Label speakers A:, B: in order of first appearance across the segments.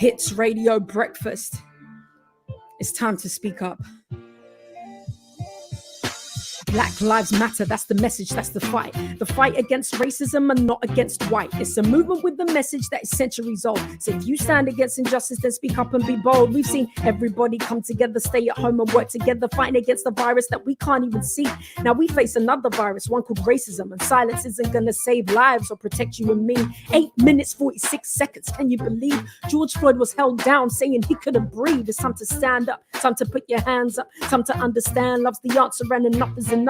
A: Hits Radio Breakfast. It's time to speak up. Black Lives Matter, that's the message, that's the fight. The fight against racism and not against white. It's a movement with the message that is centuries old. So if you stand against injustice, then speak up and be bold. We've seen everybody come together, stay at home and work together, fighting against the virus that we can't even see. Now we face another virus, one called racism, and silence isn't gonna save lives or protect you and me. 8 minutes, 46 seconds, can you believe? George Floyd was held down, saying he couldn't breathe. It's time to stand up, time to put your hands up, time to understand love's the answer and enough is enough.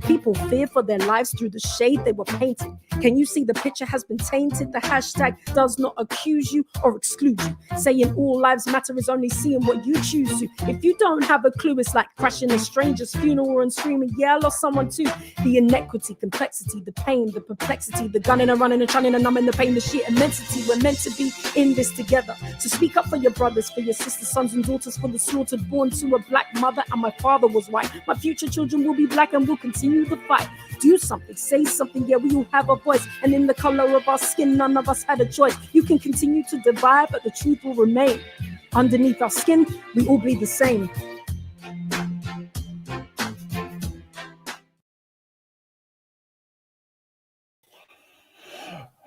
A: People fear for their lives through the shade they were painted. Can you see the picture has been tainted? The hashtag does not accuse you or exclude you. Saying all lives matter is only seeing what you choose to. If you don't have a clue, it's like crashing a stranger's funeral and screaming, yeah, I lost someone too. The inequity, complexity, the pain, the perplexity, the gunning and running and trying and numbing the pain, the sheer immensity. We're meant to be in this together. So speak up for your brothers, for your sisters, sons and daughters, for the slaughtered, born to a black mother and my father was white. My future children will be black and will continue the fight. Do something, say something, yeah, we all have a voice. And in the color of our skin, none of us had a choice. You can continue to divide, but the truth will remain. Underneath our skin, we all bleed the same.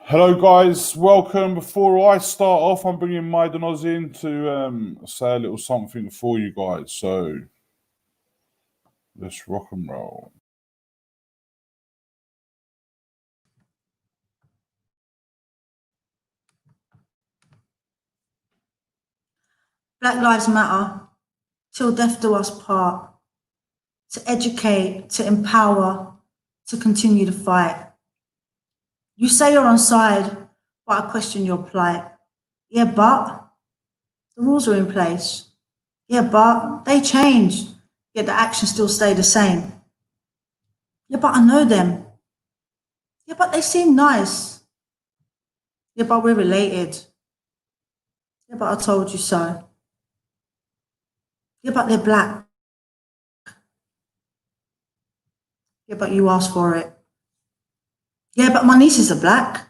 B: Hello guys, welcome. Before I start off, I'm bringing Maidan Oz in to say a little something for you guys. So let's rock and roll.
C: Black Lives Matter, till death do us part. To educate, to empower, to continue the fight. You say you're on side, but I question your plight. Yeah, but the rules are in place. Yeah, but they changed, yet the actions still stay the same. Yeah, but I know them. Yeah, but they seem nice. Yeah, but we're related. Yeah, but I told you so. Yeah, but they're black. Yeah, but you asked for it. Yeah, but my nieces are black.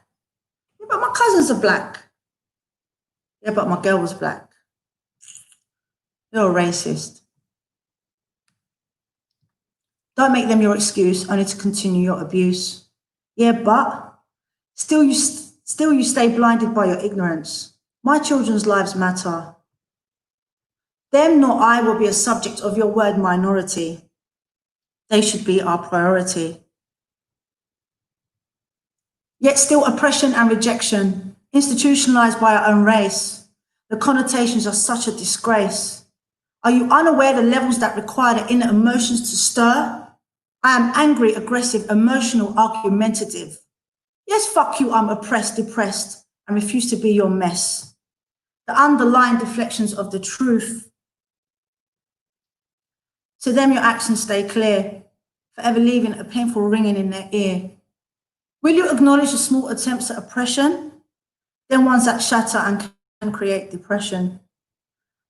C: Yeah, but my cousins are black. Yeah, but my girl was black. You're a racist. Don't make them your excuse only to continue your abuse. Yeah, but still you stay blinded by your ignorance. My children's lives matter. Them nor I will be a subject of your word minority. They should be our priority. Yet still oppression and rejection, institutionalized by our own race. The connotations are such a disgrace. Are you unaware the levels that require the inner emotions to stir? I am angry, aggressive, emotional, argumentative. Yes, fuck you, I'm oppressed, depressed, and refuse to be your mess. The underlying deflections of the truth. To them, your actions stay clear, forever leaving a painful ringing in their ear. Will you acknowledge the small attempts at oppression? Then ones that shatter and can create depression.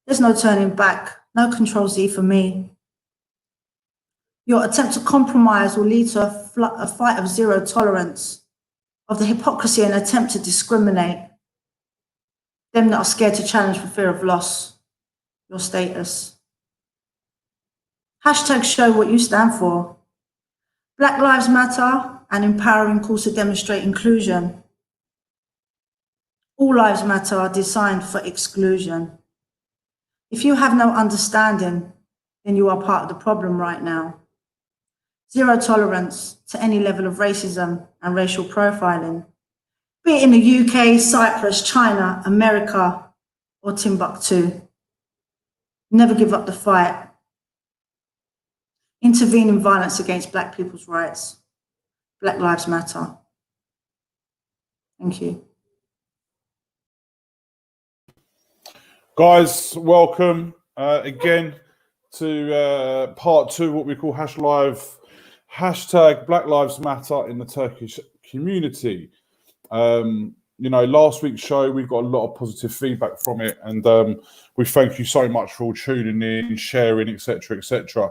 C: There's no turning back, no Control Z for me. Your attempt to compromise will lead to a fight of zero tolerance, of the hypocrisy and attempt to discriminate. Them that are scared to challenge for fear of loss, your status. Hashtag show what you stand for. Black Lives Matter, an empowering cause to demonstrate inclusion. All lives matter are designed for exclusion. If you have no understanding, then you are part of the problem right now. Zero tolerance to any level of racism and racial profiling, be it in the UK, Cyprus, China, America, or Timbuktu. Never give up the fight. Intervene in violence against Black people's rights. Black Lives Matter. Thank you.
B: Guys, welcome again to part two, what we call hashtag Black Lives Matter in the Turkish community. You know, last week's show, we got a lot of positive feedback from it, and we thank you so much for all tuning in, sharing, etc., etc.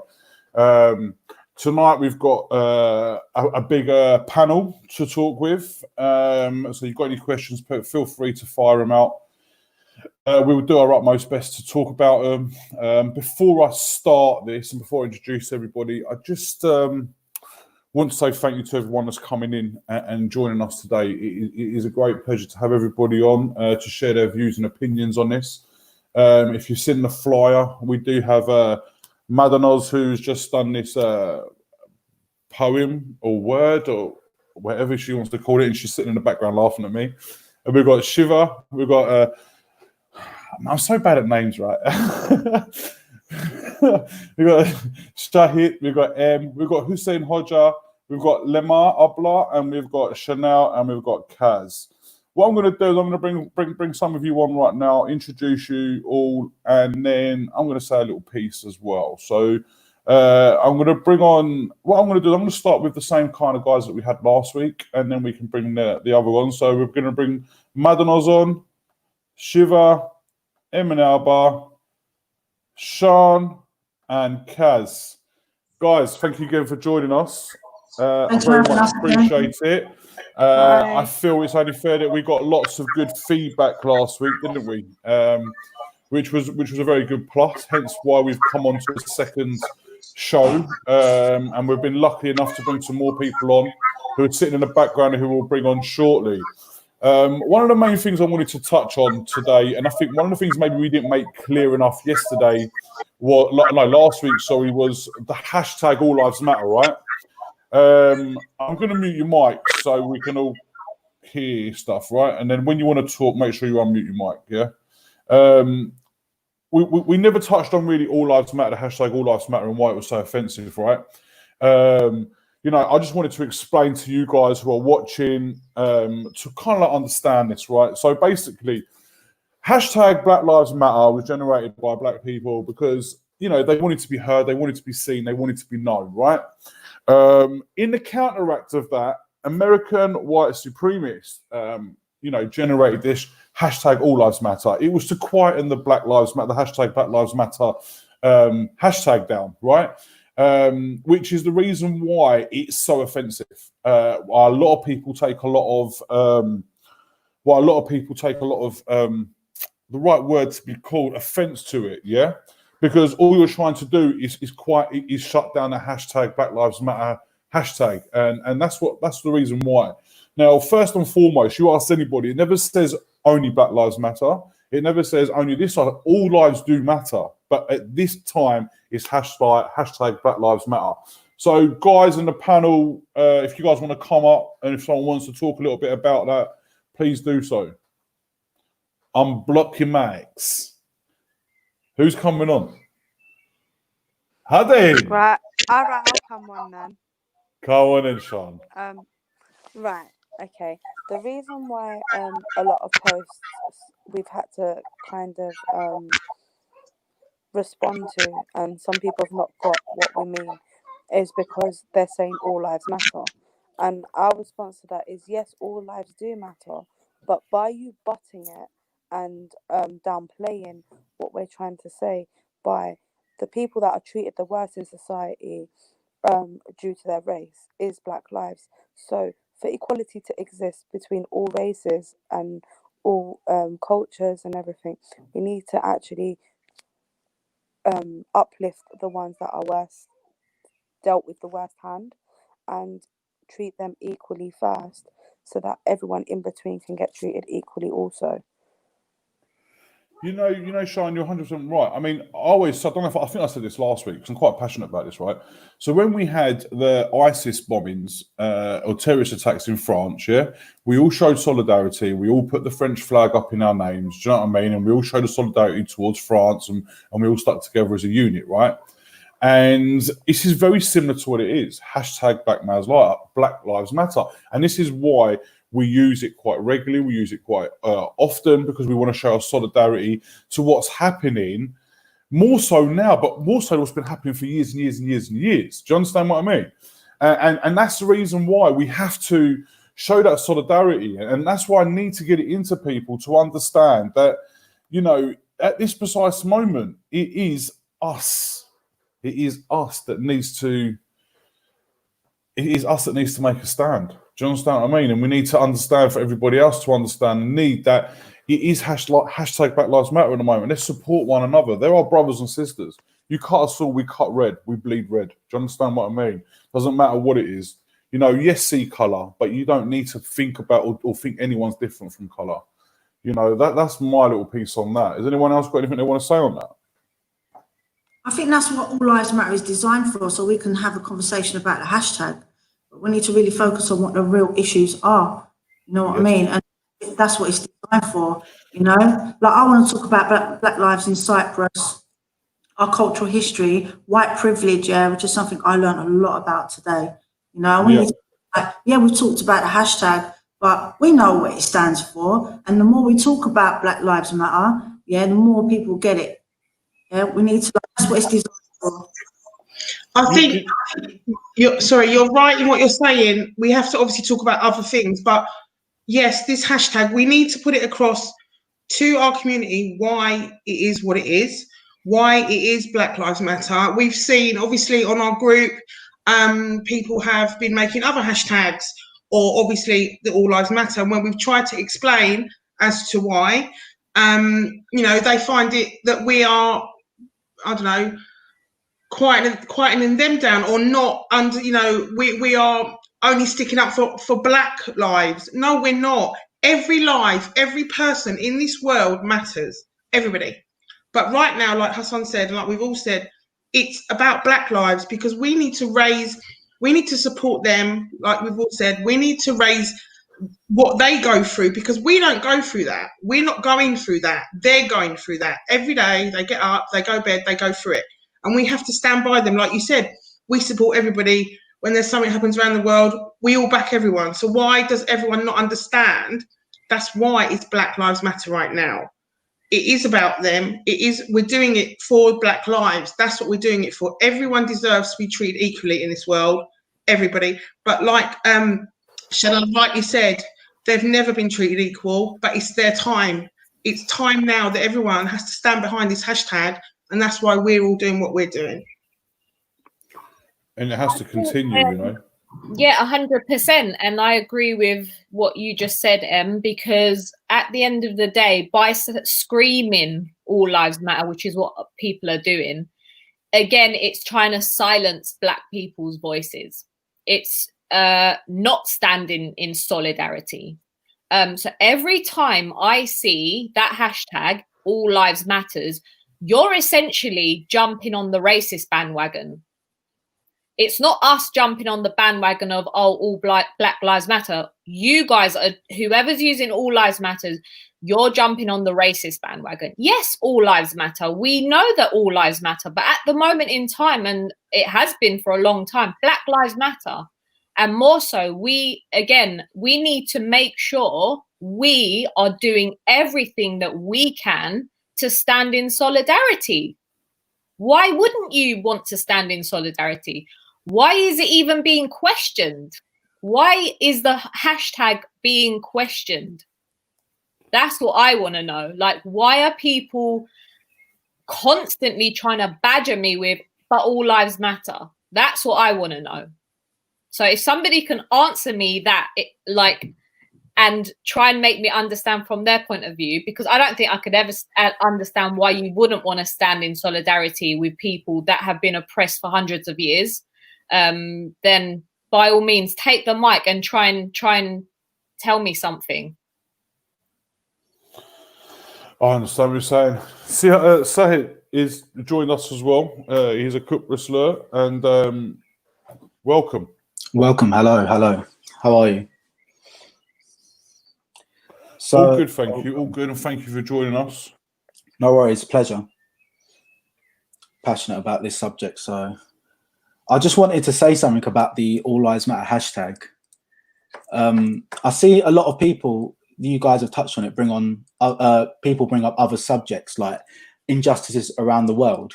B: Tonight we've got a bigger panel to talk with. So if you've got any questions, feel free to fire them out. We will do our utmost best to talk about them. Before I start this and before I introduce everybody, I just want to say thank you to everyone that's coming in and joining us today. It is a great pleasure to have everybody on to share their views and opinions on this. If you've seen the flyer, we do have Madanos, who's just done this poem or word or whatever she wants to call it, and she's sitting in the background laughing at me. And we've got Shiva, we've got I'm so bad at names, right? We've got Shahid, we've got we've got Hussein Hodja, we've got Lemar Abla, and we've got Chanel, and we've got Kaz. What I'm going to do is I'm going to bring some of you on right now, introduce you all, and then I'm going to say a little piece as well. So I'm going to bring on, what I'm going to do, I'm going to start with the same kind of guys that we had last week, and then we can bring the other on. So we're going to bring Madanos on, Shiva, Eminalba, Sean, and Kaz. Guys, thank you again for joining us. I very much appreciate it. I feel it's only fair that we got lots of good feedback last week, didn't we? Which was a very good plus. Hence why we've come on to a second show, and we've been lucky enough to bring some more people on who are sitting in the background and who we'll bring on shortly. One of the main things I wanted to touch on today, and I think one of the things maybe we didn't make clear enough yesterday, last week, sorry, was the hashtag All Lives Matter, right? I'm going to mute your mic so we can all hear stuff, right? And then when you want to talk, make sure you unmute your mic, yeah? We never touched on really All Lives Matter, the hashtag All Lives Matter, and why it was so offensive, right? You know, I just wanted to explain to you guys who are watching to kind of like understand this, right? So basically, hashtag Black Lives Matter was generated by Black people because, you know, they wanted to be heard, they wanted to be seen, they wanted to be known, right? In the counteract of that, American white supremacists, you know, generated this hashtag All Lives Matter. It was to quieten the Black Lives Matter, the hashtag Black Lives Matter hashtag down, right? Which is the reason why it's so offensive. A lot of people take a lot of, the right word to be called, offense to it, yeah? Because all you're trying to do is shut down the hashtag Black Lives Matter hashtag, and that's the reason why. Now, first and foremost, you ask anybody, it never says only Black Lives Matter. It never says only this. All lives do matter, but at this time, it's hashtag Black Lives Matter. So, guys in the panel, if you guys want to come up and if someone wants to talk a little bit about that, please do so. Unblock your mics. Who's coming on? Hadi.
D: Right, all right, I'll come on then.
B: Come on in, Sean.
D: Right, okay. The reason why a lot of posts we've had to kind of respond to, and some people have not got what we mean, is because they're saying all lives matter. And our response to that is yes, all lives do matter, but by you butting it and downplaying what we're trying to say, by the people that are treated the worst in society due to their race is Black lives. So for equality to exist between all races and all cultures and everything, we need to actually uplift the ones that are worst, dealt with the worst hand, and treat them equally first, so that everyone in between can get treated equally also.
B: You know, Sean, you're 100% right. I mean, I don't know if I think I said this last week because I'm quite passionate about this, right? So when we had the ISIS bombings or terrorist attacks in France, yeah, we all showed solidarity. We all put the French flag up in our names. Do you know what I mean? And we all showed a solidarity towards France, and we all stuck together as a unit, right? And this is very similar to what it is. Hashtag Black Lives Matter. And this is why we use it quite regularly. We use it quite often because we want to show our solidarity to what's happening, more so now, but more so what's been happening for years and years and years and years. Do you understand what I mean? And that's the reason why we have to show that solidarity. And that's why I need to get it into people to understand that, you know, at this precise moment, it is us. It is us that needs to make a stand. Do you understand what I mean? And we need to understand, for everybody else to understand the need that it is hashtag Black Lives Matter at the moment. Let's support one another. There are brothers and sisters. You cut us all, we cut red, we bleed red. Do you understand what I mean? Doesn't matter what it is. You know, yes, see colour, but you don't need to think about or think anyone's different from colour. You know, that's my little piece on that. Has anyone else got anything they want to say on that?
C: I think that's what All Lives Matter is designed for, so we can have a conversation about the hashtag. But we need to really focus on what the real issues are. You know what I mean? And that's what it's designed for, you know? Like, I want to talk about Black lives in Cyprus, our cultural history, white privilege, which is something I learned a lot about today. You know, we've talked about the hashtag, but we know what it stands for. And the more we talk about Black Lives Matter, the more people get it. Yeah, we need to, that's what it's designed for.
E: I think, you're right in what you're saying. We have to obviously talk about other things, but yes, this hashtag, we need to put it across to our community why it is what it is, why it is Black Lives Matter. We've seen, obviously, on our group, people have been making other hashtags, or obviously the All Lives Matter. And when we've tried to explain as to why, you know, they find it that we are, I don't know, quietening them down, or not under, you know, we are only sticking up for Black lives. No, we're not. Every life, every person in this world matters, everybody. But right now, like Hassan said, and like we've all said, it's about Black lives, because we need to support them. Like we've all said, we need to raise what they go through, because we don't go through that. We're not going through that. They're going through that. Every day they get up, they go to bed, they go through it. And we have to stand by them. Like you said, we support everybody. When there's something happens around the world, we all back everyone. So why does everyone not understand? That's why it's Black Lives Matter right now. It is about them. We're doing it for Black lives. That's what we're doing it for. Everyone deserves to be treated equally in this world, everybody. But like Shannon rightly said, they've never been treated equal, but it's their time. It's time now that everyone has to stand behind this hashtag, and that's why we're all doing what we're doing.
B: And it has to continue, you know.
F: Yeah, 100%. And I agree with what you just said, Em, because at the end of the day, by screaming All Lives Matter, which is what people are doing, again, it's trying to silence Black people's voices. It's not standing in solidarity. So every time I see that hashtag, All Lives Matters, you're essentially jumping on the racist bandwagon. It's not us jumping on the bandwagon of, oh, all Black Lives Matter. You guys are, whoever's using All Lives Matters, you're jumping on the racist bandwagon. Yes, all lives matter. We know that all lives matter, but at the moment in time, and it has been for a long time, Black Lives Matter. And more so, we need to make sure we are doing everything that we can to stand in solidarity. Why wouldn't you want to stand in solidarity? Why is it even being questioned? Why is the hashtag being questioned? That's what I want to know. Like, why are people constantly trying to badger me with, but all lives matter? That's what I want to know. So if somebody can answer me that, and try and make me understand from their point of view, because I don't think I could ever understand why you wouldn't want to stand in solidarity with people that have been oppressed for hundreds of years, then by all means take the mic and try and tell me something.
B: I understand what you're saying. Sahid is joined us as well. He's a cook wrestler, and welcome.
G: Welcome. Hello. How are you? So,
B: all good, thank you. All good, and thank you for joining us.
G: No worries, pleasure. Passionate about this subject, so I just wanted to say something about the All Lives Matter hashtag. I see a lot of people, you guys have touched on it, people bring up other subjects like injustices around the world.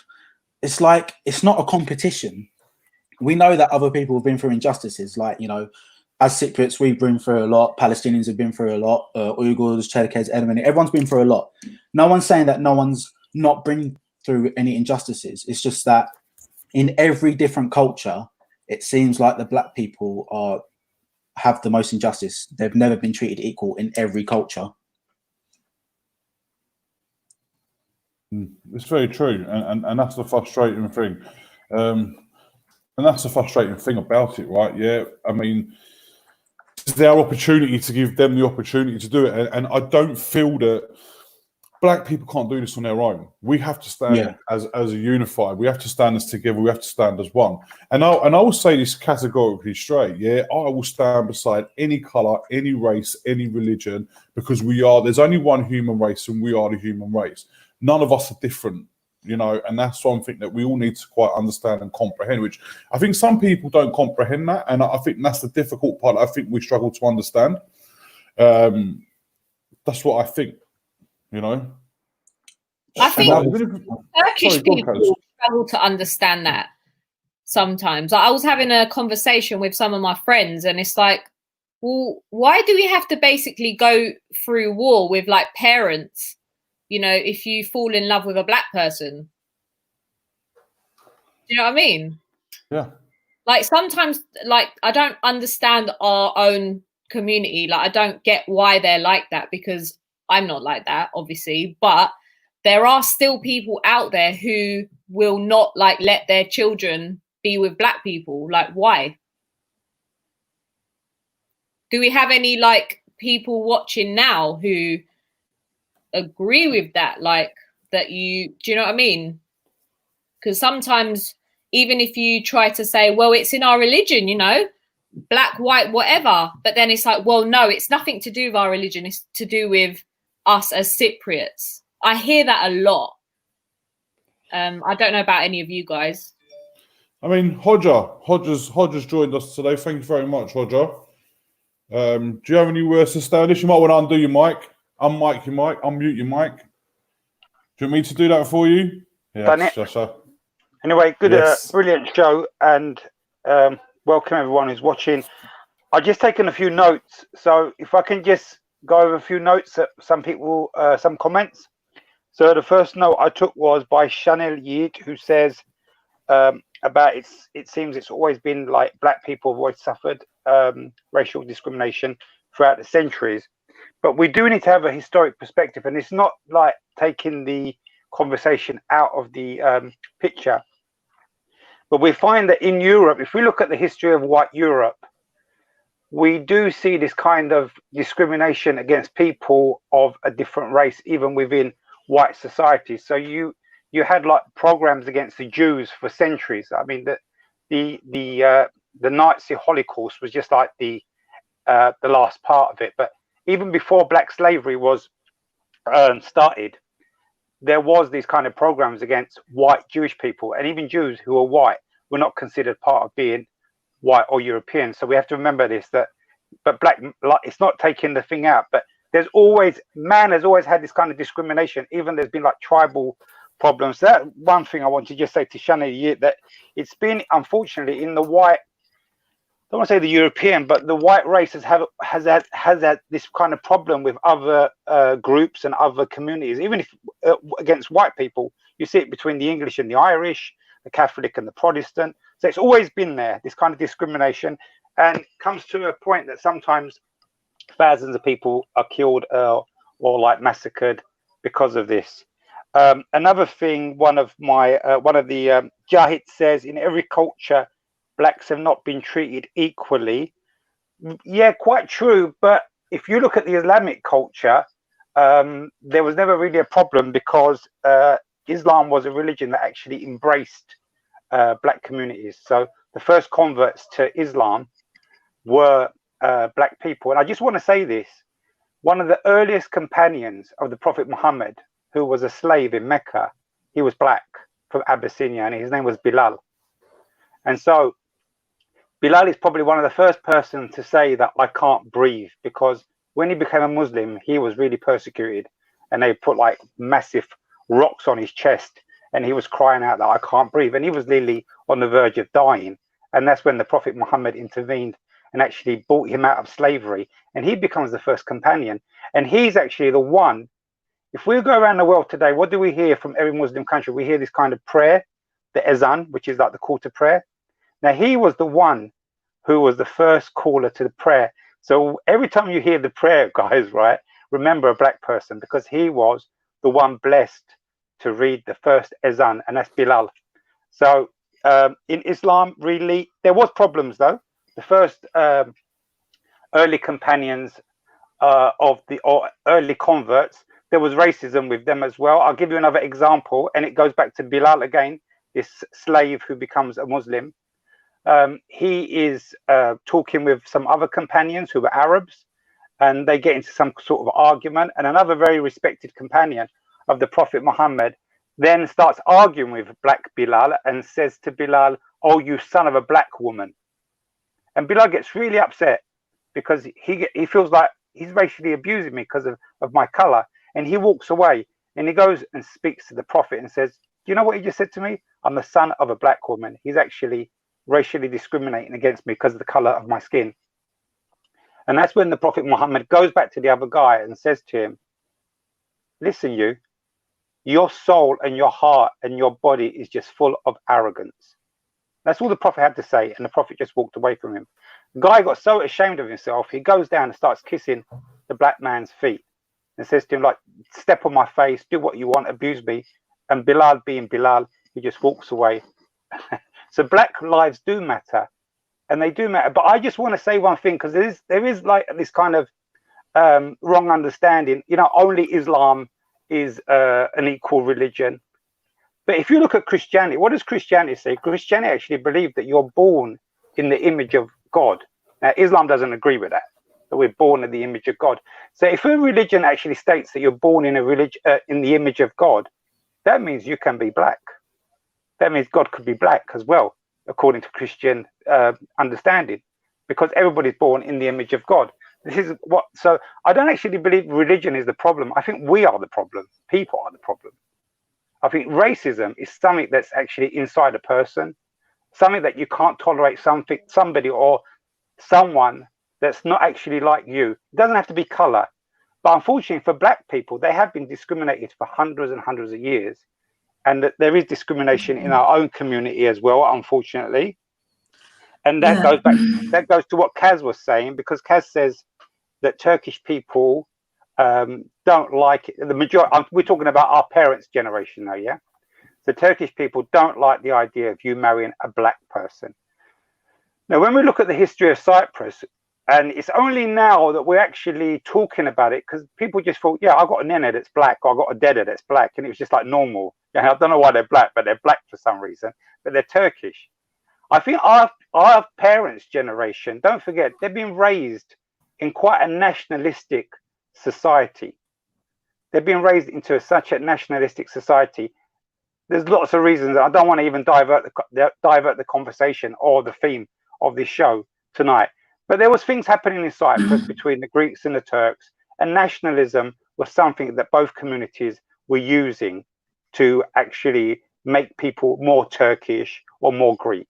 G: It's like, it's not a competition. We know that other people have been through injustices, like, you know, as Cypriots, we've been through a lot. Palestinians have been through a lot. Uyghurs, Cherkess, Edom, everyone's been through a lot. No one's saying that no one's not been through any injustices. It's just that in every different culture, it seems like the Black people are have the most injustice. They've never been treated equal in every culture.
B: It's very true, and that's the frustrating thing. And that's the frustrating thing about it, right? Yeah, I mean, it's their opportunity to give them the opportunity to do it. And I don't feel that black people can't do this on their own. We have to stand as a unified. We have to stand as together. We have to stand as one. And I will say this categorically straight. Yeah, I will stand beside any color, any race, any religion, because there's only one human race, and we are the human race. None of us are different, you know, and that's something that we all need to quite understand and comprehend, which I think some people don't comprehend that. And I think that's the difficult part. I think we struggle to understand. That's what I think, you know.
F: I think Turkish people struggle to understand that sometimes. I was having a conversation with some of my friends, and it's like, well, why do we have to basically go through war with like parents? You know, if you fall in love with a black person, do you know what I mean?
B: Yeah.
F: Like sometimes, like I don't understand our own community. Like I don't get why they're like that, because I'm not like that, obviously. But there are still people out there who will not like let their children be with black people. Like why? Do we have any like people watching now who agree with that, like that do you know what I mean? Because sometimes even if you try to say, well, it's in our religion, you know, black, white, whatever, but then it's like, well, no, it's nothing to do with our religion, it's to do with us as Cypriots. I hear that a lot. I don't know about any of you guys.
B: I mean, Hodger's joined us today. Thank you very much, Hodger. Do you have any words to say on this? You might want to undo your mic. Unmic your mic, unmute your mic. Do you want me to do that for you? Yeah,
H: done it. Anyway, good, brilliant show, and welcome everyone who's watching. I've just taken a few notes, so if I can just go over a few notes, some people, some comments. So the first note I took was by Chanel Yeat, who says about it seems it's always been like black people have always suffered racial discrimination throughout the centuries. But we do need to have a historic perspective, and it's not like taking the conversation out of the picture. But we find that in Europe, if we look at the history of white Europe, we do see this kind of discrimination against people of a different race, even within white society. So you had like programs against the Jews for centuries. I mean, the Nazi Holocaust was just like the last part of it. But even before black slavery was started, there was these kind of programs against white Jewish people, and even Jews who were white were not considered part of being white or European. So we have to remember this, but black, like, it's not taking the thing out, but man has always had this kind of discrimination. Even there's been like tribal problems. That one thing I want to just say to Shani, that it's been, unfortunately, in the white, I don't want to say the European, but the white race has had this kind of problem with other groups and other communities. Even if against white people, you see it between the English and the Irish, the Catholic and the Protestant. So it's always been there, this kind of discrimination, and comes to a point that sometimes thousands of people are killed or like massacred because of this. Another thing, one of the Jahid says, in every culture, blacks have not been treated equally. Yeah, quite true. But if you look at the Islamic culture, there was never really a problem, because Islam was a religion that actually embraced black communities. So the first converts to Islam were black people. And I just want to say this, one of the earliest companions of the Prophet Muhammad, who was a slave in Mecca, he was black from Abyssinia, and his name was Bilal. And so Bilal is probably one of the first persons to say that I can't breathe, because when he became a Muslim, he was really persecuted, and they put like massive rocks on his chest, and he was crying out that I can't breathe, and he was literally on the verge of dying. And that's when the Prophet Muhammad intervened and actually brought him out of slavery, and he becomes the first companion. And he's actually the one, if we go around the world today, what do we hear from every Muslim country? We hear this kind of prayer, the Azan, which is like the call to prayer. Now, he was the one who was the first caller to the prayer. So every time you hear the prayer, guys, right, remember a black person, because he was the one blessed to read the first Azan, and that's Bilal. So in Islam, really, there was problems though. The first early companions or early converts, there was racism with them as well. I'll give you another example, and it goes back to Bilal again, this slave who becomes a Muslim. He is talking with some other companions who were Arabs, and they get into some sort of argument, and another very respected companion of the Prophet Muhammad then starts arguing with black Bilal and says to Bilal, "Oh, you son of a black woman." And Bilal gets really upset because he feels like he's basically abusing me because of my color, and he walks away, and he goes and speaks to the Prophet and says, "Do you know what he just said to me? I'm the son of a black woman. He's actually racially discriminating against me because of the color of my skin." And that's when the Prophet Muhammad goes back to the other guy and says to him, "Listen, your soul and your heart and your body is just full of arrogance." That's all the Prophet had to say, and the Prophet just walked away from him. The guy got so ashamed of himself, he goes down and starts kissing the black man's feet and says to him, like, "Step on my face, do what you want, abuse me." And Bilal, being Bilal, he just walks away. So black lives do matter, and they do matter. But I just want to say one thing, because there is like this kind of wrong understanding. You know, only Islam is an equal religion. But if you look at Christianity, what does Christianity say? Christianity actually believes that you're born in the image of God. Now, Islam doesn't agree with that we're born in the image of God. So if a religion actually states that you're born in in the image of God, that means you can be black. That means God could be black as well, according to Christian understanding, because everybody's born in the image of God. This is what. So I don't actually believe religion is the problem. I think we are the problem. People are the problem. I think racism is something that's actually inside a person, something that you can't tolerate somebody or someone that's not actually like you. It doesn't have to be color. But unfortunately for black people, they have been discriminated for hundreds and hundreds of years. And that there is discrimination in our own community as well, unfortunately. And that goes back, that goes to what Kaz was saying, because Kaz says that Turkish people don't like it. The majority, we're talking about our parents' generation now, yeah? So Turkish people don't like the idea of you marrying a black person. Now, when we look at the history of Cyprus, and it's only now that we're actually talking about it, because people just thought, yeah, I've got a nene that's black, or I've got a dede that's black, and it was just like normal. Yeah, I don't know why they're black, but they're black for some reason, but they're Turkish. I think our parents' generation, don't forget, they've been raised in quite a nationalistic society. They've been raised into such a nationalistic society. There's lots of reasons. I don't want to even divert the conversation or the theme of this show tonight. But there was things happening in Cyprus between the Greeks and the Turks, and nationalism was something that both communities were using to actually make people more Turkish or more Greek.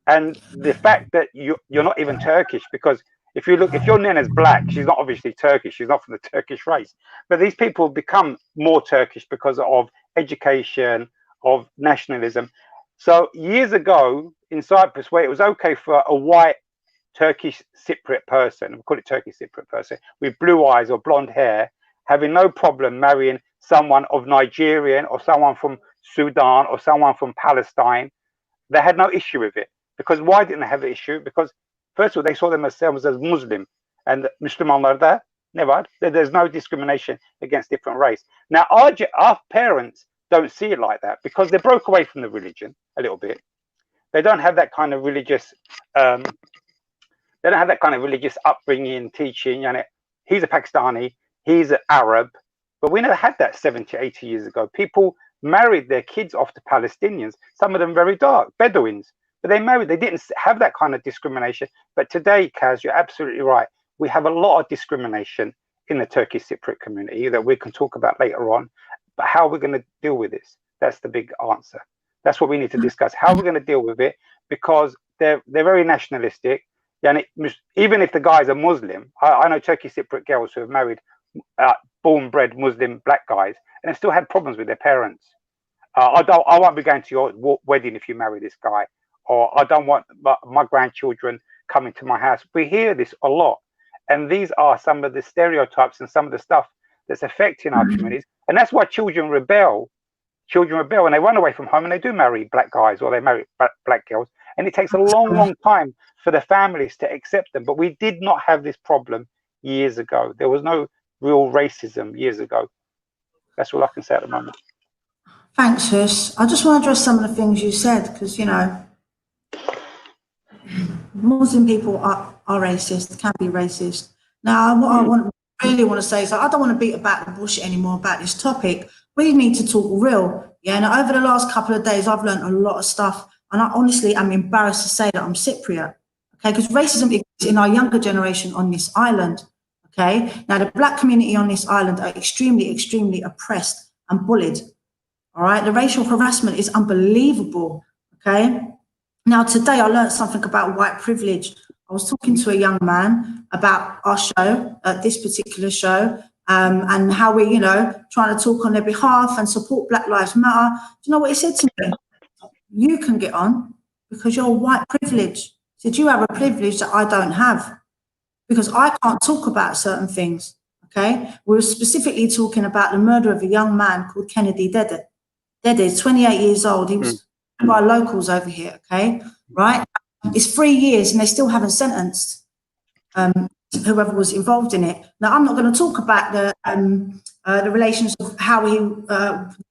H: And the fact that you're not even Turkish, because if your Nina's black, she's not obviously Turkish, she's not from the Turkish race. But these people become more Turkish because of education, of nationalism. So years ago in Cyprus, where it was okay for a white Turkish Cypriot person, we call it Turkish Cypriot person, with blue eyes or blonde hair, having no problem marrying someone of Nigerian or someone from Sudan or someone from Palestine, they had no issue with it. Because why didn't they have an issue? Because first of all, they saw themselves as Muslim, and Müslümanlarda never. There's no discrimination against different race. Now, our parents don't see it like that because they broke away from the religion a little bit. They don't have that kind of religious. They don't have that kind of religious upbringing, teaching. And he's a Pakistani, he's an Arab, but we never had that 70, 80 years ago. People married their kids off to Palestinians. Some of them very dark, Bedouins. But they didn't have that kind of discrimination. But today, Kaz, you're absolutely right. We have a lot of discrimination in the Turkish Cypriot community that we can talk about later on. But how are we going to deal with this? That's the big answer. That's what we need to discuss. How we're going to deal with it, because they're very nationalistic. And even if the guy's a Muslim, I know Turkish Cypriot girls who have married born-bred Muslim black guys and have still had problems with their parents. I won't be going to your wedding if you marry this guy. Or I don't want my grandchildren coming to my house. We hear this a lot. And these are some of the stereotypes and some of the stuff that's affecting our communities. And that's why children rebel. Children rebel and they run away from home and they do marry black guys or they marry black girls. And it takes a long, long time for the families to accept them. But we did not have this problem years ago. There was no real racism years ago. That's all I can say at the moment.
C: Thanks, Hus. I just want to address some of the things you said, because, you know, Muslim people are racist, can be racist. Now, what I really want to say is I don't want to beat about the bush anymore about this topic. We need to talk real. Yeah, now over the last couple of days, I've learned a lot of stuff. And I honestly am embarrassed to say that I'm Cypriot. Okay, because racism exists in our younger generation on this island. Okay, now the black community on this island are extremely, extremely oppressed and bullied. All right, the racial harassment is unbelievable. Okay, now today I learned something about white privilege. I was talking to a young man about our show, this particular show, and how we're, you know, trying to talk on their behalf and support Black Lives Matter. Do you know what he said to me? You can get on because you're white privilege. He said, you have a privilege that I don't have because I can't talk about certain things, okay? We were specifically talking about the murder of a young man called Kennedy Dede. Dede is 28 years old. He was by locals over here, okay? Right? It's 3 years and they still haven't sentenced whoever was involved in it. Now, I'm not going to talk about the relations of how he,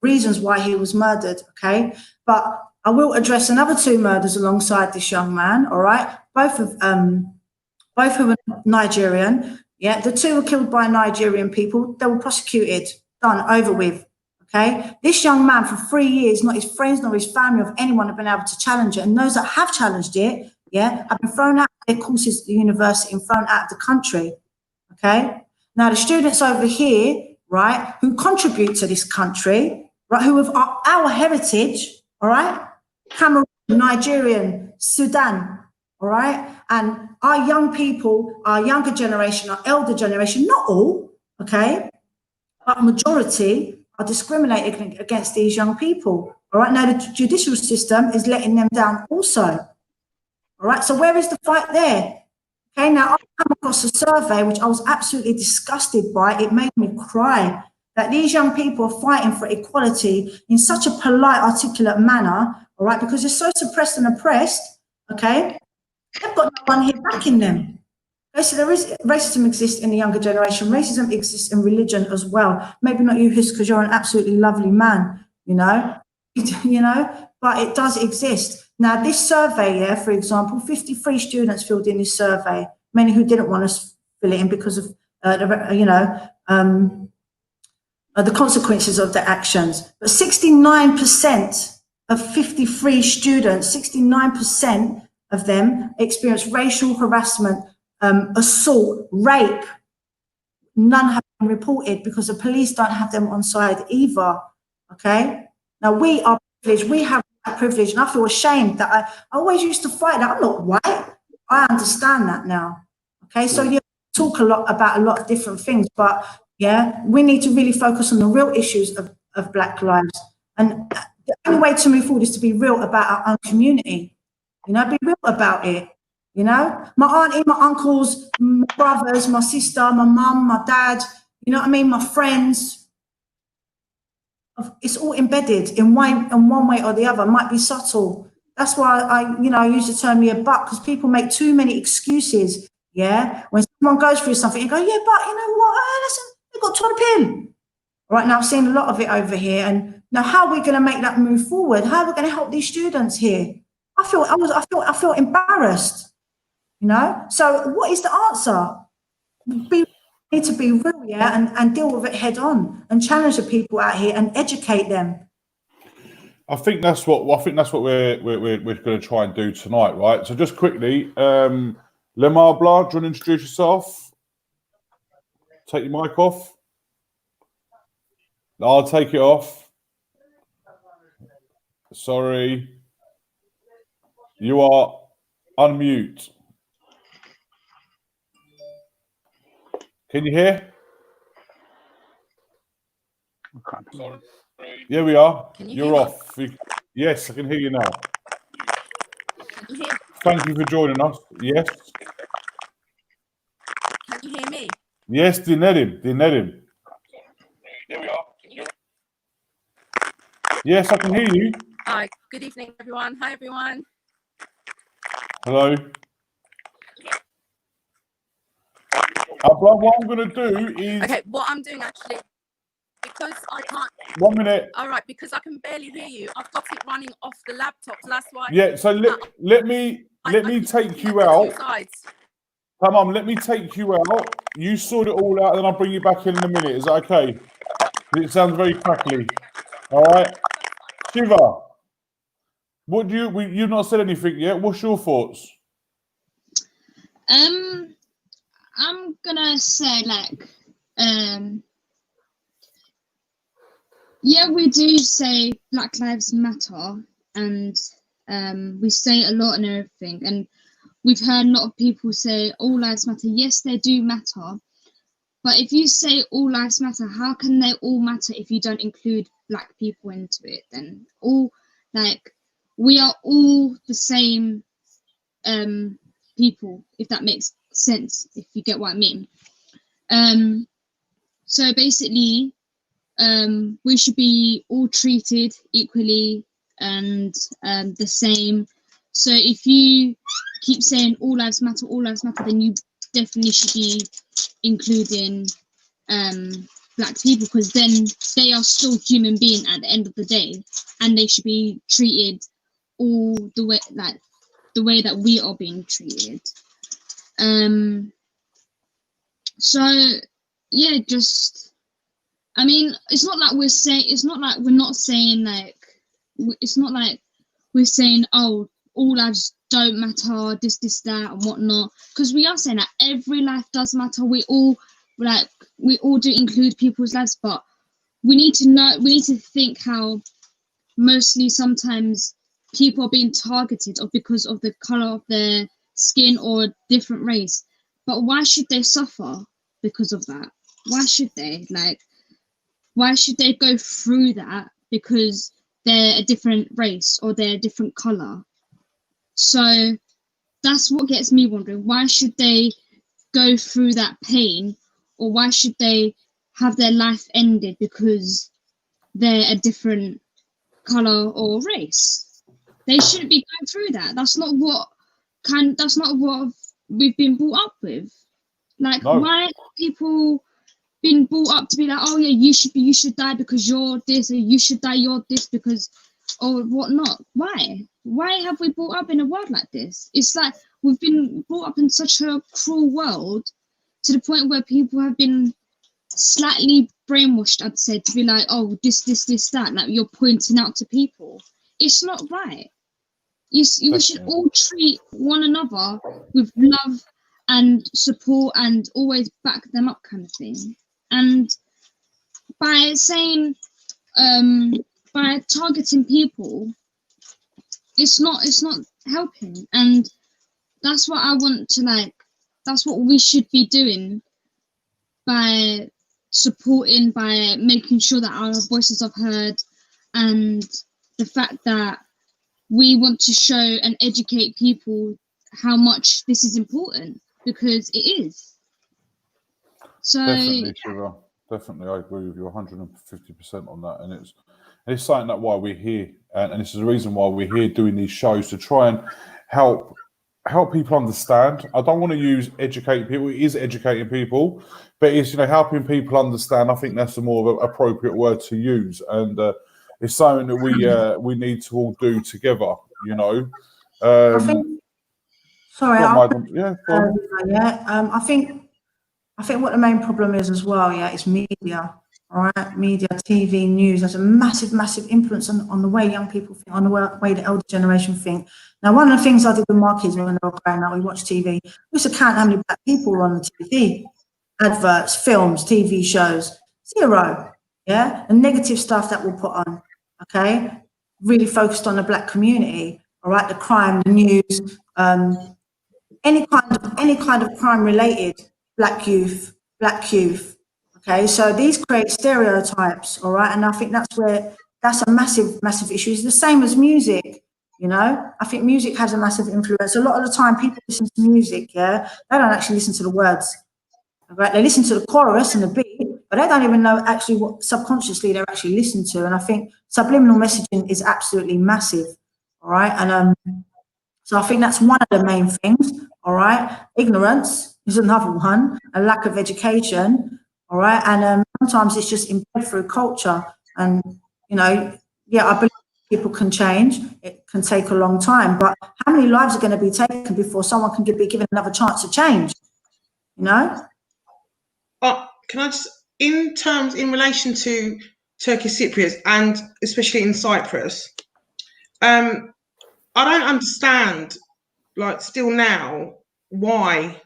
C: reasons why he was murdered, okay? But I will address another 2 murders alongside this young man, all right? Both who were Nigerian. Yeah, the 2 were killed by Nigerian people. They were prosecuted, done, over with, okay? This young man for 3 years, not his friends nor his family or anyone have been able to challenge it. And those that have challenged it, yeah, have been thrown out of their courses at the university and thrown out of the country, okay? Now, the students over here, right, who contribute to this country, right, who have our heritage, all right, Cameroon, Nigerian, Sudan, all right, and our young people, our younger generation, our elder generation, not all, okay, but majority are discriminating against these young people, all right? Now, the judicial system is letting them down also, all right? So where is the fight there? Okay, now I've come across a survey which I was absolutely disgusted by. It made me cry that these young people are fighting for equality in such a polite, articulate manner, all right, because they're so suppressed and oppressed, okay? They've got no one here backing them. Okay, so there is racism exists in the younger generation. Racism exists in religion as well. Maybe not you, Hus, because you're an absolutely lovely man, you know, but it does exist. Now, this survey, yeah, for example, 53 students filled in this survey, many who didn't want to fill it in because of, the consequences of their actions. But 69% of 53 students, 69% of them experienced racial harassment, assault, rape. None have been reported because the police don't have them on side either, okay? Now, we are privileged, we have that privilege, and I feel ashamed that I always used to fight that. I'm not white. I understand that now, okay? So you talk a lot about a lot of different things, but yeah, we need to really focus on the real issues of Black lives. And the only way to move forward is to be real about our own community, you know, be real about it, you know? My auntie, my uncles, my brothers, my sister, my mum, my dad, you know what I mean? My friends, it's all embedded in one way or the other. It might be subtle. That's why I use the term me a butt, because people make too many excuses, yeah? When someone goes through something, you go, yeah, but you know what? Listen, they've got 20 pin. Right now, I've seen a lot of it over here. And now how are we going to make that move forward? How are we going to help these students here? I feel embarrassed, you know? So what is the answer? We need to be real, yeah, and deal with it head on and challenge the people out here and educate them.
B: I think that's what we're going to try and do tonight, right? So just quickly, Lemar Blah, do you want to introduce yourself? Take your mic off. I'll take it off. Sorry. You are unmute. Can you hear?
H: Okay.
B: Yeah, we are.
I: Can you
B: You're
I: hear
B: off. Yes, I can hear you now. Thank you for joining us. Yes.
I: Can you hear me?
B: Yes, dinlerim.
I: There we are.
B: Yes, I can hear you.
I: Hi, good evening, everyone. Hi, everyone.
B: Hello. What I'm going to do is...
I: Okay, what I'm doing actually, because I can't...
B: 1 minute.
I: All right, because I can barely hear you. I've got it running off the laptop, so that's why...
B: Yeah, so let me take you out. Come on, let me take you out. You sort it all out, then I'll bring you back in a minute. Is that okay? It sounds very crackly. All right. Shiva, what do you've not said anything yet. What's your thoughts?
J: I'm gonna say yeah, we do say Black Lives Matter, and we say a lot and everything, and we've heard a lot of people say all lives matter. Yes, they do matter, but if you say all lives matter, how can they all matter if you don't include Black people into it? Then we are all the same people, if that makes sense, if you get what I mean. So basically, we should be all treated equally and the same. So if you keep saying all lives matter, then you definitely should be including Black people, because then they are still human beings at the end of the day, and they should be treated all the way that we are being treated. So yeah, just, I mean, it's not like we're saying, oh, all lives don't matter, this, that, and whatnot, because we are saying that every life does matter. We all do include people's lives, but we need to think how mostly sometimes people are being targeted because of the color of their skin or different race. But why should they suffer because of that? Why should they? Why should they go through that because they're a different race or they're a different color? So that's what gets me wondering. Why should they go through that pain, or why should they have their life ended because they're a different color or race? They shouldn't be going through that. That's not what we've been brought up with. No. Why are people been brought up to be like, oh yeah, you should die because you're this, or you should die, you're this because, or whatnot? Why have we brought up in a world like this? It's like we've been brought up in such a cruel world, to the point where people have been slightly brainwashed, I'd say, to be like, oh, this, that, like you're pointing out to people. It's not right. We should all treat one another with love and support and always back them up, kind of thing. And by saying, by targeting people, it's not helping. And that's what I want to that's what we should be doing, by supporting, by making sure that our voices are heard, and the fact that we want to show and educate people how much this is important, because it is. So
B: definitely, Shiva. Definitely, I agree with you 150% on that. And it's something that why we're here, and this is the reason why we're here doing these shows, to try and help people understand. I don't want to use educate people. It is educating people, but it's helping people understand. I think that's a more of an appropriate word to use, and it's something that we need to all do together.
C: I think what the main problem is as well, is media. All right, media, TV, news has a massive influence on the way young people think, on the way the elder generation think. Now, one of the things I did with my kids when they were growing up, we watched TV. We used to count how many Black people were on the TV, adverts, films, TV shows. 0. Yeah, the negative stuff that we'll put on. Okay, really focused on the Black community. All right, the crime, the news, any kind of crime related. Black youth. Okay, so these create stereotypes, all right, and I think that's a massive issue. It's the same as music, I think music has a massive influence. A lot of the time people listen to music, they don't actually listen to the words. Right? They listen to the chorus and the beat, but they don't even know actually what subconsciously they're actually listening to. And I think subliminal messaging is absolutely massive. All right. And so I think that's one of the main things. All right. Ignorance is another one, a lack of education. All right. And sometimes it's just embedded through culture. And, you know, yeah, I believe people can change. It can take a long time. But how many lives are going to be taken before someone can be given another chance to change? You know?
E: Can I just, in relation to Turkish Cypriots and especially in Cyprus, I don't understand, like, still now, why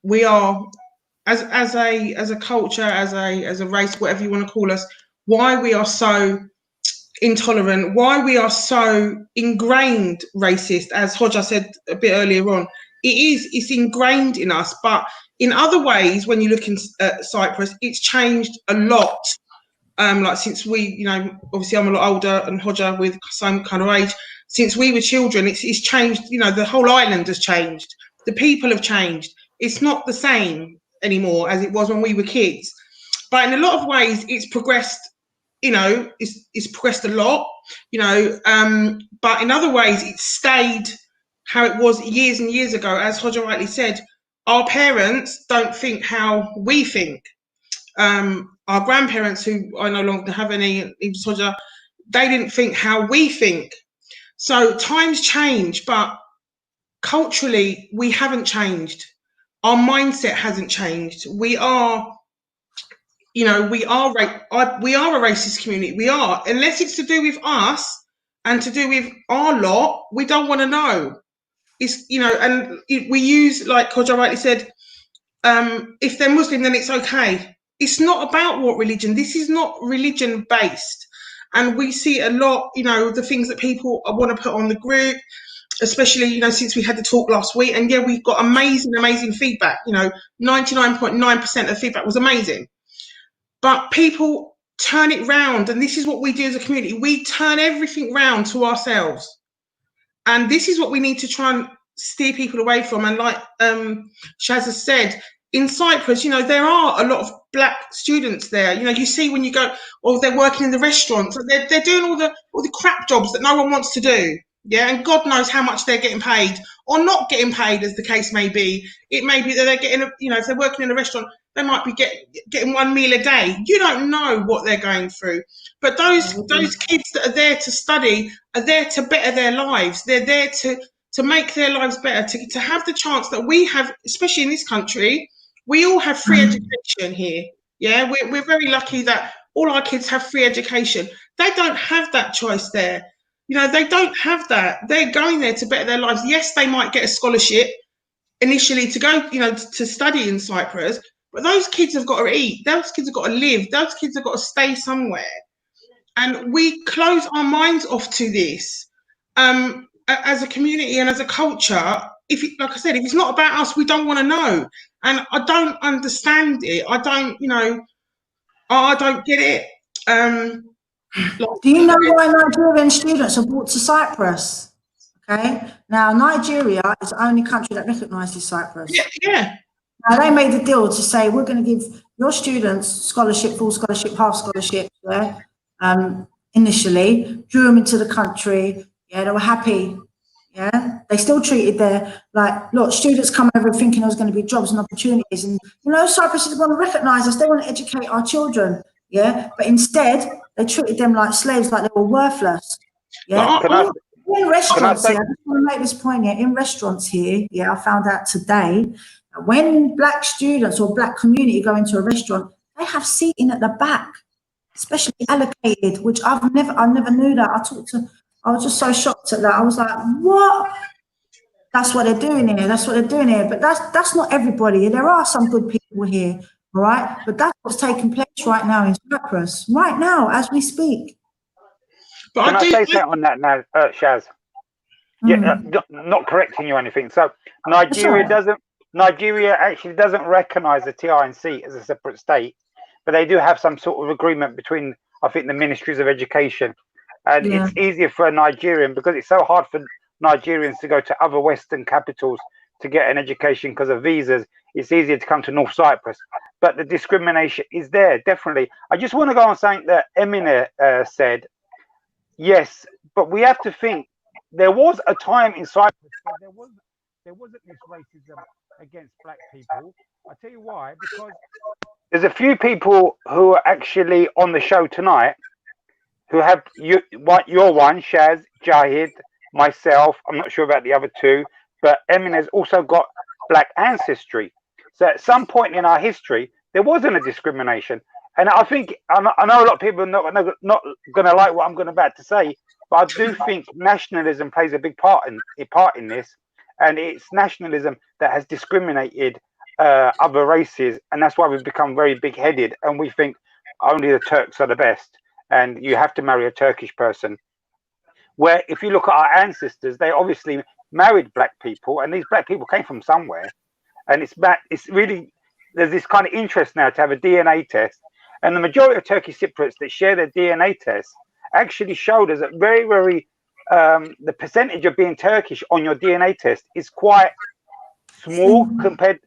E: we are, as a culture, as a race, whatever you want to call us, why we are so intolerant, why we are so ingrained racist, as Hodja said a bit earlier on. It's ingrained in us, but in other ways, when you look at Cyprus, it's changed a lot. Like since we, you know, obviously I'm a lot older and Hodja with same kind of age. Since we were children, it's changed. You know, the whole island has changed. The people have changed. It's not the same anymore as it was when we were kids. But in a lot of ways, it's progressed. You know, it's progressed a lot. You know, but in other ways, it's stayed how it was years and years ago. As Hodja rightly said, our parents don't think how we think. Our grandparents, who I no longer have any, Hodja, they didn't think how we think. So times change, but culturally, we haven't changed. Our mindset hasn't changed. We are, you know, we are a racist community. We are, unless it's to do with us and to do with our lot, we don't want to know. It's, you know, and we use, like Hodja rightly said, if they're Muslim, then it's okay. It's not about what religion. This is not religion based. And we see a lot, you know, the things that people want to put on the group, especially, you know, since we had the talk last week. And yeah, we've got amazing feedback. You know, 99.9% of feedback was amazing. But people turn it round. And this is what we do as a community. We turn everything round to ourselves. And this is what we need to try and steer people away from. And like Shaz has said, in Cyprus, you know, there are a lot of black students there. You know, you see when you go, or they're working in the restaurants, they're doing all the crap jobs that no one wants to do. Yeah, and God knows how much they're getting paid or not getting paid, as the case may be. It may be that they're getting, you know, if they're working in a restaurant, they might be getting one meal a day. You don't know what they're going through. But those kids that are there to study are there to better their lives. They're there to make their lives better, to have the chance that we have, especially in this country. We all have free education here. Yeah, we're very lucky that all our kids have free education. They don't have that choice there. You know, they don't have that. They're going there to better their lives. Yes, they might get a scholarship initially to go, you know, to study in Cyprus, but those kids have got to eat. Those kids have got to live. Those kids have got to stay somewhere. And we close our minds off to this as a community and as a culture. Like I said, if it's not about us, we don't want to know. And I don't understand it. I don't, you know, I don't get it.
C: Do you know why Nigerian students are brought to Cyprus? Okay. Now, Nigeria is the only country that recognises Cyprus.
E: Yeah.
C: Now, they made a deal to say, we're going to give your students scholarship, full scholarship, half scholarship, yeah, initially, drew them into the country. Yeah, they were happy. Yeah, they still treated their, like, look, students come over thinking there was going to be jobs and opportunities. And, you know, Cyprus is going to recognise us. They want to educate our children. Yeah, but instead, they treated them like slaves, like they were worthless. Yeah, in restaurants here, I just want to make this point here. In restaurants here, yeah, I found out today that when black students or black community go into a restaurant, they have seating at the back, especially allocated, which I never knew that. I was just so shocked at that. I was like, what? That's what they're doing here. That's what they're doing here. But that's not everybody. There are some good people here, all right? But that's what's taking place right now in Cyprus, right now, as we speak.
H: But can I say something on that now, Shaz? Yeah, not correcting you or anything. So Nigeria actually doesn't recognise the TRNC as a separate state, but they do have some sort of agreement between, I think, the ministries of education. And it's easier for a Nigerian, because it's so hard for Nigerians to go to other Western capitals to get an education because of visas, it's easier to come to North Cyprus. But the discrimination is there, definitely. I just want to go on something that Emine said. Yes, but we have to think, there was a time in Cyprus where there wasn't this racism against black people. I tell you why, because there's a few people who are actually on the show tonight who have your one, Shaz, Jahid, myself. I'm not sure about the other two, but Emine has also got black ancestry. So at some point in our history, there wasn't a discrimination. And I think, I know a lot of people are not going to like what I'm about to say, but I do think nationalism plays a big part in this. And it's nationalism that has discriminated other races. And that's why we've become very big-headed. And we think only the Turks are the best. And you have to marry a Turkish person. Where if you look at our ancestors, they obviously married black people. And these black people came from somewhere. And it's really, there's this kind of interest now to have a DNA test. And the majority of Turkish Cypriots that share their DNA tests actually showed us that the percentage of being Turkish on your DNA test is quite small compared,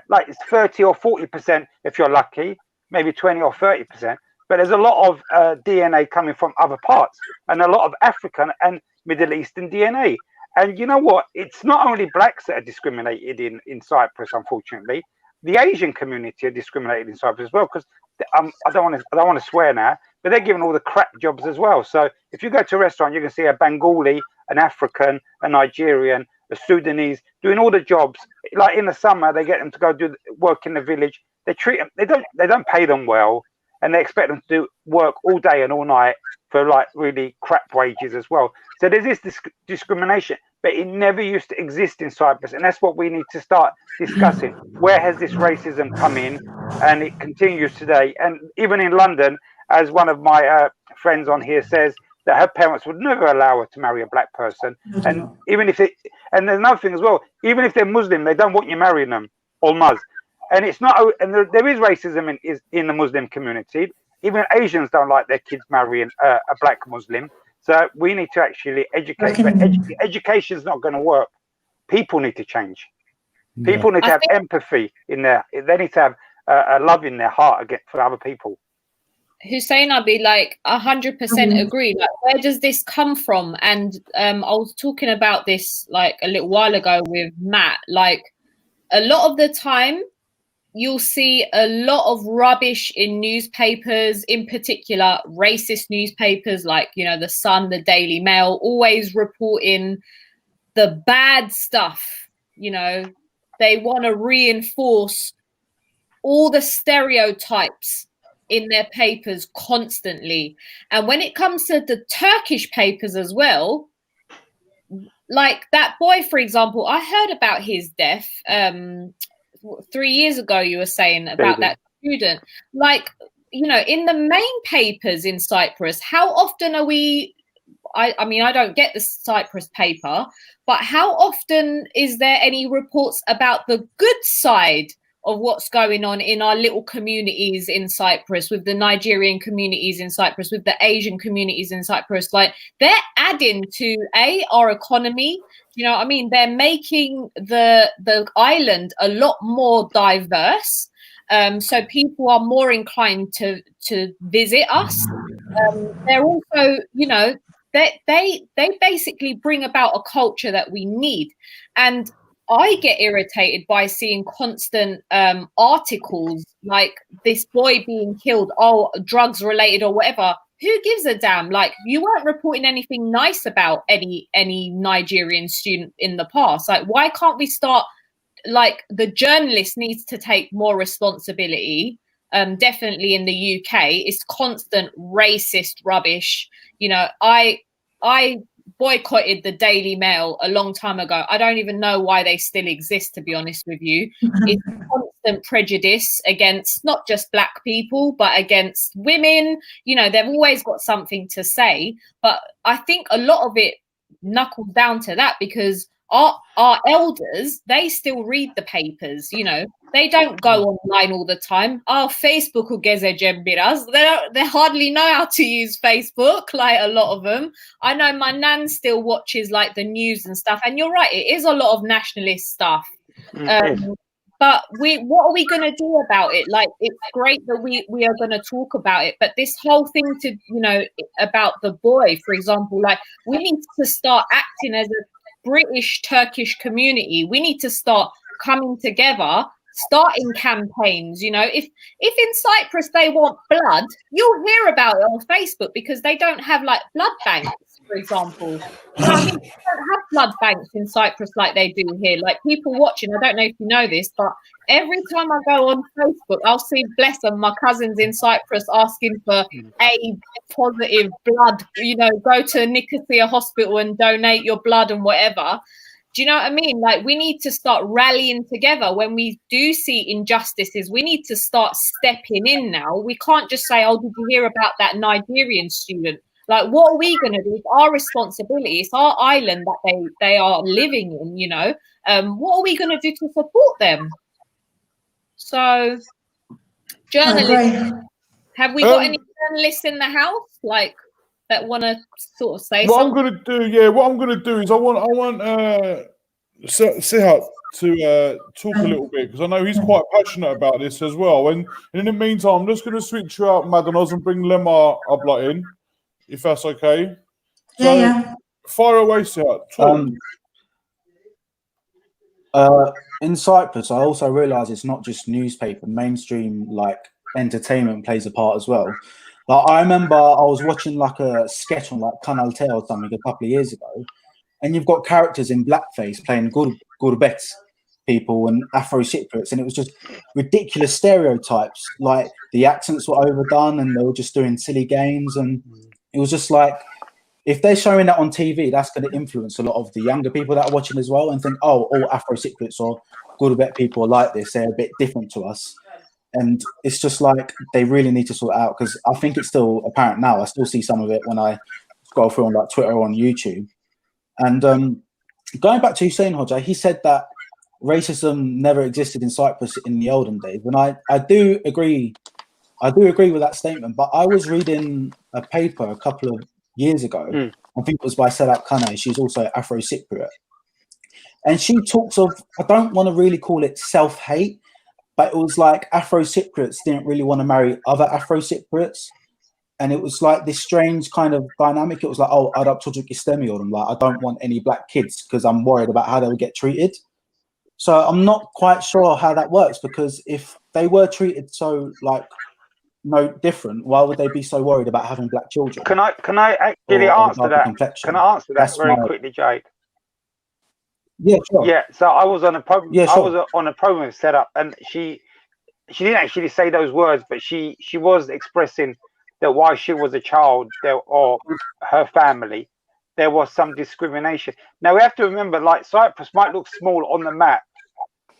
H: like it's 30 or 40% if you're lucky, maybe 20 or 30%. But there's a lot of DNA coming from other parts and a lot of African and Middle Eastern DNA. And you know what? It's not only blacks that are discriminated in Cyprus, unfortunately. The Asian community are discriminated in Cyprus as well, because I don't want to swear now, but they're given all the crap jobs as well. So if you go to a restaurant, you can see a Bengali, an African, a Nigerian, a Sudanese doing all the jobs. Like in the summer, they get them to go do work in the village. They treat them. They don't pay them well, and they expect them to do work all day and all night for like really crap wages as well. So there's this discrimination, but it never used to exist in Cyprus, and that's what we need to start discussing. Where has this racism come in? And it continues today. And even in London, as one of my friends on here says, that her parents would never allow her to marry a black person. And even if and there's another thing as well, even if they're Muslim, they don't want you marrying them, or Muz. And it's not, and there is racism in the Muslim community. Even Asians don't like their kids marrying a black Muslim. So we need to actually educate. But education's not going to work. People need to change. People need to have empathy in there. They need to have a love in their heart for other people.
F: Hussein, I'd be like 100% agree. Like, where does this come from? And I was talking about this like a little while ago with Matt. Like, a lot of the time, you'll see a lot of rubbish in newspapers, in particular racist newspapers like, you know, The Sun, the Daily Mail, always reporting the bad stuff. You know, they want to reinforce all the stereotypes in their papers constantly. And when it comes to the Turkish papers as well, like that boy, for example, I heard about his death 3 years ago. You were saying about that student. Like, you know, in the main papers in Cyprus, how often are we, I mean, I don't get the Cyprus paper, but how often is there any reports about the good side of what's going on in our little communities in Cyprus, with the Nigerian communities in Cyprus, with the Asian communities in Cyprus? Like, they're adding to our economy. You know what I mean? They're making the island a lot more diverse. So people are more inclined to visit us. They're also, you know, they basically bring about a culture that we need. And I get irritated by seeing constant articles like this boy being killed, drugs related or whatever. Who gives a damn? Like, you weren't reporting anything nice about any Nigerian student in the past. Like, why can't we start, like, the journalist needs to take more responsibility. Definitely in the UK, it's constant racist rubbish. You know, I boycotted the Daily Mail a long time ago. I don't even know why they still exist, to be honest with you. It's constant prejudice against not just black people, but against women. You know, they've always got something to say. But I think a lot of it knuckles down to that, because our elders, they still read the papers, you know. They don't go online all the time. Oh, Facebook will gezeceğim biraz. They hardly know how to use Facebook, like a lot of them. I know my nan still watches like the news and stuff. And you're right, it is a lot of nationalist stuff. But what are we going to do about it? Like, it's great that we are going to talk about it, but this whole thing to, you know, about the boy, for example, like, we need to start acting as a British Turkish community. We need to start coming together, starting campaigns. You know, if in Cyprus they want blood, you'll hear about it on Facebook, because they don't have like blood banks, for example. You know what I mean? They don't have blood banks in Cyprus like they do here. Like, people watching, I don't know if you know this, but every time I go on Facebook, I'll see, bless them, my cousins in Cyprus asking for A positive blood, you know, go to Nicosia Hospital and donate your blood and whatever. Do you know what I mean? Like, we need to start rallying together when we do see injustices. We need to start stepping in now. We can't just say, oh, did you hear about that Nigerian student? Like, what are we going to do? It's our responsibility. It's our island that they are living in, you know. What are we going to do to support them? So, journalists, have we got any journalists in the house, like, that want to sort of say
B: what
F: something?
B: I'm going to do is I want Sihat to talk a little bit, because I know he's quite passionate about this as well. And in the meantime, I'm just going to switch you out, Madanos, and bring Lemma Abla in, if that's okay.
C: Yeah.
B: Fire away, Sihat.
G: In Cyprus, I also realise it's not just newspaper, mainstream like entertainment plays a part as well. Like, I remember I was watching like a sketch on like Kanal T or something a couple of years ago, and you've got characters in blackface playing Gurbet people and Afro-Cypriots, and it was just ridiculous stereotypes. Like, the accents were overdone and they were just doing silly games, and it was just like, if they're showing that on TV, that's going to influence a lot of the younger people that are watching as well, and think, oh, all Afro-Cypriots or Gurbet people are like this, they're a bit different to us. And it's just like, they really need to sort it out, because I think it's still apparent now. I still see some of it when I scroll through on like Twitter or on YouTube. And going back to Hussein Hoxha, he said that racism never existed in Cyprus in the olden days. And I do agree with that statement. But I was reading a paper a couple of years ago. I think it was by Sedat Kane. She's also Afro-Cypriot. And she talks of, I don't want to really call it self-hate, but it was like Afro-Cypriots didn't really want to marry other Afro-Cypriots. And it was like this strange kind of dynamic. It was like, oh, I don't like, I don't want any black kids because I'm worried about how they'll get treated. So I'm not quite sure how that works, because if they were treated so like no different, why would they be so worried about having black children?
H: Can I actually answer that? Can I answer that very quickly, Jade?
G: Yeah, sure.
H: Yeah, so I was on a program.
G: Yeah, sure.
H: I was on a program set up, and she didn't actually say those words, but she was expressing that while she was a child, or her family, there was some discrimination. Now we have to remember, like, Cyprus might look small on the map,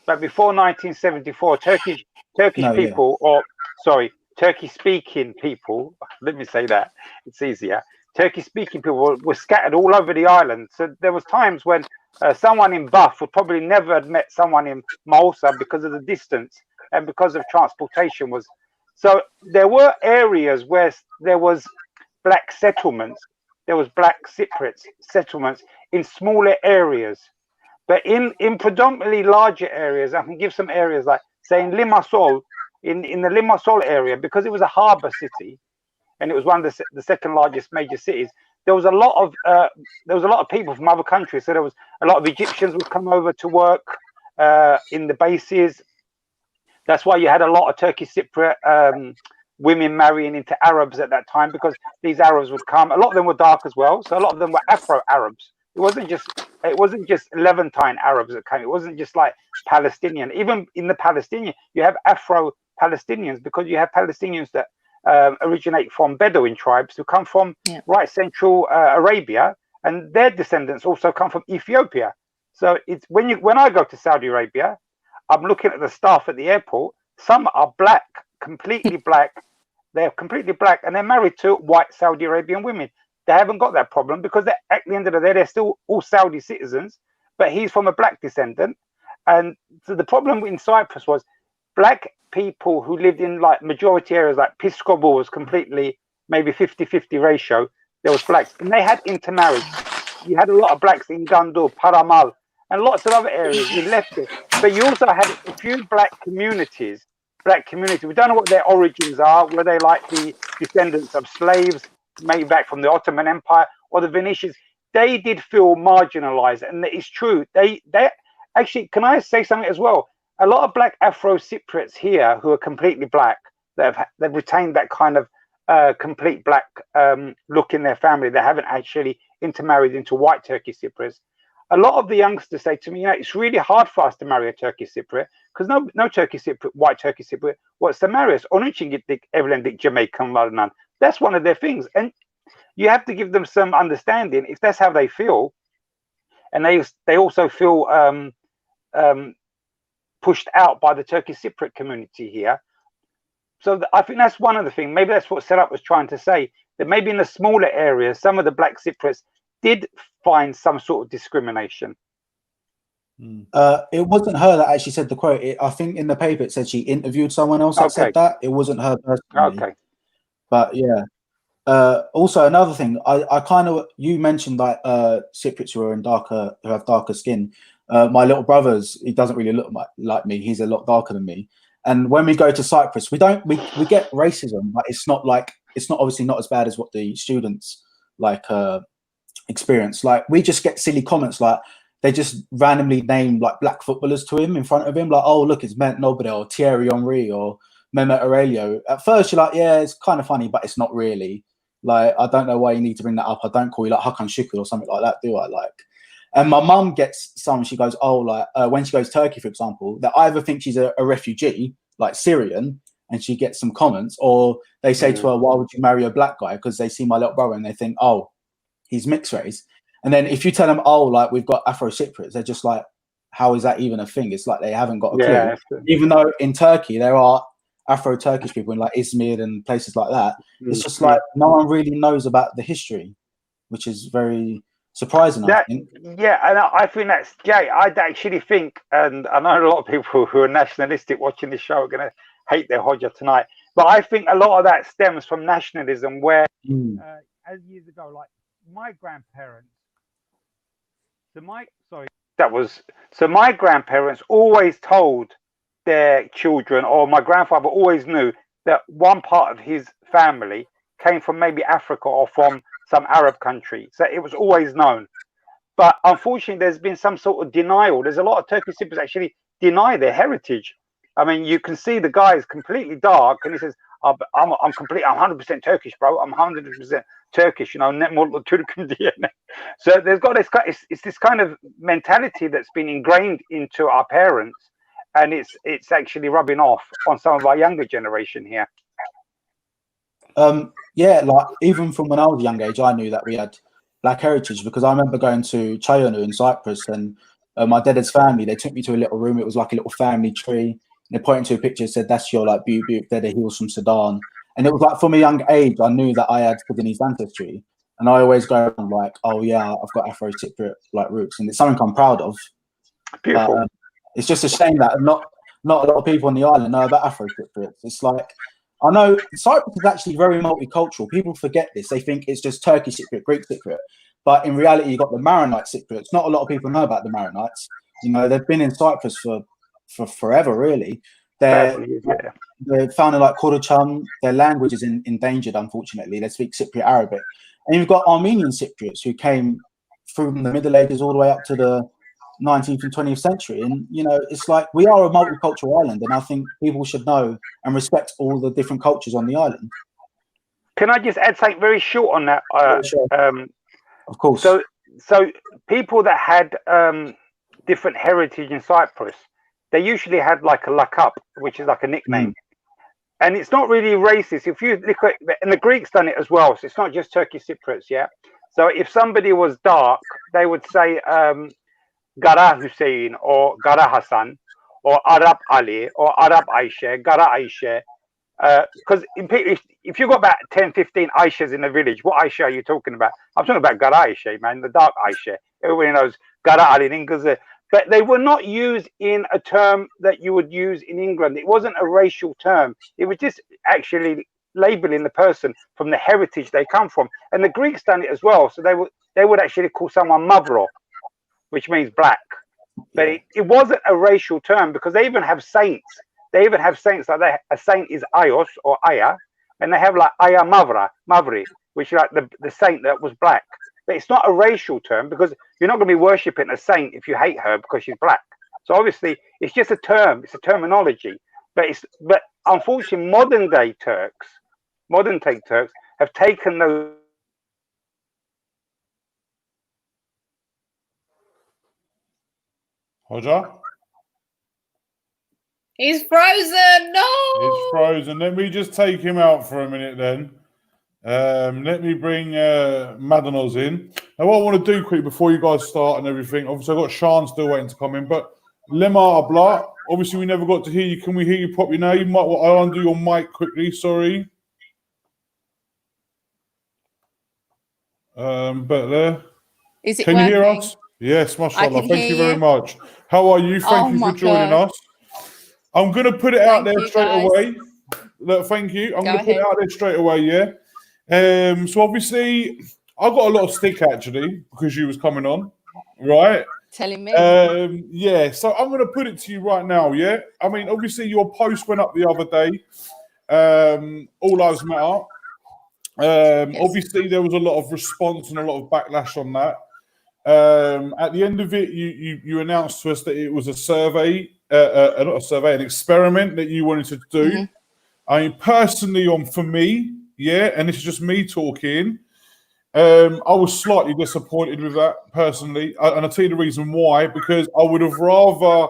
H: but before 1974, Turkish people, or sorry, Turkish-speaking people. Let me say that, it's easier. Turkish-speaking people were scattered all over the island. So there was times when someone in Buff would probably never have met someone in Mausa because of the distance and because of transportation was. So there were areas where there was black settlements. There was black Cypriot settlements in smaller areas. But in predominantly larger areas, I can give some areas like, say, in Limassol, in the Limassol area, because it was a harbour city, and it was one of the second largest major cities. There was a lot of people from other countries. So there was a lot of Egyptians would come over to work in the bases. That's why you had a lot of Turkish Cypriot women marrying into Arabs at that time, because these Arabs would come. A lot of them were dark as well, so a lot of them were Afro Arabs. It wasn't just Levantine Arabs that came. It wasn't just like Palestinian. Even in the Palestinian, you have Afro Palestinians, because you have Palestinians that originate from Bedouin tribes who come from right central Arabia, and their descendants also come from Ethiopia. So it's when I go to Saudi Arabia, I'm looking at the staff at the airport. Some are black, completely black. They're completely black, and they're married to white Saudi Arabian women. They haven't got that problem, because at the end of the day, they're still all Saudi citizens, but he's from a black descendant. And so the problem in Cyprus was black people who lived in like majority areas, like Piscobal was completely maybe 50-50 ratio. There was blacks, and they had intermarriage. You had a lot of blacks in Gandur, Paramal, and lots of other areas. You left it, but you also had a few black communities. We don't know what their origins are. Were they like the descendants of slaves, maybe back from the Ottoman Empire or the Venetians? They did feel marginalized, and it's true. They actually, can I say something as well? A lot of black Afro Cypriots here who are completely black, they've retained that kind of complete black look in their family. They haven't actually intermarried into white Turkish Cypriots. A lot of the youngsters say to me, you know, it's really hard for us to marry a Turkish Cypriot because no Turkish Cypriot, white Turkish Cypriot wants to marry us. Onun için gittik evlendik Jamaicanlarla. That's one of their things, and you have to give them some understanding if that's how they feel, and they also feel pushed out by the Turkish Cypriot community here. So I think that's one of the things. Maybe that's what Serap was trying to say, that maybe in the smaller areas, some of the black Cypriots did find some sort of discrimination.
G: It wasn't her that actually said the quote. I think in the paper it said she interviewed someone else that said that. It wasn't her personally.
H: Okay.
G: But yeah. Also another thing, I kind of, you mentioned like Cypriots who have darker skin. My little brother's, he doesn't really look like me. He's a lot darker than me. And when we go to Cyprus, we get racism, but it's not obviously not as bad as what the students like experience. Like we just get silly comments, like they just randomly name like black footballers to him in front of him, like, oh look, it's Mehmet Nobile or Thierry Henry or Mehmet Aurelio. At first you're like, yeah, it's kind of funny, but it's not really. Like, I don't know why you need to bring that up. I don't call you like Hakan Şükür or something like that, do I? Like, and my mum gets some, she goes, oh, like when she goes to Turkey, for example, that I either think she's a refugee, like Syrian, and she gets some comments, or they say to her, why would you marry a black guy? Because they see my little brother and they think, oh, he's mixed race. And then if you tell them, oh, like we've got Afro Cypriots, they're just like, how is that even a thing? It's like they haven't got a clue. Even though in Turkey there are Afro-Turkish people in like Izmir and places like that. It's just like no one really knows about the history, which is very surprising. I think.
H: Yeah, and I think that's Jay. I actually think, and I know a lot of people who are nationalistic watching this show are going to hate their Hodja tonight, but I think a lot of that stems from nationalism, where as years ago, like my grandparents. So my grandparents always told their children, or my grandfather always knew that one part of his family came from maybe Africa or from some Arab country. So it was always known. But unfortunately, there's been some sort of denial. There's a lot of Turkish Cypriots actually deny their heritage. I mean, you can see the guy is completely dark and he says, I'm 100% Turkish, bro. I'm 100% Turkish, you know, so there's got this, it's this kind of mentality that's been ingrained into our parents, and it's actually rubbing off on some of our younger generation here.
G: Yeah, like even from when I was a young age, I knew that we had black heritage, because I remember going to Chayonu in Cyprus, and my dad's family, they took me to a little room. It was like a little family tree. They pointed to a picture and said, that's your like Büyük Dede, he was from Sudan. And it was like from a young age, I knew that I had Sudanese ancestry. And I always go like, oh yeah, I've got Afro-Cypriot like roots, and it's something I'm proud of.
H: Beautiful.
G: But, it's just a shame that not a lot of people on the island know about Afro-Cypriots. It's like, I know Cyprus is actually very multicultural. People forget this. They think it's just Turkish Cypriot, Greek Cypriot. But in reality, you've got the Maronite Cypriots. Not a lot of people know about the Maronites. You know, they've been in Cyprus for forever, really. They're founded like Koruçam. Their language is endangered, unfortunately. They speak Cypriot Arabic. And you've got Armenian Cypriots who came from the Middle Ages all the way up to the 19th and 20th century. And, you know, it's like we are a multicultural island, and I think people should know and respect all the different cultures on the island.
H: Can I just add something very short on that?
G: Sure. Of course.
H: So people that had different heritage in Cyprus, they usually had like a lakab, which is like a nickname. And it's not really racist. If you look at, and the Greeks done it as well, so it's not just Turkish Cypriots, yeah? So if somebody was dark, they would say Gara Hussein or Gara Hassan or Arab Ali or Arab Aisha, Gara Aisha. Because if you've got about 10, 15 Aishas in the village, what Aisha are you talking about? I'm talking about Gara Aisha, man, the dark Aisha. Everybody knows Gara in English, but they were not used in a term that you would use in England. It wasn't a racial term. It was just actually labeling the person from the heritage they come from. And the Greeks done it as well. So they would actually call someone Mavro, which means black. But it wasn't a racial term, because they even have saints. They even have saints like a saint is Ios or Aya, and they have like Aya Mavri, which is like the saint that was black. But it's not a racial term, because you're not going to be worshipping a saint if you hate her because she's black. So obviously it's just a term, it's a terminology. But unfortunately modern day Turks have taken those.
B: Roger?
F: He's frozen. No.
B: He's frozen. Let me just take him out for a minute then. Let me bring Madanos in. Now, what I want to do quickly before you guys start and everything, obviously I've got Sean still waiting to come in, but Lemar Abla, obviously we never got to hear you. Can we hear you properly now? You might, I'll undo your mic quickly, sorry. But there.
K: Is it
B: Can
K: working?
B: you hear us? Yes, mashallah. Thank you very much. How are you? Thank you for joining us. I'm going to put it out there straight away. Look, thank you. I'm going to put it out there straight away, yeah? So obviously, I got a lot of stick actually because you was coming on, right?
K: Telling me.
B: Yeah, so I'm going to put it to you right now, yeah? I mean, obviously, your post went up the other day. All Lives Matter. Obviously, there was a lot of response and a lot of backlash on that. At the end of it, you announced to us that it was a survey, not a survey, an experiment that you wanted to do. Mm-hmm. I mean, personally, for me, yeah, and this is just me talking, I was slightly disappointed with that personally, and I'll tell you the reason why. Because I would have rather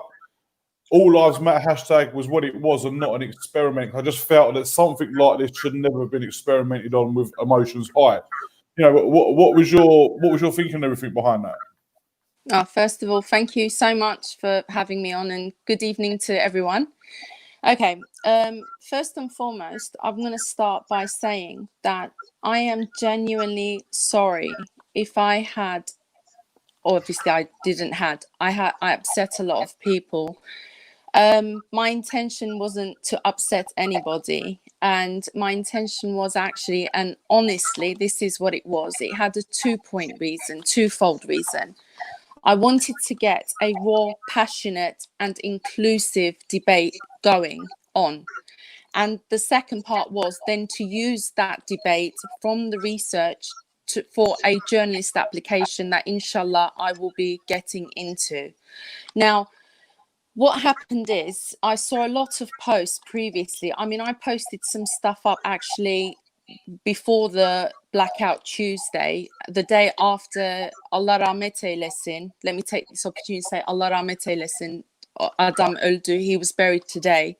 B: All Lives Matter hashtag was what it was and not an experiment. I just felt that something like this should never have been experimented on with emotions high. You know, what was your thinking and everything behind that?
K: Oh, first of all, thank you so much for having me on, and good evening to everyone. Okay, first and foremost, I'm going to start by saying that I am genuinely sorry if I had, obviously I didn't had, I upset a lot of people. My intention wasn't to upset anybody, and my intention was actually, and honestly, this is what it was. It had a twofold reason. I wanted to get a raw, passionate and inclusive debate going on. And the second part was then to use that debate from the research for a journalist application that inshallah I will be getting into. Now, what happened is I saw a lot of posts previously. I mean, I posted some stuff up actually before the Blackout Tuesday, the day after Allah rahmet eylesin. Let me take this opportunity to say Allah rahmet eylesin. Adam öldü. He was buried today.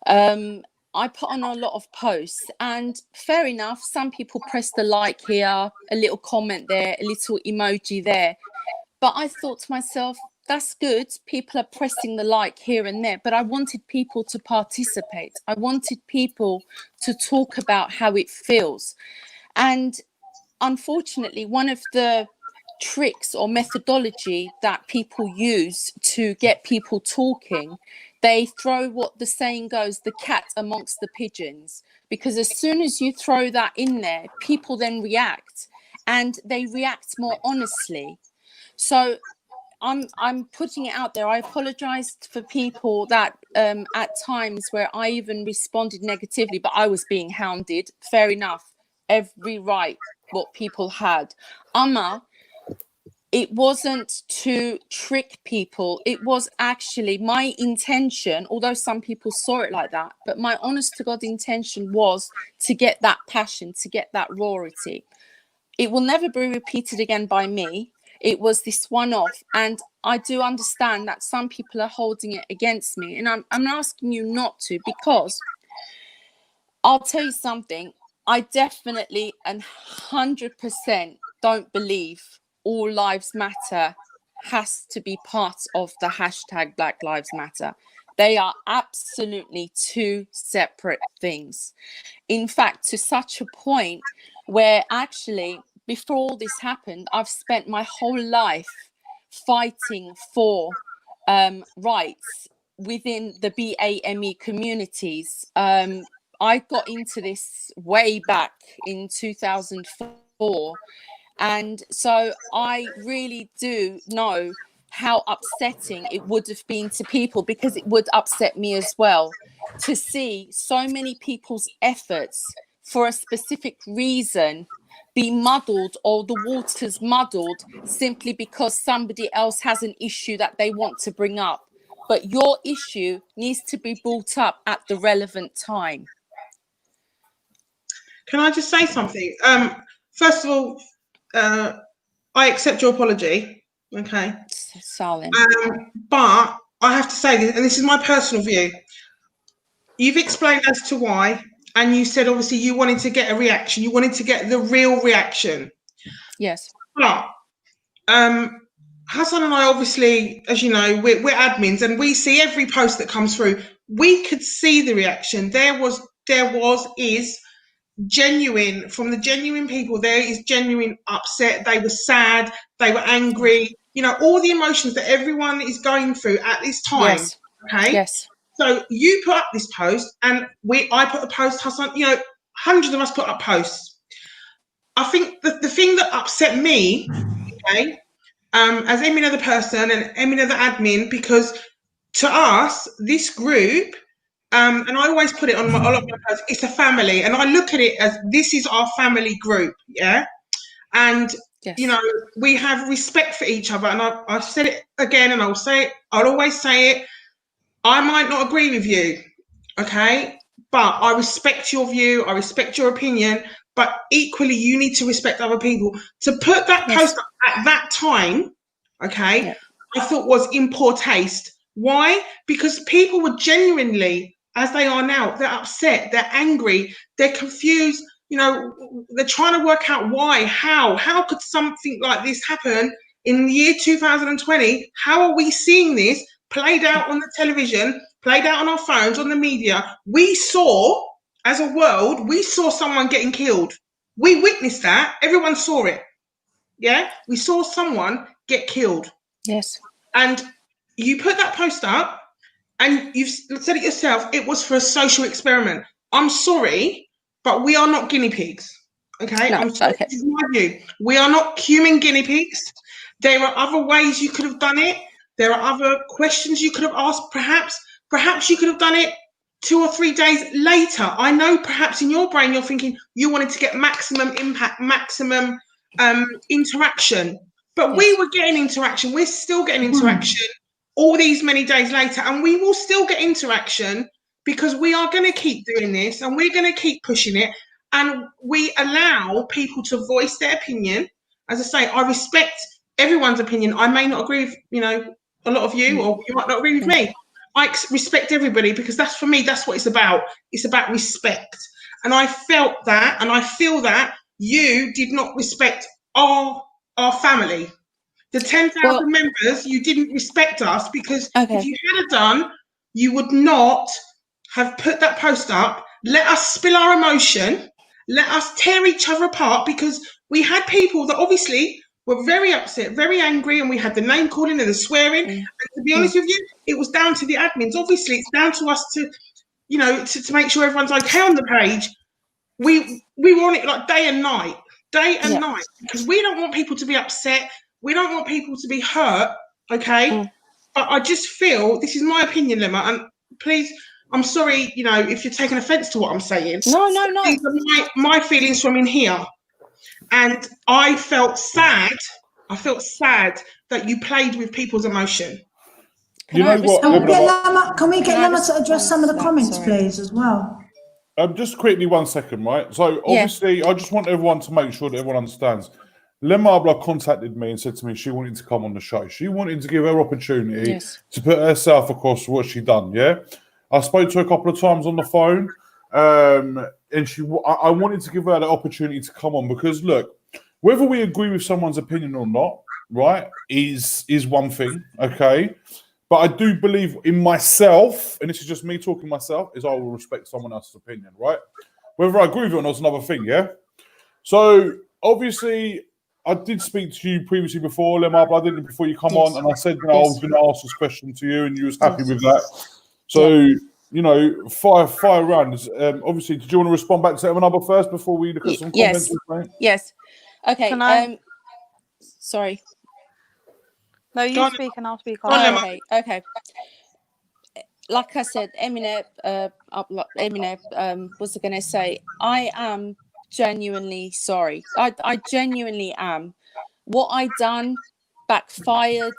K: I put on a lot of posts, and fair enough, some people pressed the like here, a little comment there, a little emoji there. But I thought to myself, that's good. People are pressing the like here and there, but I wanted people to participate. I wanted people to talk about how it feels. And unfortunately, one of the tricks or methodology that people use to get people talking, they throw what the saying goes, the cat amongst the pigeons, because as soon as you throw that in there, people then react, and they react more honestly. So I'm putting it out there. I apologized for people that at times where I even responded negatively, but I was being hounded. Fair enough. Every right what people had. It wasn't to trick people. It was actually my intention, although some people saw it like that, but my honest to God intention was to get that passion, to get that rawity. It will never be repeated again by me. It was this one-off, and I do understand that some people are holding it against me, and I'm asking you not to, because I'll tell you something. I definitely and 100% don't believe All Lives Matter has to be part of the hashtag Black Lives Matter. They are absolutely two separate things. In fact, to such a point where actually, before all this happened, I've spent my whole life fighting for rights within the BAME communities. I got into this way back in 2004. And so I really do know how upsetting it would have been to people, because it would upset me as well to see so many people's efforts for a specific reason be muddled, or the waters muddled, simply because somebody else has an issue that they want to bring up. But your issue needs to be brought up at the relevant time.
E: Can I just say something? First of all, I accept your apology. Okay.
K: Salim.
E: But I have to say this, and this is my personal view. You've explained as to why, and you said obviously you wanted to get a reaction. You wanted to get the real reaction.
K: Yes.
E: But Hassan and I, obviously, as you know, we're admins, and we see every post that comes through. We could see the reaction. There is genuine, from the genuine people, there is genuine upset. They were sad, they were angry, you know, all the emotions that everyone is going through at this time.
K: Yes.
E: Okay.
K: Yes.
E: So you put up this post, and I put a post, Hassan, you know, hundreds of us put up posts. I think the thing that upset me, okay, as Emina the person and Emina the admin, because to us, this group, and I always put it on a lot of my posts, it's a family, and I look at it as this is our family group, yeah? And,
K: yes,
E: you know, we have respect for each other, and I've said it again, and I'll always say it, I might not agree with you, okay? But I respect your view, I respect your opinion, but equally you need to respect other people. To put that post up at that time, okay, I thought was in poor taste. Why? Because people were genuinely, as they are now, they're upset, they're angry, they're confused, you know, they're trying to work out why, how could something like this happen in the year 2020? How are we seeing this played out on the television, played out on our phones, on the media? We saw, as a world, we saw someone getting killed. We witnessed that. Everyone saw it. Yeah? We saw someone get killed.
K: Yes.
E: And you put that post up, and you've said it yourself, it was for a social experiment. I'm sorry, but we are not guinea pigs. Okay?
K: No,
E: I'm sorry,
K: okay.
E: this is my view. We are not human guinea pigs. There are other ways you could have done it. There are other questions you could have asked, perhaps. Perhaps you could have done it 2 or 3 days later. I know perhaps in your brain you're thinking you wanted to get maximum impact, maximum interaction. But we were getting interaction. We're still getting interaction all these many days later. And we will still get interaction, because we are going to keep doing this, and we're going to keep pushing it. And we allow people to voice their opinion. As I say, I respect everyone's opinion. I may not agree with, you know, a lot of you, or you might not agree with me. I respect everybody, because that's, for me, that's what it's about. It's about respect. And I felt that, and I feel that you did not respect our family. The 10,000 members, you didn't respect us, because if you had done, you would not have put that post up, let us spill our emotion, let us tear each other apart, because we had people that obviously were very upset, very angry, and we had the name calling and the swearing. And to be honest with you, it was down to the admins. Obviously, it's down to us to, you know, to make sure everyone's okay on the page. We were on it like day and night, because we don't want people to be upset. We don't want people to be hurt, okay? But I just feel, this is my opinion, Lemma, and please, I'm sorry, you know, if you're taking offence to what I'm saying.
K: No.
E: These are my feelings from in here. And I felt sad. I felt sad that you played with people's emotion.
B: You know what?
C: Can we get Lemma to address some of the comments, please, as well?
B: Just quickly, 1 second, right? So obviously, I just want everyone to make sure that everyone understands. Lemma Abla contacted me and said to me she wanted to come on the show. She wanted to give her opportunity to put herself across what she done. Yeah, I spoke to her a couple of times on the phone, and I wanted to give her the opportunity to come on, because look, whether we agree with someone's opinion or not, right, is one thing, okay. But I do believe in myself, and this is just me talking myself, is I will respect someone else's opinion, right? Whether I agree with it or not is another thing, yeah? So, obviously, I did speak to you previously before, Lemma, but I didn't before you come
K: Yes.
B: on, and I said, you know, I was going to ask this question to you, and you was happy
K: Yes.
B: with that. So, you know, fire round. Obviously, did you want to respond back to that number first before we look at some comments?
K: Yes. Okay.
D: Can I-
K: Sorry.
D: No,
E: Go
D: you
E: on.
D: speak and I'll speak
E: Go on,
D: after.
E: Lemma.
K: Okay. Like I said, Eminem, was going to say, I am genuinely sorry. I genuinely am. What I done backfired.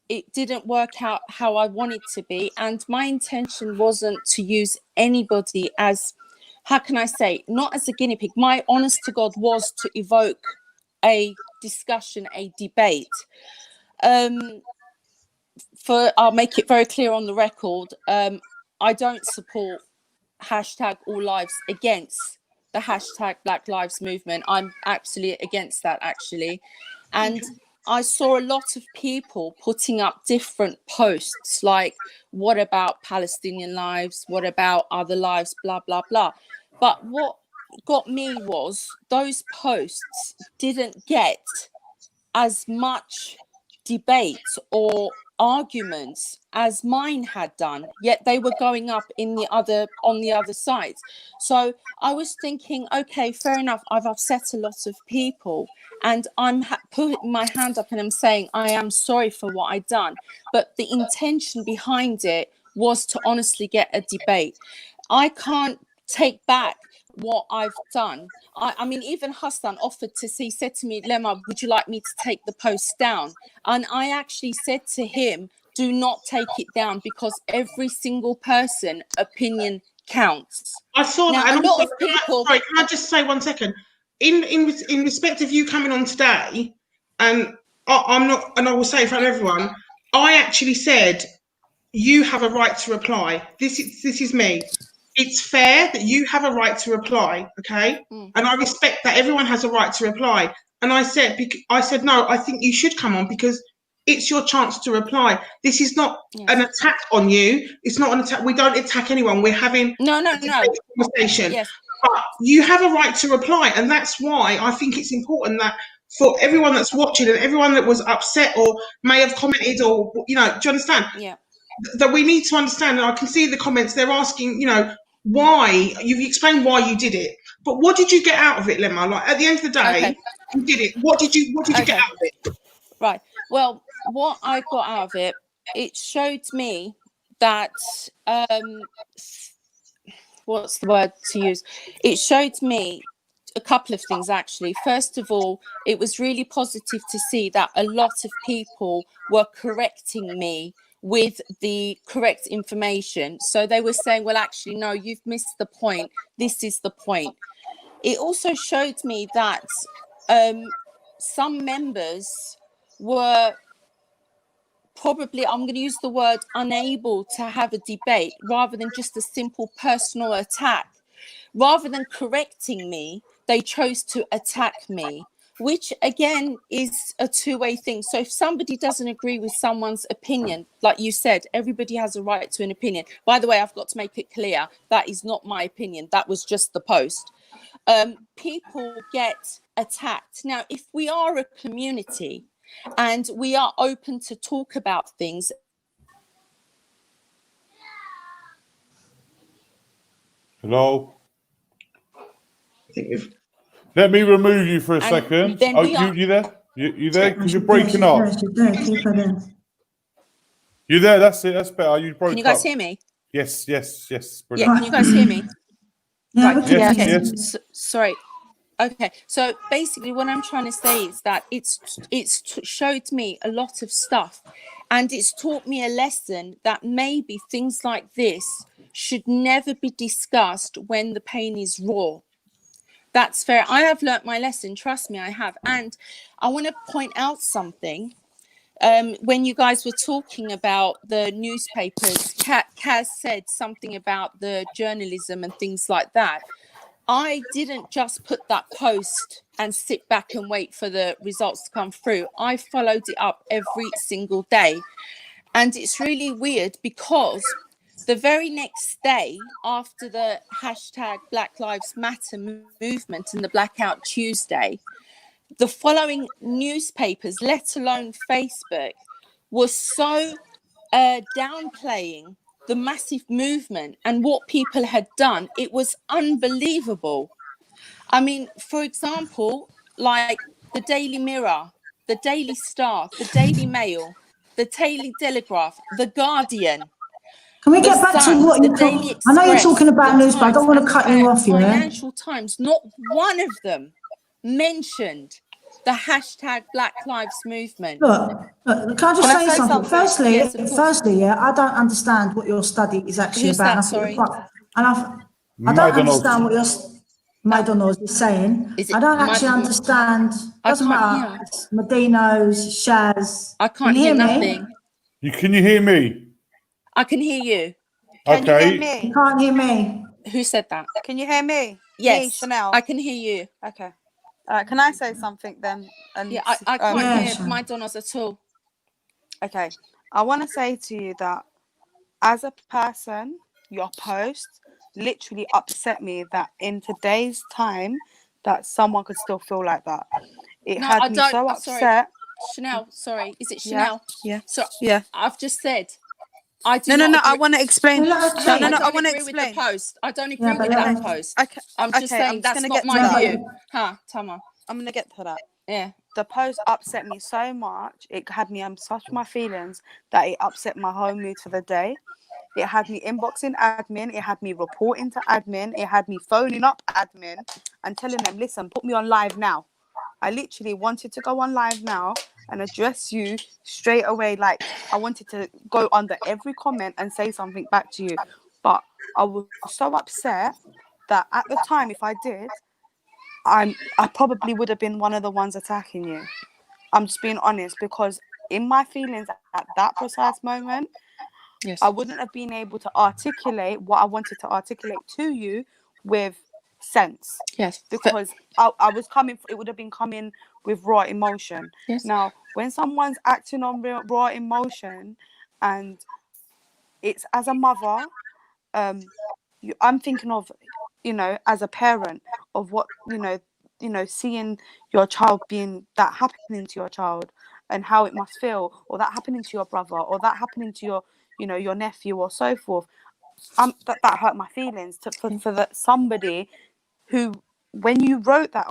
K: It didn't work out how I wanted to be. And my intention wasn't to use anybody as, how can I say, not as a guinea pig. My honest to God was to evoke a discussion, a debate. I'll make it very clear on the record. I don't support hashtag all lives against the hashtag Black Lives Movement. I'm absolutely against that, actually. And I saw a lot of people putting up different posts like, what about Palestinian lives? What about other lives? Blah, blah, blah. But what got me was those posts didn't get as much debate or arguments as mine had done, yet they were going up on the other sides. So I was thinking, okay, fair enough, I've upset a lot of people, and I'm putting my hand up and I'm saying I am sorry for what I done, but the intention behind it was to honestly get a debate. I can't take back what I've done. I mean, even Hassan offered to, he said to me, Lemma, would you like me to take the post down? And I actually said to him, do not take it down, because every single person opinion counts.
E: I saw
K: Now,
E: that. And
K: a lot
E: also,
K: of people.
E: sorry, can I just say 1 second? In respect of you coming on today, and I'm not, and I will say in front of everyone, I actually said you have a right to reply. This is me. It's fair that you have a right to reply, okay? And I respect that everyone has a right to reply. And I said no, I think you should come on because it's your chance to reply. This is not an attack on you. It's not an attack. We don't attack anyone. We're having
K: no
E: conversation.
K: Yes.
E: But you have a right to reply, and that's why I think it's important that for everyone that's watching and everyone that was upset or may have commented, or do you understand?
K: Yeah.
E: That we need to understand, and I can see the comments. They're asking, why you've explained why you did it, but what did you get out of it, Lemma? Like at the end of the day, you did it. What did you get out of it?
K: Right. Well, what I got out of it, it showed me that what's the word to use? It showed me a couple of things, actually. First of all, it was really positive to see that a lot of people were correcting me with the correct information. So they were saying, well, actually, no, you've missed the point. This is the point. It also showed me that some members were probably, I'm going to use the word, unable to have a debate, rather than just a simple personal attack. Rather than correcting me, they chose to attack me, which again is a two-way thing. So if somebody doesn't agree with someone's opinion, like you said, everybody has a right to an opinion. By the way, I've got to make it clear, that is not my opinion. That was just the post. People get attacked. Now, if we are a community and we are open to talk about things.
B: Hello? Let me remove you for a
K: And
B: second.
K: then
B: Oh,
K: we are-
B: you there? You there? Because you're breaking up.
C: She's there. Keep her there.
B: You there? That's it. That's better. You broke
K: Can you guys
B: up.
K: hear me?
B: Yes.
K: Yeah,
B: Brilliant.
K: can you guys hear me?
C: Yeah,
K: Right.
C: we can
B: Yes,
C: hear you.
B: yes.
K: Sorry. Okay, so basically what I'm trying to say is that it's showed me a lot of stuff, and it's taught me a lesson that maybe things like this should never be discussed when the pain is raw. That's fair. I have learnt my lesson, trust me, I have. And I want to point out something. When you guys were talking about the newspapers, Kaz said something about the journalism and things like that. I didn't just put that post and sit back and wait for the results to come through. I followed it up every single day. And it's really weird because the very next day after the hashtag Black Lives Matter movement and the Blackout Tuesday, the following newspapers, let alone Facebook, was so downplaying the massive movement and what people had done. It was unbelievable. I mean, for example, like the Daily Mirror, the Daily Star, the Daily Mail, the Daily Telegraph, the Guardian.
C: Can we get back to what you
K: Daily
C: talk? I know you're
K: Express,
C: talking about
K: the
C: news, but I don't want to
K: Times,
C: cut you off, yeah?
K: Financial Times, not one of them mentioned the hashtag Black Lives Movement.
C: Look, can I just say something? Firstly,
K: Yes, of course.
C: I don't understand what your study is actually
K: Who's
C: about.
K: that? Sorry.
C: I don't understand what your Maidonos is saying.
K: Is it
C: I don't actually
K: Maidonos?
C: understand. Doesn't matter. It's Medino's, Shaz.
K: I can't hear nothing.
B: Can you hear me?
K: I can hear you.
L: Can you
B: Okay.
L: hear me?
C: You can't hear me.
K: Who said that?
L: Can you hear me?
K: Yes,
L: Me, Chanel.
K: I can hear you.
L: Okay. Can I say something then? And
K: Yeah, I can't hear Maidonos at all.
L: Okay. I want to say to you that as a person, your post literally upset me that in today's time that someone could still feel like that. It had me so upset.
K: Sorry. Chanel, sorry. Is it Chanel?
L: Yeah.
K: So
L: yeah.
K: I've just said I do
L: No,
K: not
L: I want to explain. No,
K: I
L: want to
K: agree with
L: explain.
K: the post. I don't agree with that post.
L: Okay.
K: I'm just saying that's not my view. Tama.
L: I'm gonna get to that.
K: Yeah.
L: The post upset me so much. It had me such my feelings that it upset my whole mood for the day. It had me inboxing admin. It had me reporting to admin. It had me phoning up admin and telling them, listen, put me on live now. I literally wanted to go on live now and address you straight away. Like, I wanted to go under every comment and say something back to you. But I was so upset that at the time, if I did, I probably would have been one of the ones attacking you. I'm just being honest, because in my feelings at that precise moment,
K: yes,
L: I wouldn't have been able to articulate what I wanted to articulate to you with sense.
K: Yes,
L: because I was coming. It would have been coming with raw emotion.
K: Yes.
L: Now, when someone's acting on raw emotion, and it's as a mother, I'm thinking of, as a parent, of what seeing your child being that happening to your child and how it must feel, or that happening to your brother, or that happening to your your nephew, or so forth. That hurt my feelings for that somebody who, when you wrote that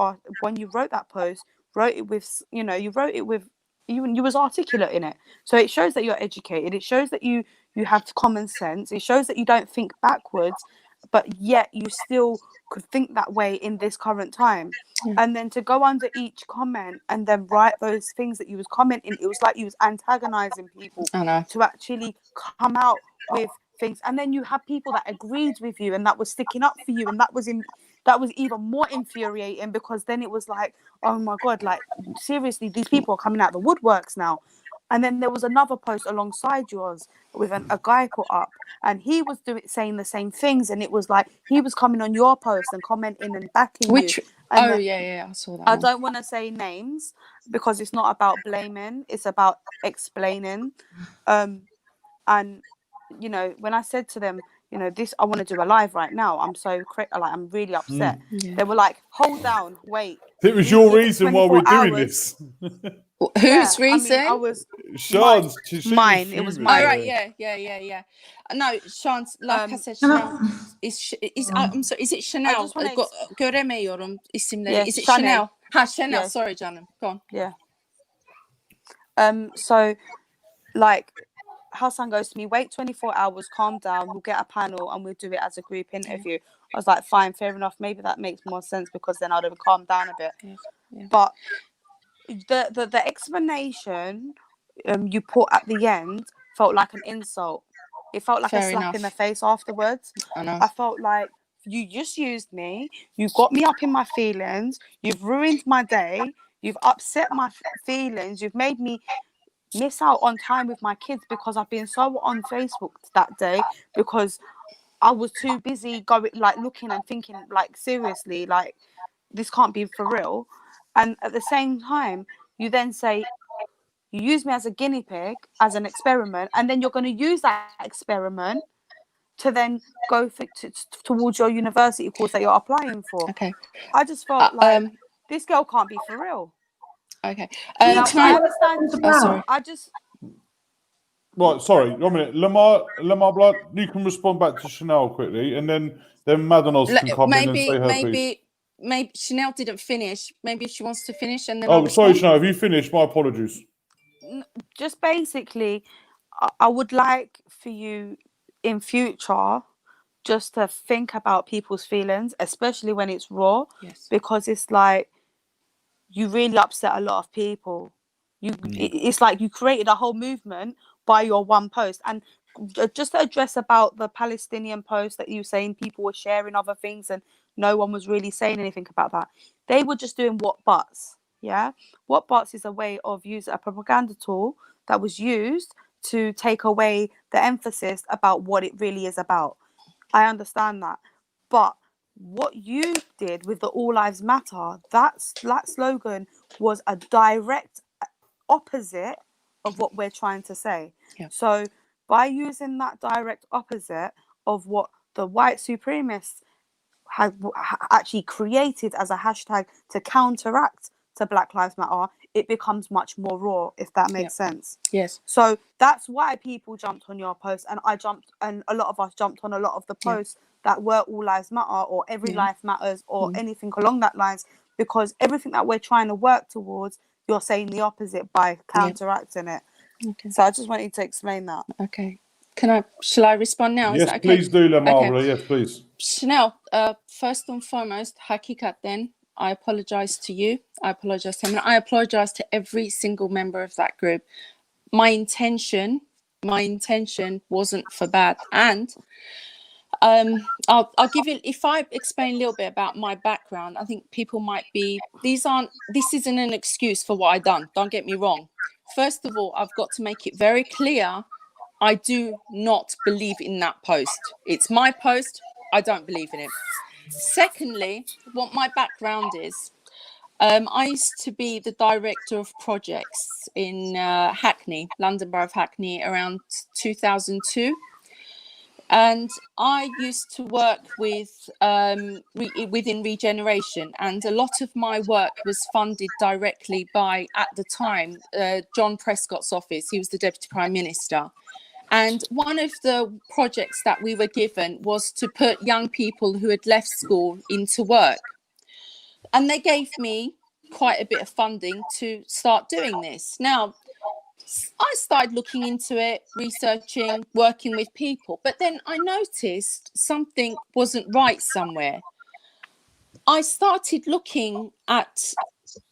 L: post, wrote it with you was articulate in it. So it shows that you're educated. It shows that you have common sense. It shows that you don't think backwards, but yet you still could think that way in this current time. And then to go under each comment and then write those things that you was commenting, it was like you was antagonizing people to actually come out with things. And then you have people that agreed with you and that was sticking up for you, and that was even more infuriating, because then it was like, oh my God, like, seriously, these people are coming out the woodworks now. And then there was another post alongside yours with a guy put up, and he was saying the same things, and it was like he was coming on your post and commenting and backing you. And
K: I saw that.
L: I don't want to say names because it's not about blaming, it's about explaining. And when I said to them, this, I want to do a live right now, I'm so I'm really upset. They were like, hold down, wait.
B: It was your reason why we're doing this.
K: Whose reason?
L: I was
B: Sean's.
L: Mine. It was mine.
K: All right. Yeah. No, Sean's. Like I said, Chanel I'm sorry. Is it Chanel? Göremiyorum isimleri. Is it Chanel? Chanel.
L: Yes.
K: Sorry, Canım. Go on.
L: Yeah. So, like, Hassan goes to me, wait 24 hours, calm down, we'll get a panel and we'll do it as a group interview. I was like, fine, fair enough. Maybe that makes more sense, because then I'd have calmed down a bit.
K: Yeah.
L: But the explanation you put at the end felt like an insult. It felt like a slap in the face afterwards. I felt like you just used me. You got me up in my feelings. You've ruined my day. You've upset my feelings. You've made me miss out on time with my kids because I've been so on Facebook that day, because I was too busy looking and thinking, like, seriously, like, this can't be for real. And at the same time, you then say, you use me as a guinea pig, as an experiment, and then you're going to use that experiment to then go towards your university course that you're applying for.
K: Okay.
L: I just felt like this girl can't be for real.
K: Okay.
C: Now,
K: Can I?
C: understand
K: Oh, sorry.
L: I just
B: Right, sorry, 1 minute. Lamar Blood, you can respond back to Chanel quickly, and then Madanos can come in and say her piece.
K: Maybe Chanel didn't finish. Maybe she wants to finish and then
B: Oh,
K: I'll
B: sorry,
K: respond.
B: Chanel. Have you finished? My apologies.
L: just basically, I would like for you in future just to think about people's feelings, especially when it's raw,
K: Yes.
L: because it's like you really upset a lot of people. It's like you created a whole movement by your one post. And just to address about the Palestinian post that you were saying people were sharing other things and no one was really saying anything about that. They were just doing what butts. Yeah, what butts is a way of using a propaganda tool that was used to take away the emphasis about what it really is about. I understand that, but what you did with the All Lives Matter, that slogan was a direct opposite of what we're trying to say.
K: Yeah.
L: So by using that direct opposite of what the white supremacists had actually created as a hashtag to counteract to Black Lives Matter, it becomes much more raw, if that makes sense.
K: Yes.
L: So that's why people jumped on your post, and I jumped, and a lot of us jumped on a lot of the posts that were All Lives Matter or Every Life Matters or anything along that lines, because everything that we're trying to work towards, you're saying the opposite by counteracting it.
K: Okay.
L: So I just wanted to explain that.
K: Okay. Shall I respond now? Is
B: Yes,
K: that okay?
B: please do, Lamar.
K: Okay.
B: Yes, please.
K: Chanel, first and foremost, Hakikat then, I apologize to you. I apologize to him. And I apologize to every single member of that group. My intention wasn't for bad. And I'll give you, if I explain a little bit about my background, I think people might be, this isn't an excuse for what I done. Don't get me wrong. First of all, I've got to make it very clear, I do not believe in that post. It's my post. I don't believe in it. Secondly, what my background is, I used to be the director of projects in Hackney, London Borough of Hackney, around 2002. And I used to work with within regeneration, and a lot of my work was funded directly by, at the time, John Prescott's office. He was the Deputy Prime Minister. And one of the projects that we were given was to put young people who had left school into work. And they gave me quite a bit of funding to start doing this. Now, I started looking into it, researching, working with people, but then I noticed something wasn't right somewhere. I started looking at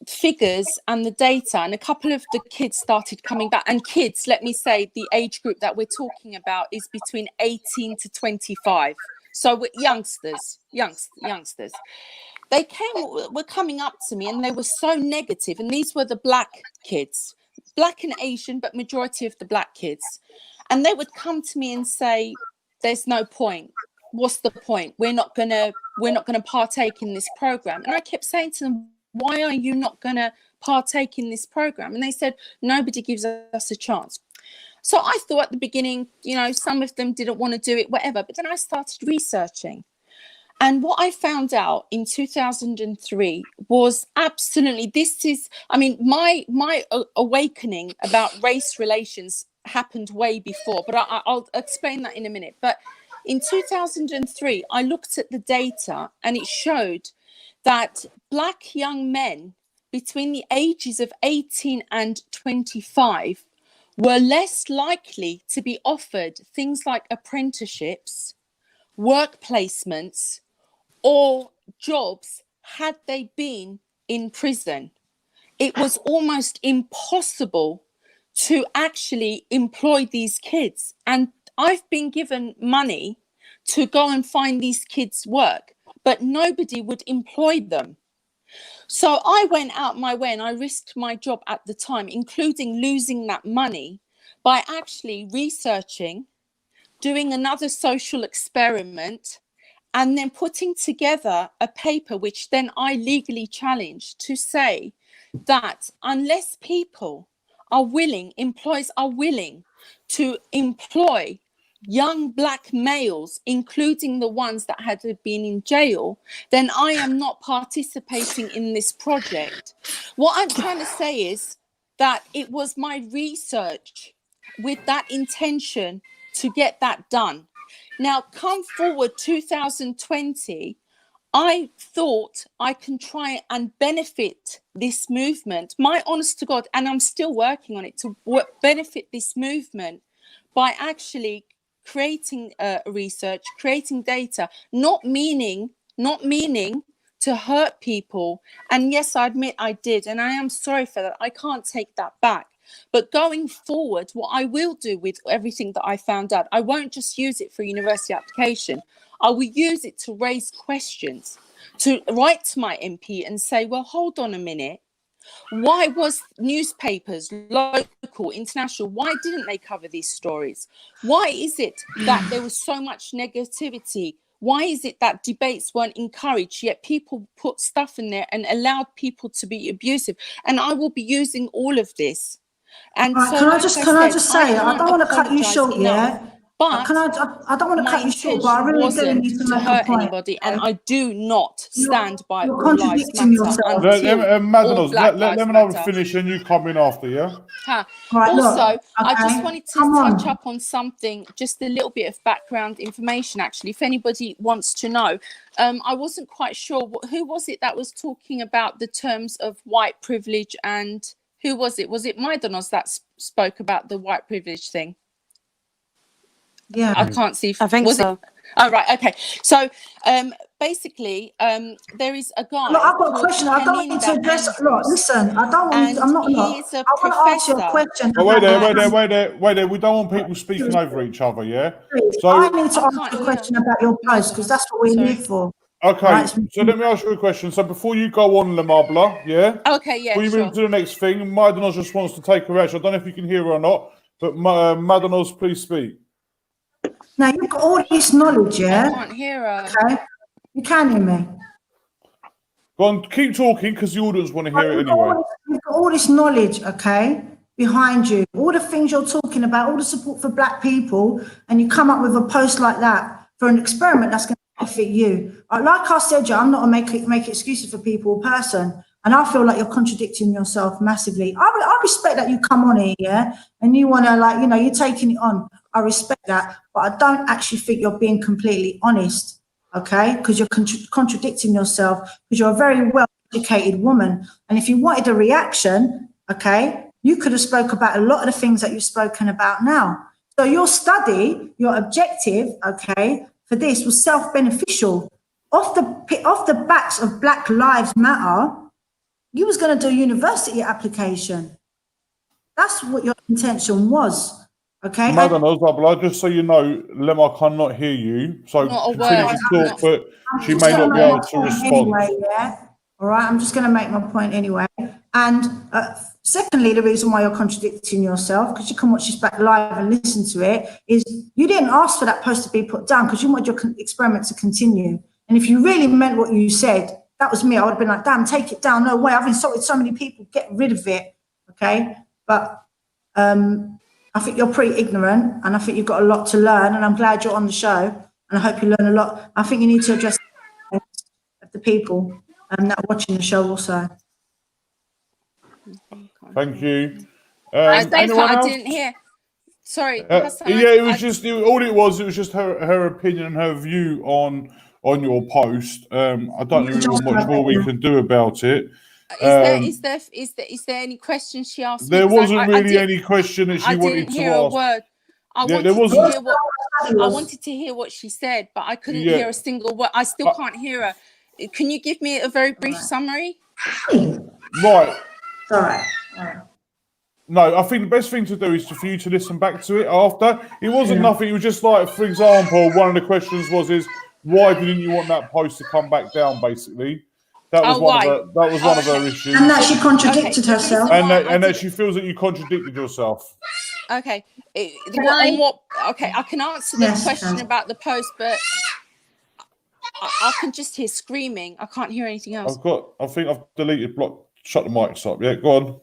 K: figures and the data, and a couple of the kids started coming back. And kids, let me say, the age group that we're talking about is between 18 to 25. So we're youngsters. They were coming up to me and they were so negative. And these were the black kids, black and Asian, but majority of the black kids. And they would come to me and say, there's no point. What's the point? We're not gonna partake in this program. And I kept saying to them, why are you not gonna partake in this program? And they said, nobody gives us a chance. So I thought at the beginning, some of them didn't want to do it, whatever. But then I started researching. And what I found out in 2003 was absolutely, my awakening about race relations happened way before, but I'll explain that in a minute. But in 2003, I looked at the data and it showed that black young men between the ages of 18 and 25 were less likely to be offered things like apprenticeships, work placements, or jobs had they been in prison. It was almost impossible to actually employ these kids. And I've been given money to go and find these kids work, but nobody would employ them. So I went out my way and I risked my job at the time, including losing that money, by actually researching, doing another social experiment, and then putting together a paper which then I legally challenged to say that unless people are willing, employers are willing to employ young black males, including the ones that had been in jail, then I am not participating in this project. What I'm trying to say is that it was my research with that intention to get that done. Now, come forward 2020, I thought I can try and benefit this movement, my honest to God, and I'm still working on it, to benefit this movement by actually creating research, creating data, not meaning to hurt people. And yes, I admit I did, and I am sorry for that. I can't take that back. But going forward, what I will do with everything that I found out, I won't just use it for university application. I will use it to raise questions, to write to my MP and say, well, hold on a minute. Why was newspapers, local, international, why didn't they cover these stories? Why is it that there was so much negativity? Why is it that debates weren't encouraged, yet people put stuff in there and allowed people to be abusive? And I will be using all of this. And so,
C: can I just say, I don't want to cut you short, yeah?
K: But
C: I don't want to cut you short, but I really do need to make a
K: hurt
C: point.
K: anybody, and I do not stand by
C: you're
K: All Lives Matter.
B: Madam, let me know finish and you come in after, yeah?
C: Right,
K: Also, I
C: okay,
K: just wanted to touch up on something, just a little bit of background information, actually, if anybody wants to know. I wasn't quite sure, who was it that was talking about the terms of white privilege, and who was it? Was it Maidanos that spoke about the white privilege thing?
C: Yeah,
K: I can't see.
L: I think so.
K: Oh, right. Okay. So basically, there is a guy.
C: Look, I've got a question. I don't want to address. Look, listen. I don't want. I'm not.
K: He is a
C: I want to ask you a question.
B: Oh, wait there. We don't want people speaking over each other, yeah? So
C: I need to ask you a question about your post because that's what we're here for.
B: Okay,
C: Right.
B: so let me ask you a question. So before you go on, Lamabla, yeah?
K: Okay, yeah,
B: Before you move to the next thing, Madanos just wants to take her action. I don't know if you can hear her or not, but Madanos, please speak.
C: Now you've got all this knowledge, yeah?
K: I can't hear her.
C: Okay, you can hear me.
B: Go on, keep talking because the audience want to hear it anyway.
C: You've got all this knowledge, okay, behind you. All the things you're talking about, all the support for black people, and you come up with a post like that for an experiment that's going to benefit you. Like I said, I'm not a make excuses for people person, and I feel like you're contradicting yourself massively. I respect that you come on here, yeah, and you want to you're taking it on. I respect that, but I don't actually think you're being completely honest, okay? Because you're contradicting yourself, because you're a very well-educated woman. And if you wanted a reaction, okay, you could have spoke about a lot of the things that you've spoken about now. So your study, your objective, okay, for this was self-beneficial. Off the backs of Black Lives Matter, you was going to do a university application. That's what your intention was. Okay.
B: Madanos, just so you know, Lemma cannot hear you. So continue to talk, but she may not be able to respond.
C: Anyway, yeah. All right. I'm just going to make my point anyway. And secondly, the reason why you're contradicting yourself, because you can watch this back live and listen to it, is you didn't ask for that post to be put down because you wanted your experiment to continue. And if you really meant what you said, that was me. I would have been like, damn, take it down. No way. I've insulted so many people. Get rid of it. Okay. But I think you're pretty ignorant, and I think you've got a lot to learn, and I'm glad you're on the show, and I hope you learn a lot. I think you need to address the people that are watching the show also.
B: Thank you.
K: I didn't hear. Sorry. Hassan,
B: it was just all it was just her opinion and her view on your post. I don't know much more we can do about it.
K: Is there any questions she asked?
B: There wasn't really any question that she wanted to ask.
K: I didn't hear a word. I wanted to hear what she said, but I couldn't hear a single word. I still can't hear her. Can you give me a very brief summary?
B: Right.
C: All right.
B: No, I think the best thing to do is for you to listen back to it after. It wasn't nothing. It was just like, for example, one of the questions was why didn't you want that post to come back down, basically? That was one of her issues.
C: And that she contradicted herself.
B: And that she feels that you contradicted yourself.
K: Okay. I can answer the question about the post, but I can just hear screaming. I can't hear anything else.
B: I think I've deleted shut the mics up. Yeah, go on.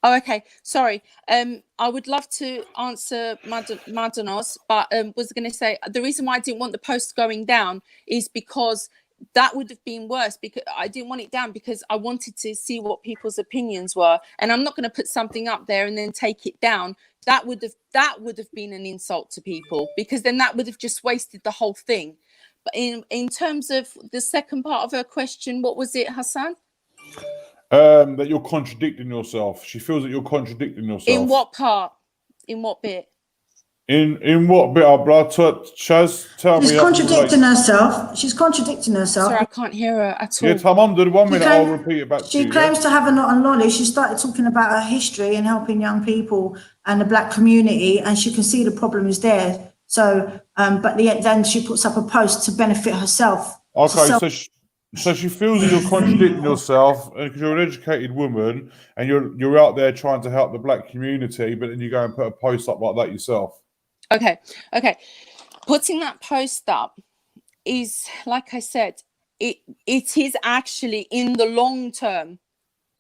K: Oh, okay. Sorry. I would love to answer Madanos, but was going to say the reason why I didn't want the post going down is because that would have been worse, because I didn't want it down because I wanted to see what people's opinions were, and I'm not going to put something up there and then take it down. That would have been an insult to people, because then that would have just wasted the whole thing. But in terms of the second part of her question, what was it, Hassan?
B: That you're contradicting yourself. She feels that you're contradicting yourself.
K: In what part? In what bit?
B: In what bit? Chaz, tell me.
C: She's contradicting herself. She's contradicting herself.
K: Sorry, I can't hear her at all.
B: Yeah, Tom, under 1 minute, I'll repeat it back to you.
C: She claims to have a lot of knowledge. She started talking about her history and helping young people and the black community, and she can see the problem is there. So, but then she puts up a post to benefit herself.
B: Okay, so she feels that you're contradicting yourself because you're an educated woman and you're out there trying to help the black community, but then you go and put a post up like that yourself.
K: Okay. Putting that post up is, like I said, it is actually in the long term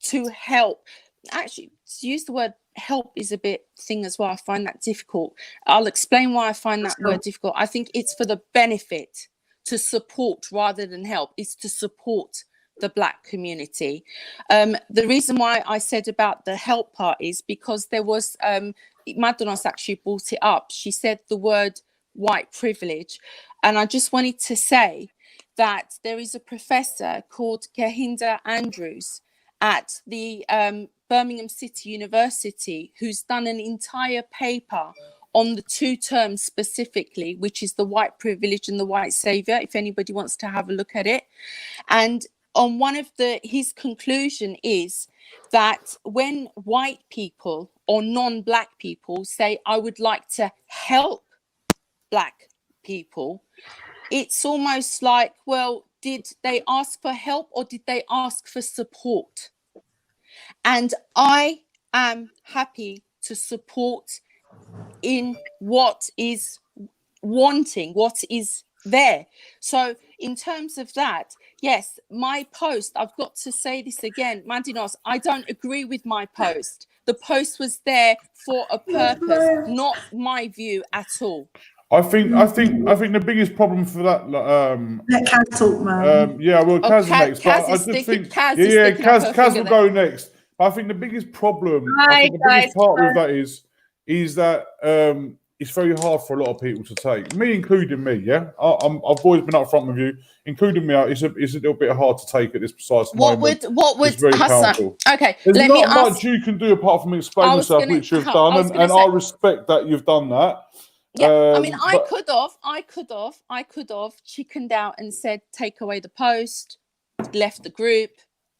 K: to help. Actually, to use the word help is a bit thing as well. I find that difficult. I'll explain why I find that word difficult. I think it's for the benefit, to support rather than help, is to support the black community. The reason why I said about the help part is because there was Madanos actually brought it up. She said the word white privilege, and I just wanted to say that there is a professor called Kahinda Andrews at the Birmingham City University who's done an entire paper on the two terms specifically, which is the white privilege and the white savior, if anybody wants to have a look at it. And on one of his conclusion is that when white people or non-black people say, I would like to help black people, it's almost like, well, did they ask for help or did they ask for support? And I am happy to support in what is wanting, what is there. So in terms of that, yes, my post, I've got to say this again, Madanos, I don't agree with my post. The post was there for a purpose, not my view at all.
B: I think the biggest problem for that.
C: Let Kaz talk, man.
B: Yeah, well, Kaz is next.
K: Kaz
B: I
K: is
B: just
K: sticking-
B: think,
K: Kaz is
B: yeah,
K: sticking up her
B: Kaz
K: finger
B: will
K: there.
B: go next. But I think the biggest problem,
F: Hi,
B: I think the biggest
F: guys.
B: part with that is that it's very hard for a lot of people to take. Me, including me. Yeah, I've always been up front with you, including me. It's a little bit hard to take at this precise moment.
K: What would
B: It's very
K: Hassan?
B: powerful.
K: Okay,
B: There's
K: let
B: not
K: me ask.
B: much you can do apart from explain
K: I was
B: yourself,
K: gonna-
B: which you've
K: I
B: done,
K: was
B: and
K: gonna say-
B: I respect that you've done that.
K: Yeah, I mean, I
B: but-
K: could have chickened out and said, take away the post, left the group,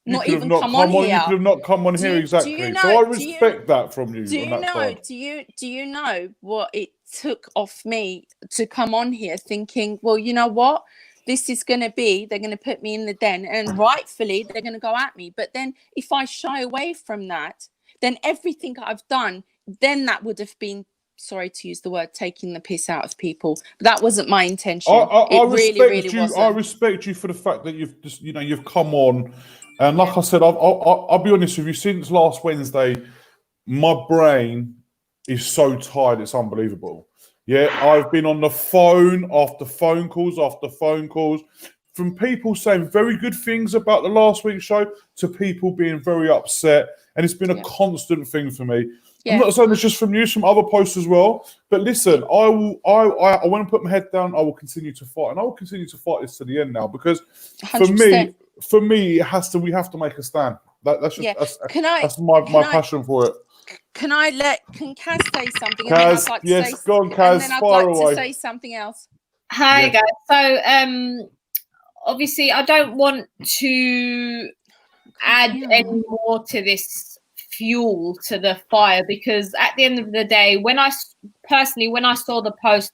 B: You
K: not
B: could have
K: even
B: not
K: come on here.
B: You could have not come on
K: Do
B: here
K: you-
B: exactly.
K: do you
B: So
K: know-
B: I
K: do you-
B: respect that from you
K: Do
B: on
K: you
B: that
K: know?
B: side.
K: Do you know what it took off me to come on here thinking, well, you know what? This is going to be, they're going to put me in the den and rightfully they're going to go at me. But then if I shy away from that, then everything I've done, then that would have been, sorry to use the word, taking the piss out of people. But that wasn't my intention.
B: I
K: really
B: respect you.
K: wasn't.
B: I respect you for the fact that you've just, you've come on, and like I said, I'll be honest with you. Since last Wednesday, my brain is so tired. It's unbelievable. Yeah, I've been on the phone after phone calls after phone calls, from people saying very good things about the last week's show to people being very upset, and it's been a constant thing for me. I'm not saying it's just from you, it's from other posts as well. But listen, I want to put my head down. I will continue to fight, and I will continue to fight this to the end now, because
K: 100%.
B: for me, we have to make a stand. That's just that's my passion for it.
K: Can Kaz say something?
B: Kaz,
K: and then I'd like to
B: yes,
K: say,
B: go on, Kaz,
K: and then I'd
B: fire
K: like
B: away.
K: to say something else.
F: Hi, guys. So, obviously, I don't want to add any more to this fuel to the fire, because at the end of the day, when I saw the post,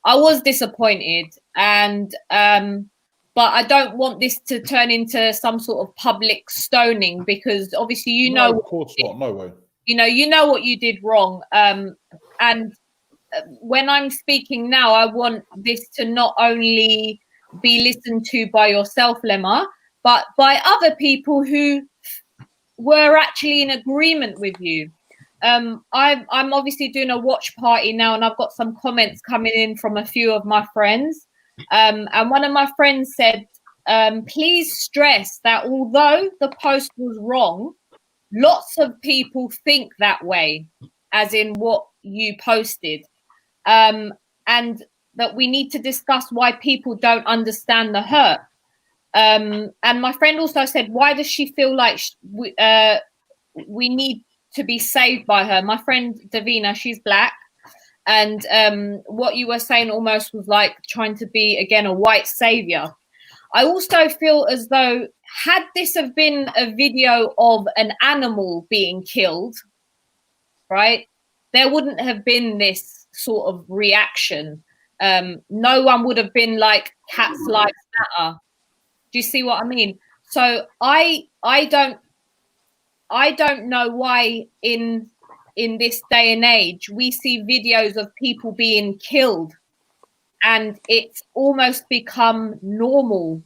F: I was disappointed, and but I don't want this to turn into some sort of public stoning, because obviously
B: No, of course not. No way.
F: you know what you did wrong, and when I'm speaking now, I want this to not only be listened to by yourself, Lemma, but by other people who were actually in agreement with you. I'm obviously doing a watch party now, and I've got some comments coming in from a few of my friends. And one of my friends said, please stress that although the post was wrong, lots of people think that way, as in what you posted. And that we need to discuss why people don't understand the hurt. And my friend also said, why does she feel like we need to be saved by her? My friend Davina, she's black. And what you were saying almost was like trying to be, again, a white savior. I also feel as though had this have been a video of an animal being killed, right, there wouldn't have been this sort of reaction. No one would have been like, cats lives matter. Do you see what I mean? So I don't know why in this day and age we see videos of people being killed and it's almost become normal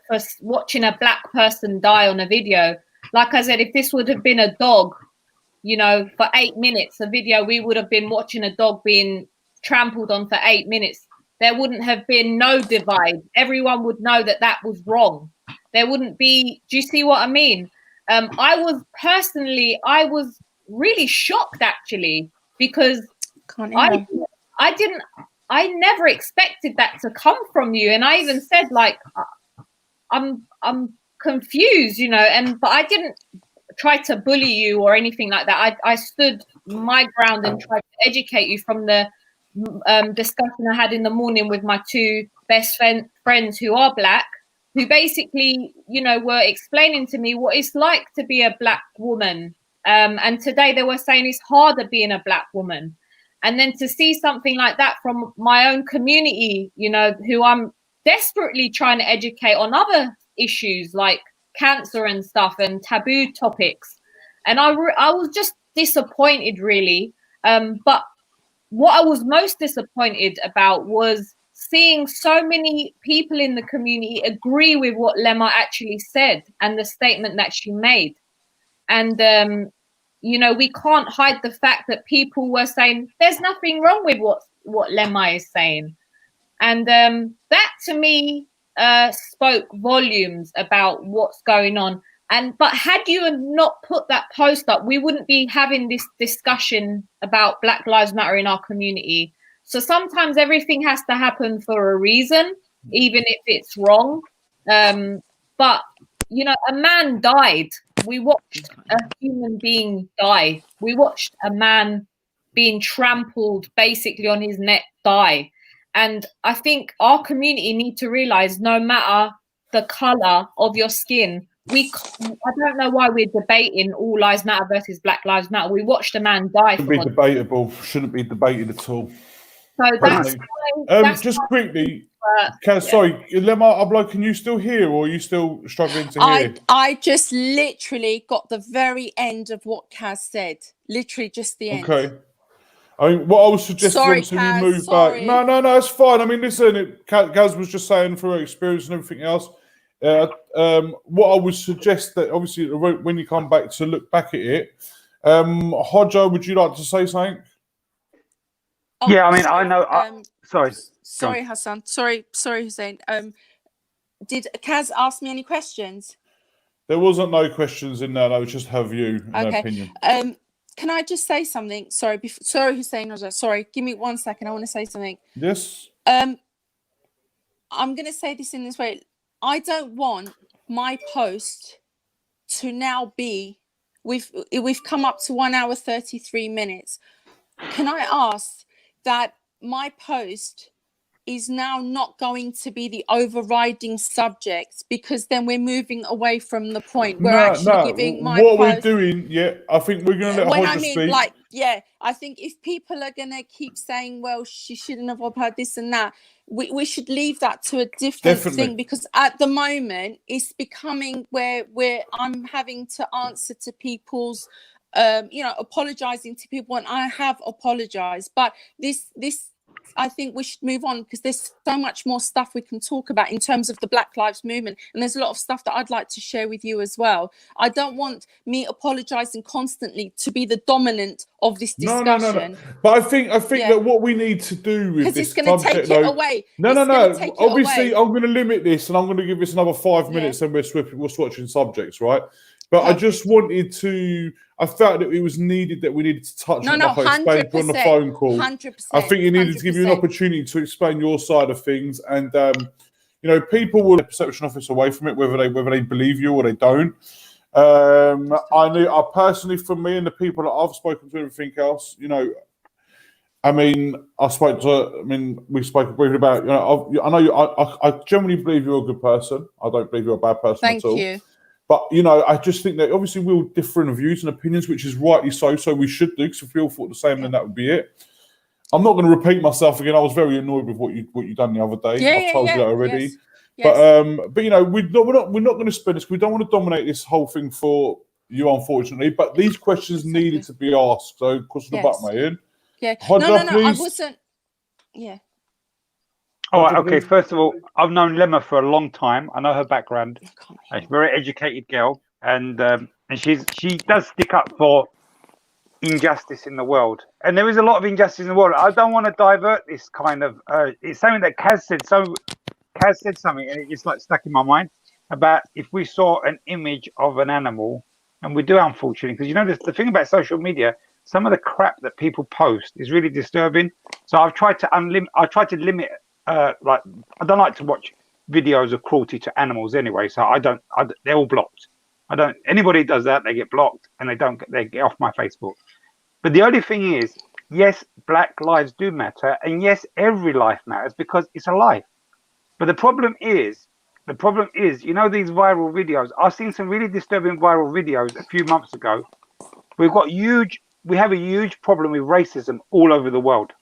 F: for watching a black person die on a video. Like I said, if this would have been a dog, you know, for 8 minutes, a video, we would have been watching a dog being trampled on for 8 minutes. There wouldn't have been no divide. Everyone would know that that was wrong. There wouldn't be, do you see what I mean? I was really shocked actually, because I never expected that to come from you. And I even said, like, I'm confused, you know, but I didn't try to bully you or anything like that. I stood my ground and tried to educate you from the discussion I had in the morning with my two best friends who are black, who basically, you know, were explaining to me what it's like to be a black woman. And today they were saying it's harder being a black woman. And then to see something like that from my own community, you know, who I'm desperately trying to educate on other issues like cancer and stuff and taboo topics. And I was just disappointed, really. But what I was most disappointed about was seeing so many people in the community agree with what Lemma actually said and the statement that she made. And, you know, we can't hide the fact that people were saying there's nothing wrong with what Lemma is saying. And that to me spoke volumes about what's going on. But had you not put that post up, we wouldn't be having this discussion about Black Lives Matter in our community. So sometimes everything has to happen for a reason, even if it's wrong. But, you know, a man died. We watched a human being die. We watched a man being trampled basically on his neck die. And I think our community need to realize no matter the color of your skin, I don't know why we're debating All Lives Matter versus Black Lives Matter. We watched a man die.
B: Shouldn't be debatable. Shouldn't be debated at all.
F: So that's
B: just quickly, sorry, Lemma Ablo, can you still hear, or are you still struggling to hear?
K: I just literally got the very end of what Kaz said. Literally just the end.
B: Okay. I mean, what I was suggesting, obviously, we move back. No, it's fine. I mean, listen, Kaz was just saying through her experience and everything else. What I would suggest that, obviously, when you come back to look back at it, Hodjo, would you like to say something?
K: Oh,
H: yeah, I mean, I know.
K: Sorry, Hassan. Sorry, Hussein. Did Kaz ask me any questions?
B: There wasn't no questions in there. That was just her view and her opinion.
K: Can I just say something? Sorry, Hussein. Sorry, give me 1 second. I want to say something.
B: Yes.
K: I'm going to say this in this way. I don't want my post to now be. We've come up to 1 hour 33 minutes. Can I ask that my post is now not going to be the overriding subject, because then we're moving away from the point. We're giving my
B: what
K: post,
B: we're doing. Yeah, I think we're going to let Hodja speak.
K: I think if people are going to keep saying, well, she shouldn't have heard this and that, we should leave that to a different thing, because at the moment it's becoming where I'm having to answer to people's apologizing to people, and I have apologized, but this I think we should move on because there's so much more stuff we can talk about in terms of the Black Lives Movement. And there's a lot of stuff that I'd like to share with you as well. I don't want me apologizing constantly to be the dominant of this discussion.
B: No. But I think that what we need to do with this
K: it's going to take it away.
B: No. Obviously, I'm going to limit this and I'm going to give this another 5 minutes and we're switching subjects, right? But I just wanted to. I felt that it was needed that we needed to touch on, like I explained on the phone call.
K: 100%.
B: I think you needed to give you an opportunity to explain your side of things, and people will take perception of this away from it, whether they believe you or they don't. I personally, from me and the people that I've spoken to, and everything else, we spoke briefly about. I generally believe you're a good person. I don't believe you're a bad person at all.
K: Thank you.
B: But, I just think that obviously we'll differ in views and opinions, which is rightly so. So we should do, because if we all thought the same, then that would be it. I'm not going to repeat myself again. I was very annoyed with what you done the other day. I've told you that already.
K: Yes.
B: But we're not going to spend this. We don't want to dominate this whole thing for you, unfortunately. But these questions needed to be asked. So, question about Mayan.
K: Yeah.
B: Hodja,
K: no, I wasn't. Yeah.
H: All right, okay. First of all, I've known Lemma for a long time. I know her background. She's a very educated girl, and she does stick up for injustice in the world. And there is a lot of injustice in the world. I don't want to divert this kind of. It's something that Kaz said. So Kaz said something, and it just like stuck in my mind about if we saw an image of an animal, and we do, unfortunately, because the thing about social media. Some of the crap that people post is really disturbing. So I've tried to limit. I don't like to watch videos of cruelty to animals anyway, so they're all blocked. Anybody who does that, they get blocked and they get off my Facebook. But the only thing is, yes, Black lives do matter, and yes, every life matters because it's a life. But the problem is, these viral videos. I've seen some really disturbing viral videos a few months ago. We have a huge problem with racism all over the world.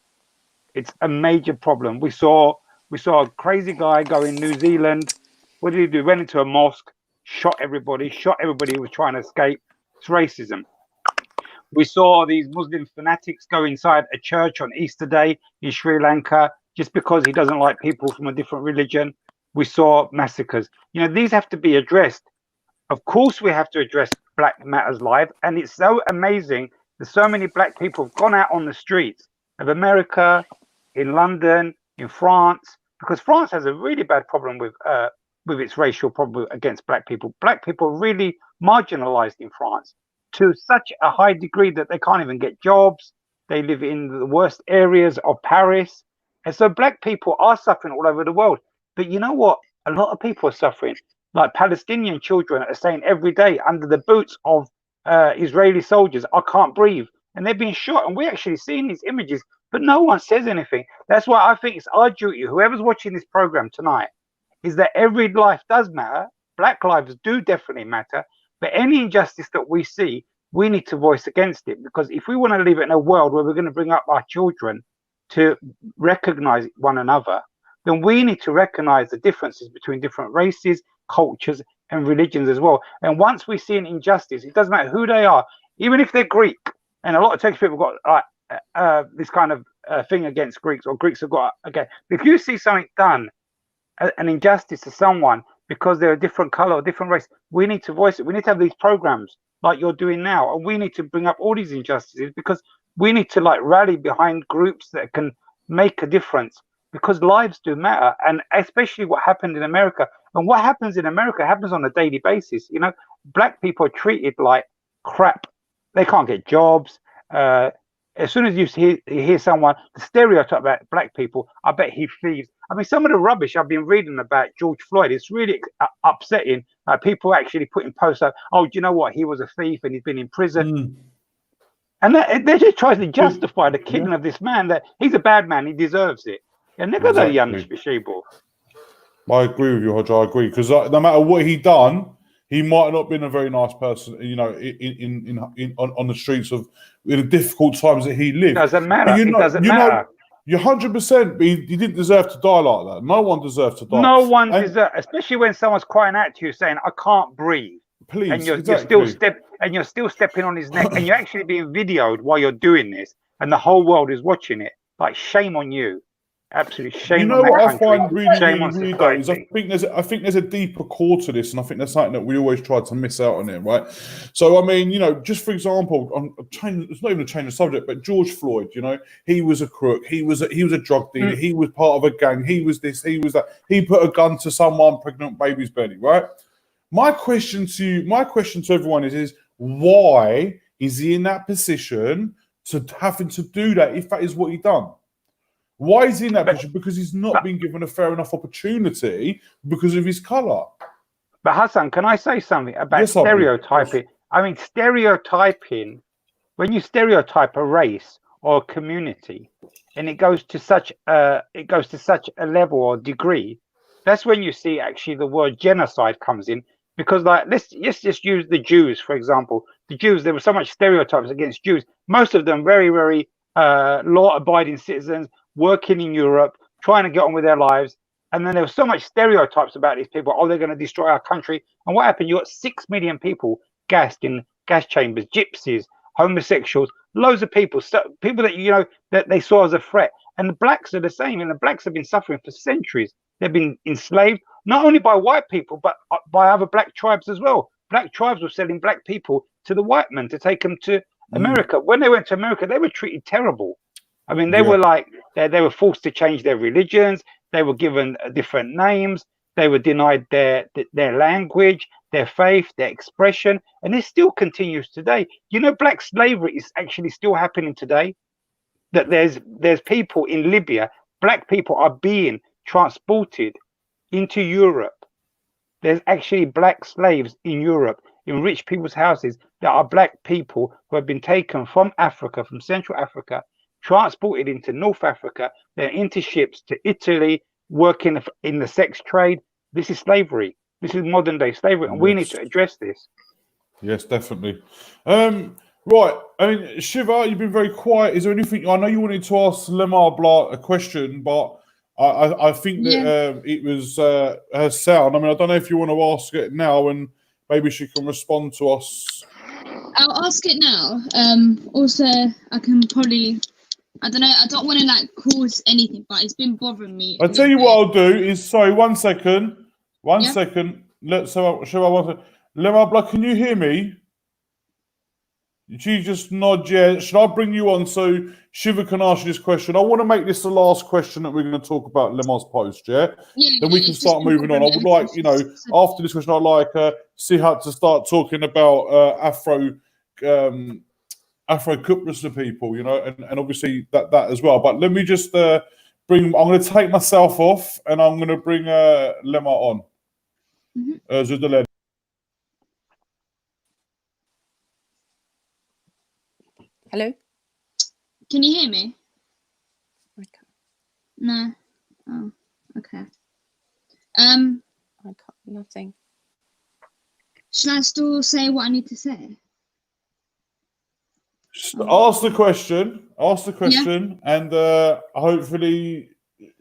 H: It's a major problem. We saw a crazy guy go in New Zealand. What did he do? Went into a mosque, shot everybody who was trying to escape. It's racism. We saw these Muslim fanatics go inside a church on Easter Day in Sri Lanka just because he doesn't like people from a different religion. We saw massacres. These have to be addressed. Of course, we have to address Black Matters Live. And it's so amazing that so many Black people have gone out on the streets of America, in London, in France, because France has a really bad problem with its racial problem against Black people. Black people are really marginalized in France to such a high degree that they can't even get jobs. They live in the worst areas of Paris. And so Black people are suffering all over the world. But you know what? A lot of people are suffering. Like Palestinian children are saying every day under the boots of Israeli soldiers, I can't breathe. And they're being shot. And we're actually seeing these images. But no one says anything. That's why I think it's our duty, whoever's watching this program tonight, is that every life does matter. Black lives do definitely matter. But any injustice that we see, we need to voice against it. Because if we want to live in a world where we're going to bring up our children to recognize one another, then we need to recognize the differences between different races, cultures, and religions as well. And once we see an injustice, it doesn't matter who they are, even if they're Greek. And a lot of Turkish people got this kind of thing against Greeks, or Greeks have got if you see something done, an injustice to someone because they're a different color or different race, we need to voice it. We need to have these programs like you're doing now, and we need to bring up all these injustices because we need to rally behind groups that can make a difference, because lives do matter. And especially what happened in America, and what happens in America happens on a daily basis. Black people are treated like crap. They can't get jobs. As soon as you hear someone, the stereotype about Black people, I bet he thieves. I mean, some of the rubbish I've been reading about George Floyd, it's really upsetting. People actually putting posts up, do you know what? He was a thief and he's been in prison. And they're just trying to justify the killing of this man, that he's a bad man, he deserves it. And they're
B: Exactly.
H: young people.
B: I agree with you, Hodja. I agree, because no matter what he done, he might not have been a very nice person, on the streets in the difficult times that he lived.
H: Doesn't matter. It doesn't matter.
B: You're 100%, but he didn't deserve to die like that. No one deserves to die.
H: No one deserves, especially when someone's crying out to you saying, I can't breathe.
B: Please,
H: and you're still stepping on his neck, and you're actually being videoed while you're doing this, and the whole world is watching it. Like, shame on you. Absolute shame
B: You know
H: on that
B: what I
H: country.
B: find really,
H: Shame
B: really
H: on
B: weird though is I
H: society.
B: think there's a deeper core to this, and I think that's something that we always try to miss out on it, right? So I mean, you know, just for example, it's not even a change of subject, but George Floyd, you know, he was a crook, he was a drug dealer, he was part of a gang, he was this, he was that, he put a gun to someone pregnant baby's belly, right? My question to everyone is why is he in that position to having to do that if that is what he done? Why is he in that position? Because he's not been given a fair enough opportunity because of his colour.
H: But Hassan, can I say something about
B: Yes, Abby.
H: stereotyping? I mean, stereotyping, when you stereotype a race or a community, and it goes to such a level or degree, that's when you see actually the word genocide comes in. Because like let's just use the Jews, for example. The Jews, there were so much stereotypes against Jews. Most of them very, very law-abiding citizens, working in Europe, trying to get on with their lives. And then there was so much stereotypes about these people. Oh, they're going to destroy our country. And what happened? You got 6 million people gassed in gas chambers, gypsies, homosexuals, loads of people, people that, you know, that they saw as a threat. And the blacks are the same. And the blacks have been suffering for centuries. They've been enslaved, not only by white people, but by other black tribes as well. Black tribes were selling black people to the white men to take them to America. When they went to America, they were treated terrible. I mean, they were like, they were forced to change their religions. They were given different names. They were denied their language, their faith, their expression. And it still continues today. You know, black slavery is actually still happening today. That there's people in Libya, black people are being transported into Europe. There's actually black slaves in Europe, in rich people's houses. There are black people who have been taken from Africa, from Central Africa, transported into North Africa, then into ships to Italy, working in the sex trade. This is slavery. This is modern day slavery, and we need to address this.
B: Yes, definitely. Right. I mean, Shiva, you've been very quiet. Is there anything? I know you wanted to ask Lemar Blah a question, but I think that it was her sound. I mean, I don't know if you want to ask it now, and maybe she can respond to us.
J: I'll ask it now. Also, I can probably, I don't know, I don't want to like cause anything, but it's been bothering me.
B: I'll tell you what I'll do is, sorry, 1 second. One second. Lemar Blah, can you hear me? She just nod, yeah. Should I bring you on so Shiva can ask you this question? I want to make this the last question that we're going to talk about Lemar's post, yeah?
J: Then
B: we can start moving on. I would like, you know, after this question, I'd like Sihat to start talking about Afro Kuprisa people, you know, and obviously that as well. But let me just I'm going to take myself off and I'm going to bring Lemar on. Zudalen.
K: Hello?
J: Can you hear me?
K: I can't.
J: No. Oh, okay.
K: I can't. Nothing.
J: Should I still say what I need to say?
B: Ask the question, and hopefully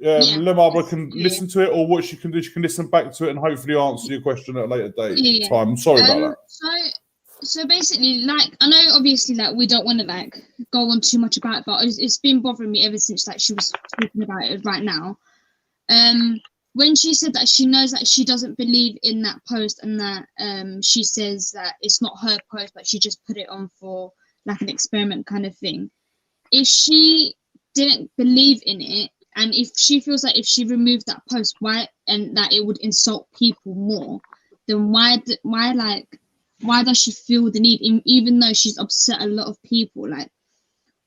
B: Lemar can listen to it, or what she can do, she can listen back to it and hopefully answer your question at a later date time. I'm sorry about that.
J: So basically, like, I know obviously like we don't want to like go on too much about it, but it's been bothering me ever since like she was talking about it right now. When she said that she knows that she doesn't believe in that post, and that she says that it's not her post, but she just put it on for like an experiment kind of thing. If she didn't believe in it, and if she feels like if she removed that post, and that it would insult people more, then why does she feel the need, even though she's upset a lot of people? Like,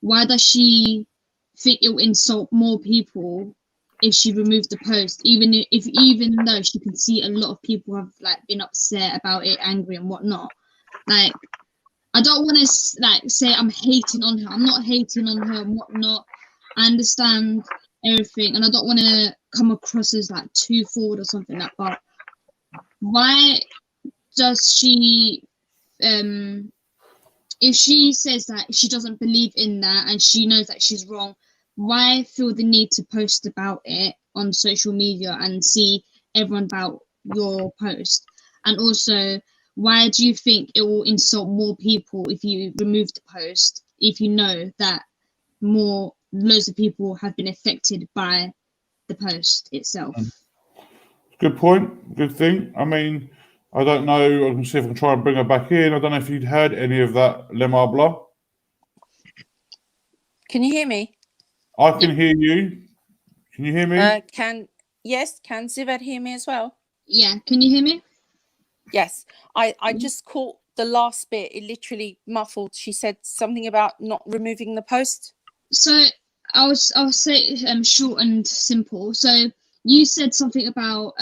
J: why does she think it will insult more people if she removed the post, even though she can see a lot of people have like been upset about it, angry and whatnot? Like, I don't want to like say I'm hating on her. I'm not hating on her and whatnot. I understand everything, and I don't want to come across as like too forward or something like that. But why does she, if she says that she doesn't believe in that and she knows that she's wrong, why feel the need to post about it on social media and see everyone about your post? And also, why do you think it will insult more people if you remove the post, if you know that more loads of people have been affected by the post itself.
B: Good point. Good thing. I mean, I don't know. I can see if I can try and bring her back in. I don't know if you'd heard any of that, Lemar.
K: Can you hear me?
B: I can hear you. Can you hear me?
K: Can Ziver hear me as well?
J: Yeah, can you hear me?
K: Yes. I just caught the last bit. It literally muffled. She said something about not removing the post.
J: So I'll say short and simple. So you said something about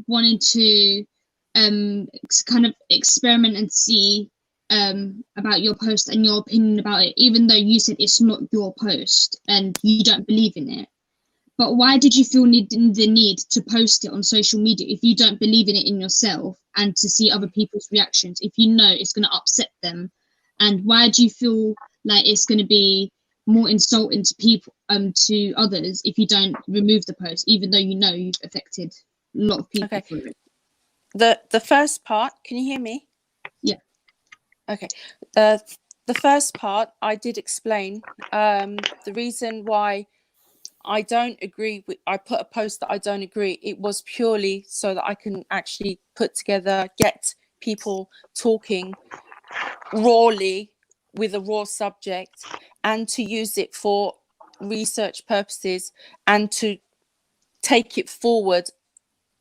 J: wanting to kind of experiment and see about your post and your opinion about it, even though you said it's not your post and you don't believe in it. But why did you feel the need to post it on social media if you don't believe in it in yourself, and to see other people's reactions if you know it's going to upset them? And why do you feel like it's going to be more insulting to people, to others, if you don't remove the post, even though you know you've affected a lot of people through it?
K: The first part, can you hear me?
J: Yeah.
K: Okay. The first part, I did explain the reason why I don't agree with, I put a post that I don't agree. It was purely so that I can actually get people talking rawly with a raw subject, and to use it for research purposes and to take it forward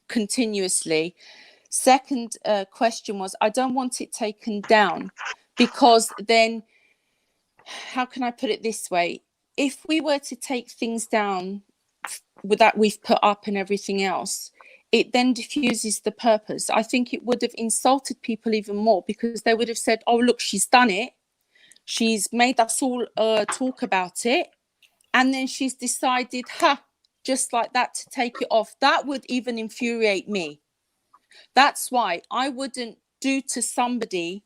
K: continuously. Second question was, I don't want it taken down, because then, how can I put it this way? If we were to take things down with that we've put up and everything else, it then diffuses the purpose. I think it would have insulted people even more, because they would have said, oh, look, she's done it. She's made us all talk about it. And then she's decided, just like that, to take it off. That would even infuriate me. That's why I wouldn't do to somebody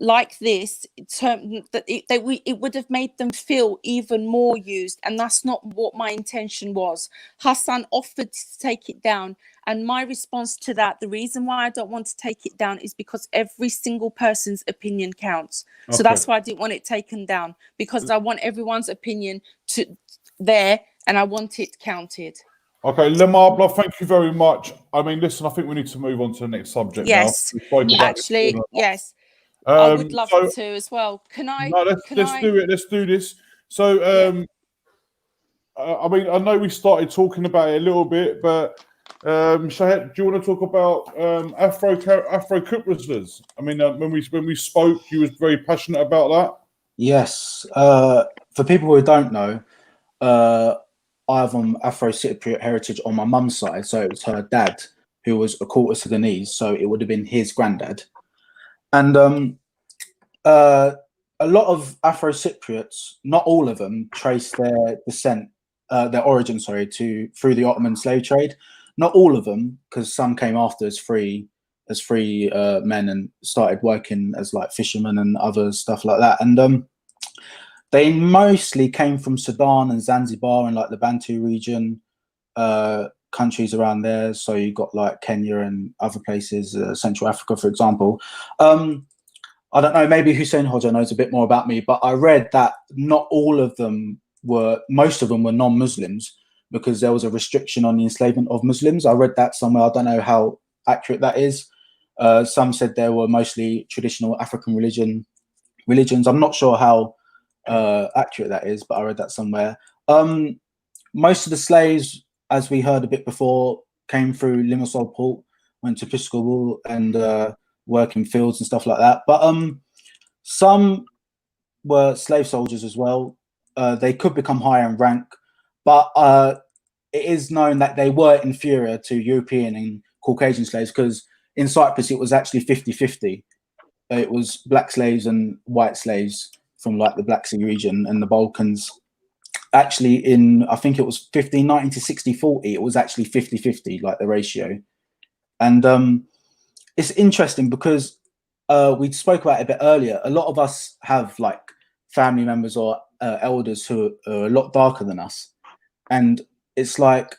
K: like this, it would have made them feel even more used, and that's not what my intention was. Hassan offered to take it down, and my response to that, the reason why I don't want to take it down is because every single person's opinion counts. So that's why I didn't want it taken down, because I want everyone's opinion there, and I want it counted.
B: Okay, Lemar, thank you very much. I mean, listen, I think we need to move on to the next subject now.
K: Actually, yes. I would love to as well. Can I?
B: No, let's do it. Let's do this. So, I mean, I know we started talking about it a little bit, but Shahed, do you want to talk about Afro Kut wrestlers? I mean, when we spoke, you was very passionate about that.
G: Yes. For people who don't know, I have Afro Cypriot heritage on my mum's side, so it was her dad who was a quarter Sudanese, so it would have been his granddad. And a lot of Afro Cypriots, not all of them, trace their descent, their origin, through the Ottoman slave trade. Not all of them, because some came after as free men and started working as like fishermen and other stuff like that. And they mostly came from Sudan and Zanzibar and like the Bantu region, countries around there. So you got like Kenya and other places, Central Africa, for example. I don't know, maybe Hussein Hoja knows a bit more about me, but I read that not all of them were, most of them were non-Muslims, because there was a restriction on the enslavement of Muslims. I read that somewhere. I don't know how accurate that is. Some said there were mostly traditional African religions. I'm not sure how accurate that is, but I read that somewhere. Most of the slaves, as we heard a bit before, came through Limassol Port, went to Piscobal and work in fields and stuff like that. But some were slave soldiers as well. They could become higher in rank, but it is known that they were inferior to European and Caucasian slaves, because in Cyprus it was actually 50-50. It was black slaves and white slaves from like the Black Sea region and the Balkans. Actually, in I think it was 1590 to 60-40, it was actually 50-50, like the ratio. And it's interesting because we spoke about it a bit earlier. A lot of us have like family members or elders who are a lot darker than us, and it's like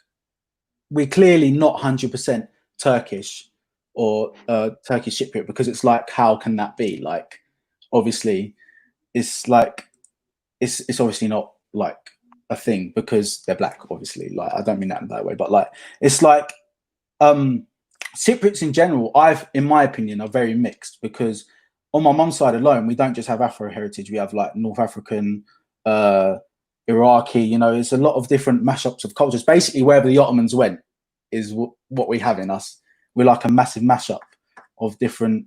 G: we're clearly not 100% Turkish or Turkish Cypriot, because it's like, how can that be? Like, obviously, it's like it's obviously not like a thing because they're black, obviously. Like, I don't mean that in that way, but like, it's like Cypriots in general, in my opinion, are very mixed, because on my mum's side alone, we don't just have Afro heritage. We have like North African, Iraqi, you know, it's a lot of different mashups of cultures. Basically, wherever the Ottomans went is what we have in us. We're like a massive mashup of different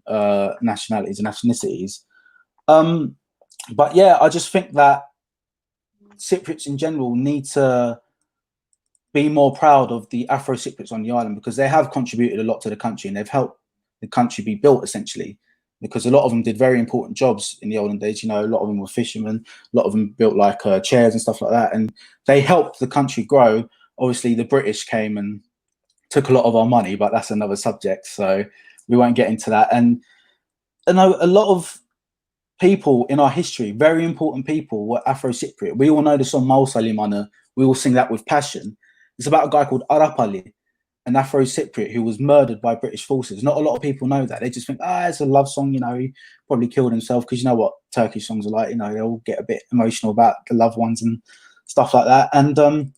G: nationalities and ethnicities. But yeah, I just think that Cypriots in general need to be more proud of the Afro Cypriots on the island, because they have contributed a lot to the country and they've helped the country be built, essentially, because a lot of them did very important jobs in the olden days. You know, a lot of them were fishermen, a lot of them built like chairs and stuff like that, and they helped the country grow. Obviously, the British came and took a lot of our money, but that's another subject, so we won't get into that. And I know a lot of people in our history, very important people, were Afro-Cypriot. We all know the song Mal Salimana. We all sing that with passion. It's about a guy called Arap Ali, an Afro-Cypriot who was murdered by British forces. Not a lot of people know that. They just think, it's a love song, you know, he probably killed himself, because you know what Turkish songs are like, you know, they all get a bit emotional about the loved ones and stuff like that. And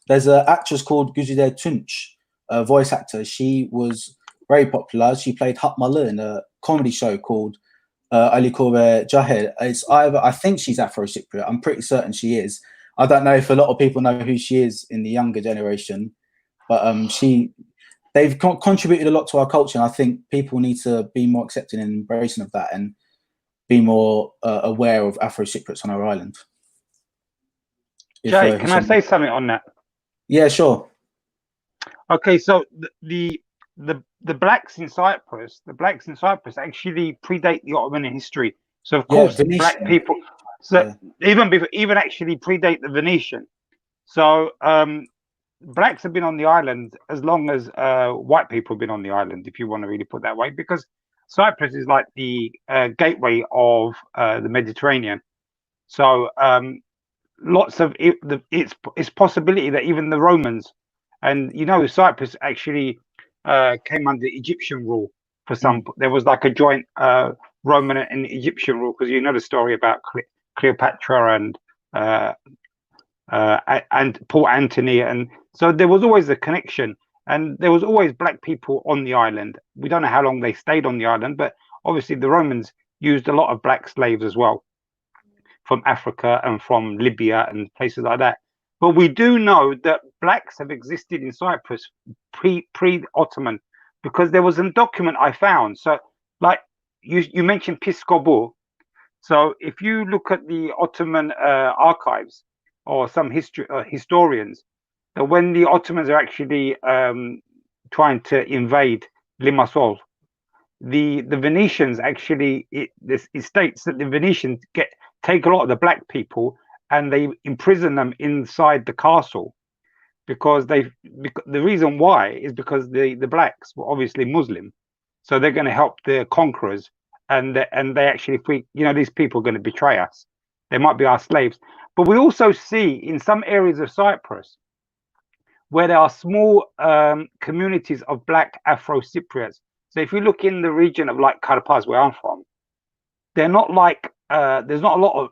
G: there's an actress called Güzide Tunç, a voice actor. She was very popular. She played Hatmalı in a comedy show called Ali Korbe Jahir. It's either, I think she's Afro-Cypriot. I'm pretty certain she is. I don't know if a lot of people know who she is in the younger generation, but they've contributed a lot to our culture, and I think people need to be more accepting and embracing of that, and be more aware of Afro-Cypriots on our island.
H: Jay, can I say something on that?
G: Yeah, sure.
H: Okay, so the blacks in Cyprus, actually predate the Ottoman history. So of course, the black people, even actually predate the Venetian. So blacks have been on the island as long as white people have been on the island, if you want to really put it that way, because Cyprus is like the gateway of the Mediterranean. So lots of it's possibility that even the Romans, and you know, Cyprus actually came under Egyptian rule for some. There was like a joint Roman and Egyptian rule, because you know the story about Cleopatra and Port Antony, and so there was always a connection, and there was always black people on the island. We don't know how long they stayed on the island, but obviously the Romans used a lot of black slaves as well, from Africa and from Libya and places like that. But we do know that blacks have existed in Cyprus pre-Ottoman, because there was a document I found. So, like you mentioned Piscobu. So if you look at the Ottoman archives, or some historians, that when the Ottomans are actually trying to invade Limassol, the Venetians actually, it states that the Venetians take a lot of the black people and they imprison them inside the castle, because the reason why is because the blacks were obviously Muslim, so they're going to help the conquerors, and they actually think, you know, these people are going to betray us, they might be our slaves. But we also see in some areas of Cyprus where there are small communities of black Afro-Cypriots. So if you look in the region of like Karpaz, where I'm from, they're not like there's not a lot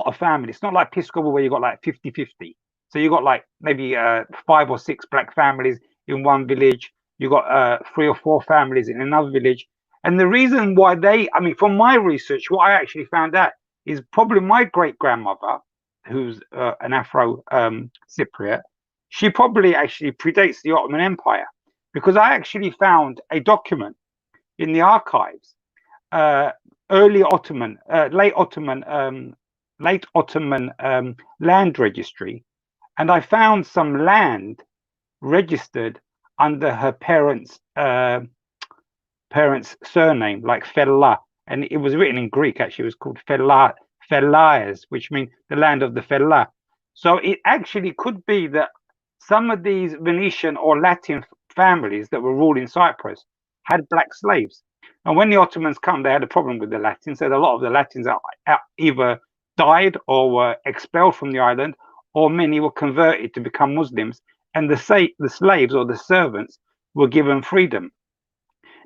H: of families. It's not like Piscobu where you got like 50-50. So you got like maybe 5 or 6 black families in one village. You got 3 or 4 families in another village. And the reason why from my research, what I actually found out is probably my great grandmother, who's an Afro-Cypriot, she probably actually predates the Ottoman Empire, because I actually found a document in the archives, early Ottoman, late Ottoman land registry, and I found some land registered under her parents' surname, like Fella, and it was written in Greek. Actually, it was called Fellaias, which means the land of the Fella. So it actually could be that some of these Venetian or Latin families that were ruling Cyprus had black slaves. And when the Ottomans come, they had a problem with the Latins. So a lot of the Latins either died or were expelled from the island, or many were converted to become Muslims. And the slaves or the servants were given freedom.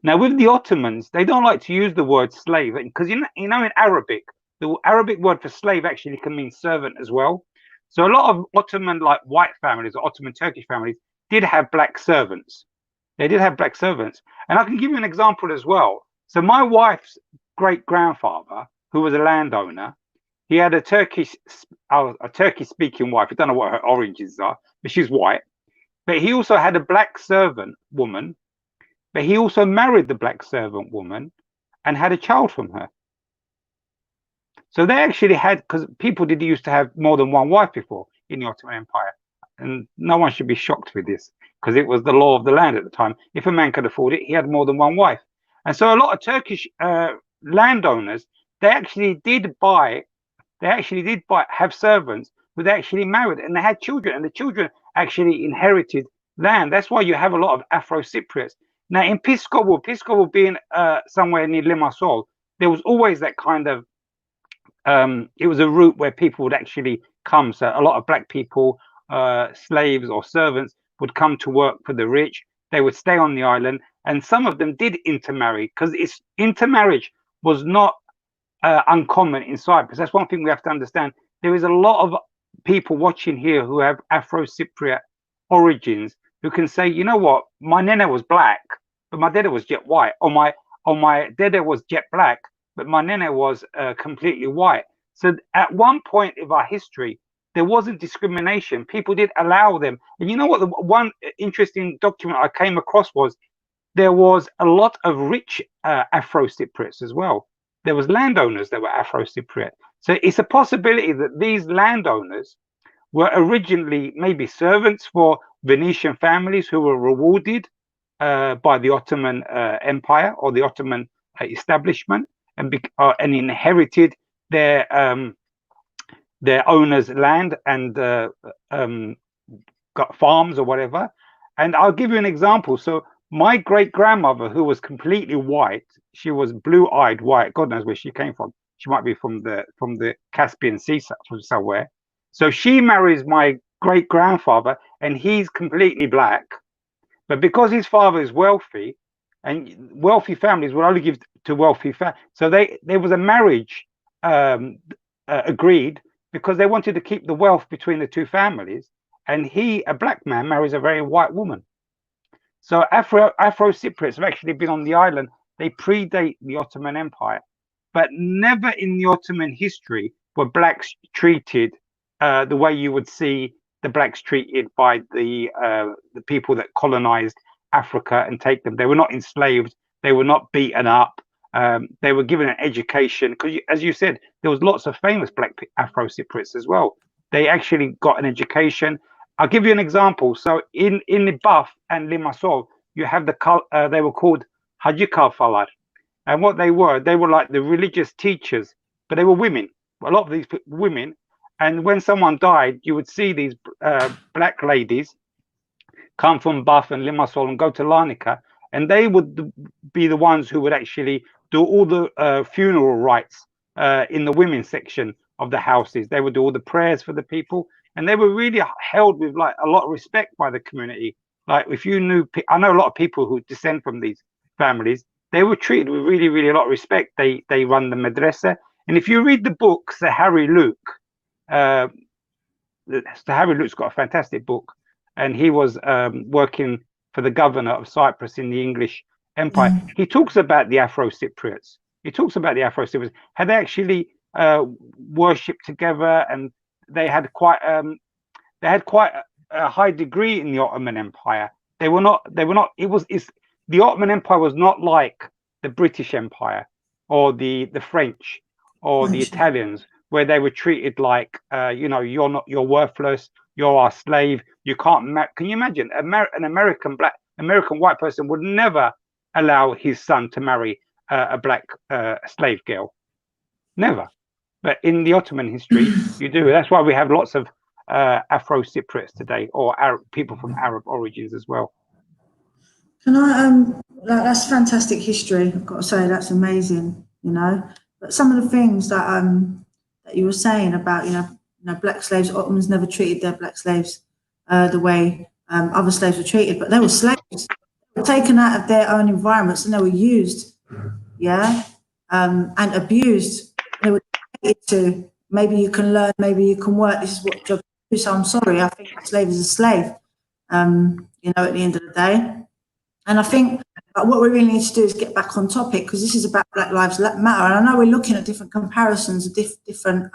H: Now, with the Ottomans, they don't like to use the word slave, because you know in Arabic, the Arabic word for slave actually can mean servant as well. So a lot of Ottoman, like white families or Ottoman Turkish families, did have black servants. They did have black servants. And I can give you an example as well. So my wife's great-grandfather, who was a landowner, he had a Turkish-speaking wife. I don't know what her origins are, but she's white. But he also had a black servant woman, but he also married the black servant woman and had a child from her. So they actually had, because people did used to have more than one wife before in the Ottoman Empire. And no one should be shocked with this, because it was the law of the land at the time. If a man could afford it, he had more than one wife. And so a lot of Turkish landowners, they actually did have servants who they actually married, and they had children, and the children actually inherited land. That's why you have a lot of Afro-Cypriots. Now in Pskov being somewhere near Limassol, there was always that kind of, it was a route where people would actually come. So a lot of black people, slaves or servants, would come to work for the rich. They would stay on the island, and some of them did intermarry, because intermarriage was not uncommon in Cyprus. That's one thing we have to understand. There is a lot of people watching here who have Afro-Cypriot origins who can say, you know what, my nana was black, but my dada was jet white, or my dada was jet black, but my nana was completely white. So at one point of our history, there wasn't discrimination. People did allow them. And you know what, the one interesting document I came across was there was a lot of rich Afro-Cypriots as well. There was landowners that were Afro-Cypriot. So it's a possibility that these landowners were originally maybe servants for Venetian families who were rewarded by the Ottoman Empire or the Ottoman establishment, and inherited their owner's land and got farms or whatever. And I'll give you an example. So my great-grandmother, who was completely white, she was blue-eyed white. God knows where she came from. She might be from the Caspian Sea, from somewhere. So she marries my great-grandfather, and he's completely black. But because his father is wealthy, and wealthy families will only give to wealthy families, so there was a marriage agreed, because they wanted to keep the wealth between the two families. And he, a black man, marries a very white woman. So Afro-Cypriots have actually been on the island. They predate the Ottoman Empire, but never in the Ottoman history were blacks treated the way you would see the blacks treated by the people that colonized Africa and take them. They were not enslaved. They were not beaten up. They were given an education, because, as you said, there was lots of famous black Afro-Cypriots as well. They actually got an education. I'll give you an example. So in the Buff and Limassol, you have they were called Haji Kalfalar. And what they were like the religious teachers, but they were women. A lot of these women. And when someone died, you would see these black ladies come from Buff and Limassol and go to Larnaca, and they would be the ones who would actually do all the funeral rites in the women's section of the houses. They would do all the prayers for the people, and they were really held with like a lot of respect by the community. Like if you knew, I know a lot of people who descend from these families, they were treated with really, really a lot of respect. They run the madrasa, and if you read the book, Sir Harry Luke, Sir Harry Luke's got a fantastic book, and he was working for the governor of Cyprus in the English Empire. He talks about the Afro-Cypriots. He talks about the Afro-Cypriots. Had they actually worshipped together, and they had quite a high degree in the Ottoman Empire. The Ottoman Empire was not like the British Empire or the French or the Italians, where they were treated like you're worthless, you're our slave, you can't can you imagine an American white person would never allow his son to marry a black slave girl, never. But in the Ottoman history you do. That's why we have lots of Afro-Cypriots today, or people from Arab origins as well.
C: Can I that's fantastic history, I've got to say. That's amazing, but some of the things that that you were saying about black slaves, Ottomans never treated their black slaves the way other slaves were treated, but they were slaves. They were taken out of their own environments and they were used, and abused. They were treated to, maybe you can learn, maybe you can work, this is what job So I'm sorry. I think a slave is a slave. You know, at the end of the day. And I think what we really need to do is get back on topic, because this is about Black Lives Matter. And I know we're looking at different comparisons of different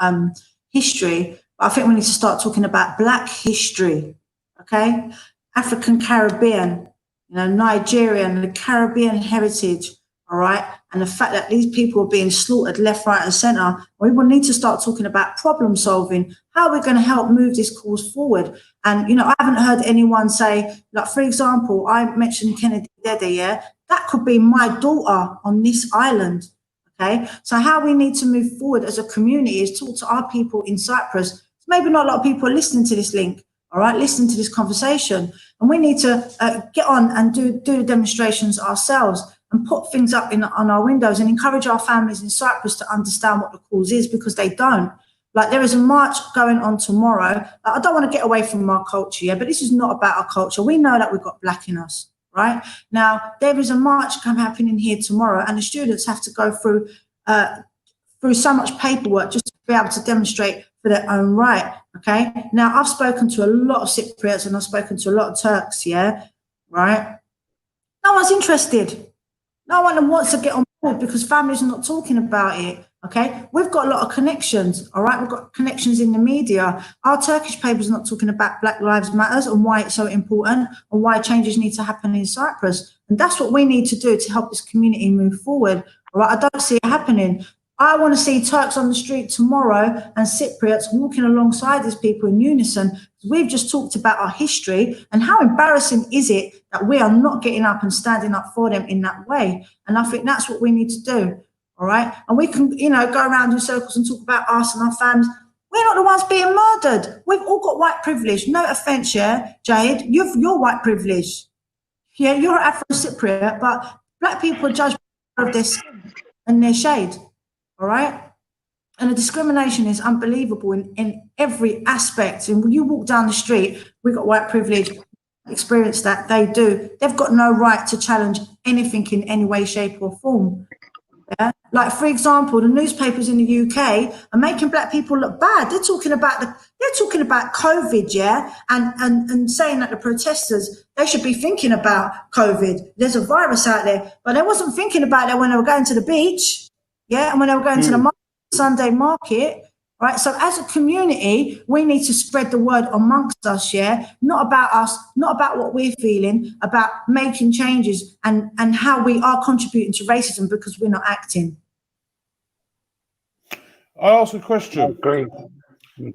C: history, but I think we need to start talking about Black history, okay? African Caribbean, you know, Nigerian, the Caribbean heritage, all right? And the fact that these people are being slaughtered left, right, and centre. We will need to start talking about problem solving. How are we going to help move this cause forward? And, you know, I haven't heard anyone say, like, for example, I mentioned Kennedy Dede, yeah? That could be my daughter on this island, okay? So how we need to move forward as a community is talk to our people in Cyprus. Maybe not a lot of people are listening to this link, all right? Listen to this conversation. And we need to get on and do the demonstrations ourselves and put things up on our windows and encourage our families in Cyprus to understand what the cause is, because they don't. Like, there is a march going on tomorrow. I don't want to get away from our culture, yeah, but this is not about our culture. We know that we've got Black in us, right? Now, there is a march happening here tomorrow, and the students have to go through so much paperwork just to be able to demonstrate for their own right, okay? Now, I've spoken to a lot of Cypriots and I've spoken to a lot of Turks, yeah, right? No one's interested. No one wants to get on board because families are not talking about it, okay? We've got a lot of connections, all right? We've got connections in the media. Our Turkish paper's not talking about Black Lives Matters and why it's so important and why changes need to happen in Cyprus. And that's what we need to do to help this community move forward, all right? I don't see it happening. I want to see Turks on the street tomorrow and Cypriots walking alongside these people in unison. We've just talked about our history and how embarrassing is it that we are not getting up and standing up for them in that way. And I think that's what we need to do, all right? And we can, you know, go around in circles and talk about us and our families. We're not the ones being murdered. We've all got white privilege. No offence, yeah, Jade, you're white privilege. Yeah, you're Afro-Cypriot, but Black people are judged of their skin and their shade. All right. And the discrimination is unbelievable in every aspect. And when you walk down the street, we've got white privilege, experience that they do. They've got no right to challenge anything in any way, shape, or form. Yeah? Like, for example, the newspapers in the UK are making Black people look bad. They're talking about COVID, yeah, and saying that the protesters, they should be thinking about COVID. There's a virus out there, but they wasn't thinking about that when they were going to the beach. Yeah, and when they were going to the Sunday market, right? So as a community, we need to spread the word amongst us, yeah? Not about us, not about what we're feeling, about making changes and how we are contributing to racism because we're not acting.
B: I ask a question.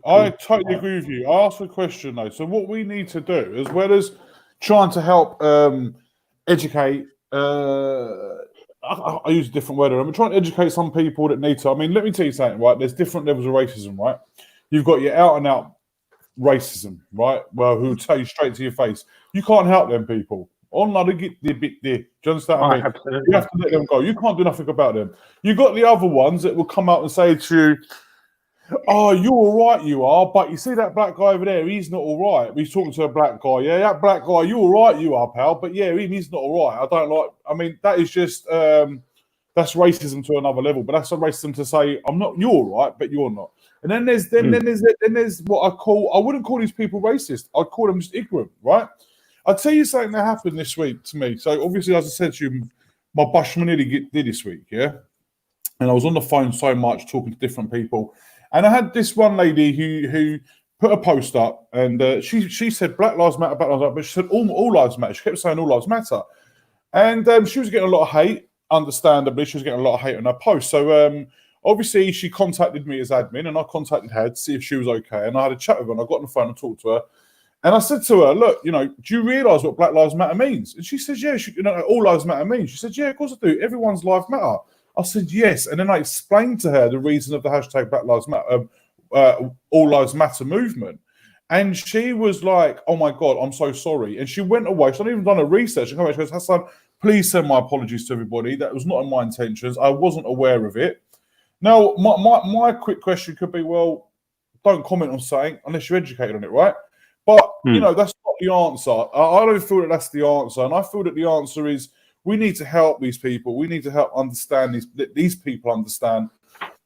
B: I totally agree with you. I ask a question, though. So what we need to do, as well as trying to help educate... I use a different word. I'm trying to educate some people that need to. I mean, let me tell you something, right? There's different levels of racism, right? You've got your out and out racism, right? Well, who will tell you straight to your face. You can't help them people. Online, get the bit there. Do you understand what I mean?
H: Absolutely.
B: You have to let them go. You can't do nothing about them. You got the other ones that will come out and say to you, "Oh, you're all right, you are, but you see that Black guy over there, he's not all right." He's talking to a Black guy. Yeah, that Black guy, you're all right, you are, pal, but yeah, he's not all right. I don't like, I mean, that is just, that's racism to another level, but that's a racism to say, you're all right, but you're not. And then there's what I wouldn't call these people racist. I'd call them just ignorant, right? I'll tell you something that happened this week to me. So obviously, as I said to you, my Bashma nearly did this week, yeah? And I was on the phone so much talking to different people. And I had this one lady who put a post up, and she said Black Lives Matter, Black Lives Matter, but she said all lives matter. She kept saying all lives matter, and she was getting a lot of hate. Understandably, she was getting a lot of hate on her post. So obviously, she contacted me as admin, and I contacted her to see if she was okay. And I had a chat with her, and I got on the phone and talked to her, and I said to her, "Look, you know, do you realise what Black Lives Matter means?" And she says, "Yeah, all lives matter means." She said, "Yeah, of course I do. Everyone's life matter." I said, yes. And then I explained to her the reason of the hashtag Black Lives Matter, All Lives Matter movement. And she was like, "Oh my God, I'm so sorry." And she went away. She's not even done her research. She came back, she goes, "Hassan, please send my apologies to everybody. That was not in my intentions. I wasn't aware of it." Now, my quick question could be, well, don't comment on something unless you're educated on it, right? But, you know, that's not the answer. I don't feel that that's the answer. And I feel that the answer is, we need to help these people. We need to help understand these people understand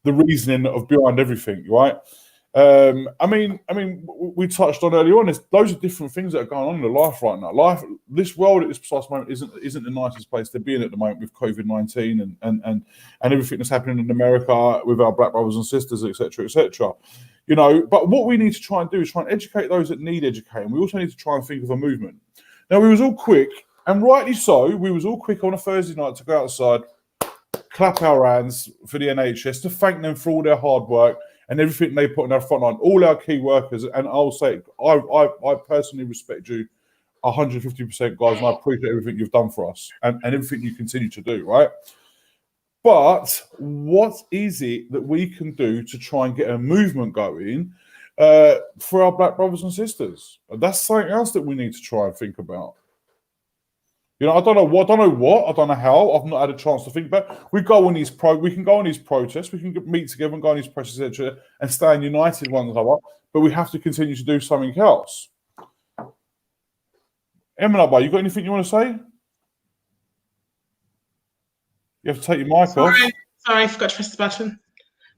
B: the reasoning of behind everything, right? I mean, we touched on earlier on. There's loads of different things that are going on in the life right now. This world at this precise moment isn't the nicest place to be in at the moment with COVID-19 and everything that's happening in America with our black brothers and sisters, etc., etc. You know, but what we need to try and do is try and educate those that need educating. We also need to try and think of a movement. Now, we was all quick, and rightly so. We was all quick on a Thursday night to go outside, clap our hands for the NHS, to thank them for all their hard work and everything they put in their front line, all our key workers. And I'll say, I personally respect you 150%, guys, and I appreciate everything you've done for us and everything you continue to do, right? But what is it that we can do to try and get a movement going for our black brothers and sisters? That's something else that we need to try and think about. You know, I don't know how. I've not had a chance to think about it. We can go on these protests, we can meet together and go on these protests, etc., and stand united one another, but we have to continue to do something else. Emma, you got anything you want to say? You have to take your mic off.
E: Sorry, I forgot to press the button.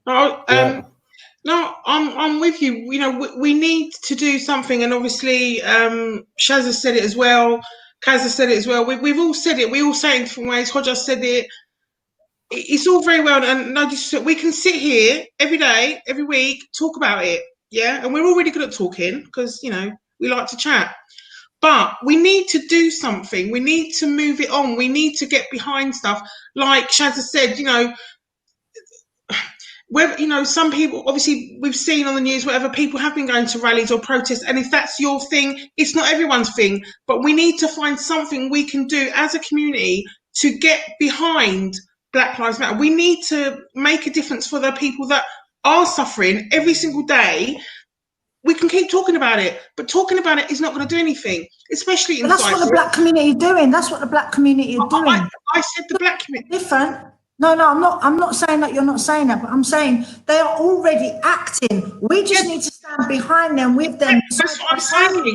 E: No, I'm with you. You know, we need to do something, and obviously, Shaz has said it as well. Kaz has said it as well. We've all said it. We all say it in different ways. Hodge has said it. It's all very well, and no, we can sit here every day, every week, talk about it, yeah. And we're all really good at talking because you know we like to chat. But we need to do something. We need to move it on. We need to get behind stuff. Like Shaz has said, you know, where, you know, some people, obviously we've seen on the news, whatever, people have been going to rallies or protests. And if that's your thing, it's not everyone's thing. But we need to find something we can do as a community to get behind Black Lives Matter. We need to make a difference for the people that are suffering every single day. We can keep talking about it, but talking about it is not going to do anything, especially in.
C: That's what the black community are doing. That's what the black community are doing.
E: I said the black community.
C: Different. No, I'm not saying that you're not saying that, but I'm saying they are already acting. We just need to stand behind them, with them.
E: That's what I'm saying.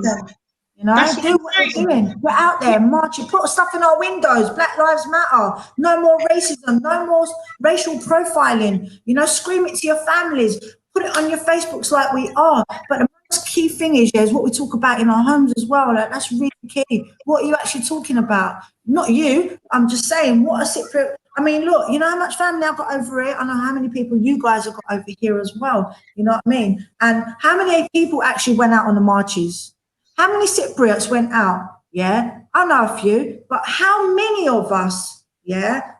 C: You know, do what they're doing. We're out there marching, put stuff in our windows. Black Lives Matter. No more racism. No more racial profiling. You know, scream it to your families. Put it on your Facebooks like we are. But the most key thing is what we talk about in our homes as well. Like, that's really key. What are you actually talking about? Not you. I'm just saying, what a Cypriot. I mean, look, you know how much family I've got over here? I know how many people you guys have got over here as well. You know what I mean? And how many people actually went out on the marches? How many Cypriots went out? Yeah, I know a few, but how many of us,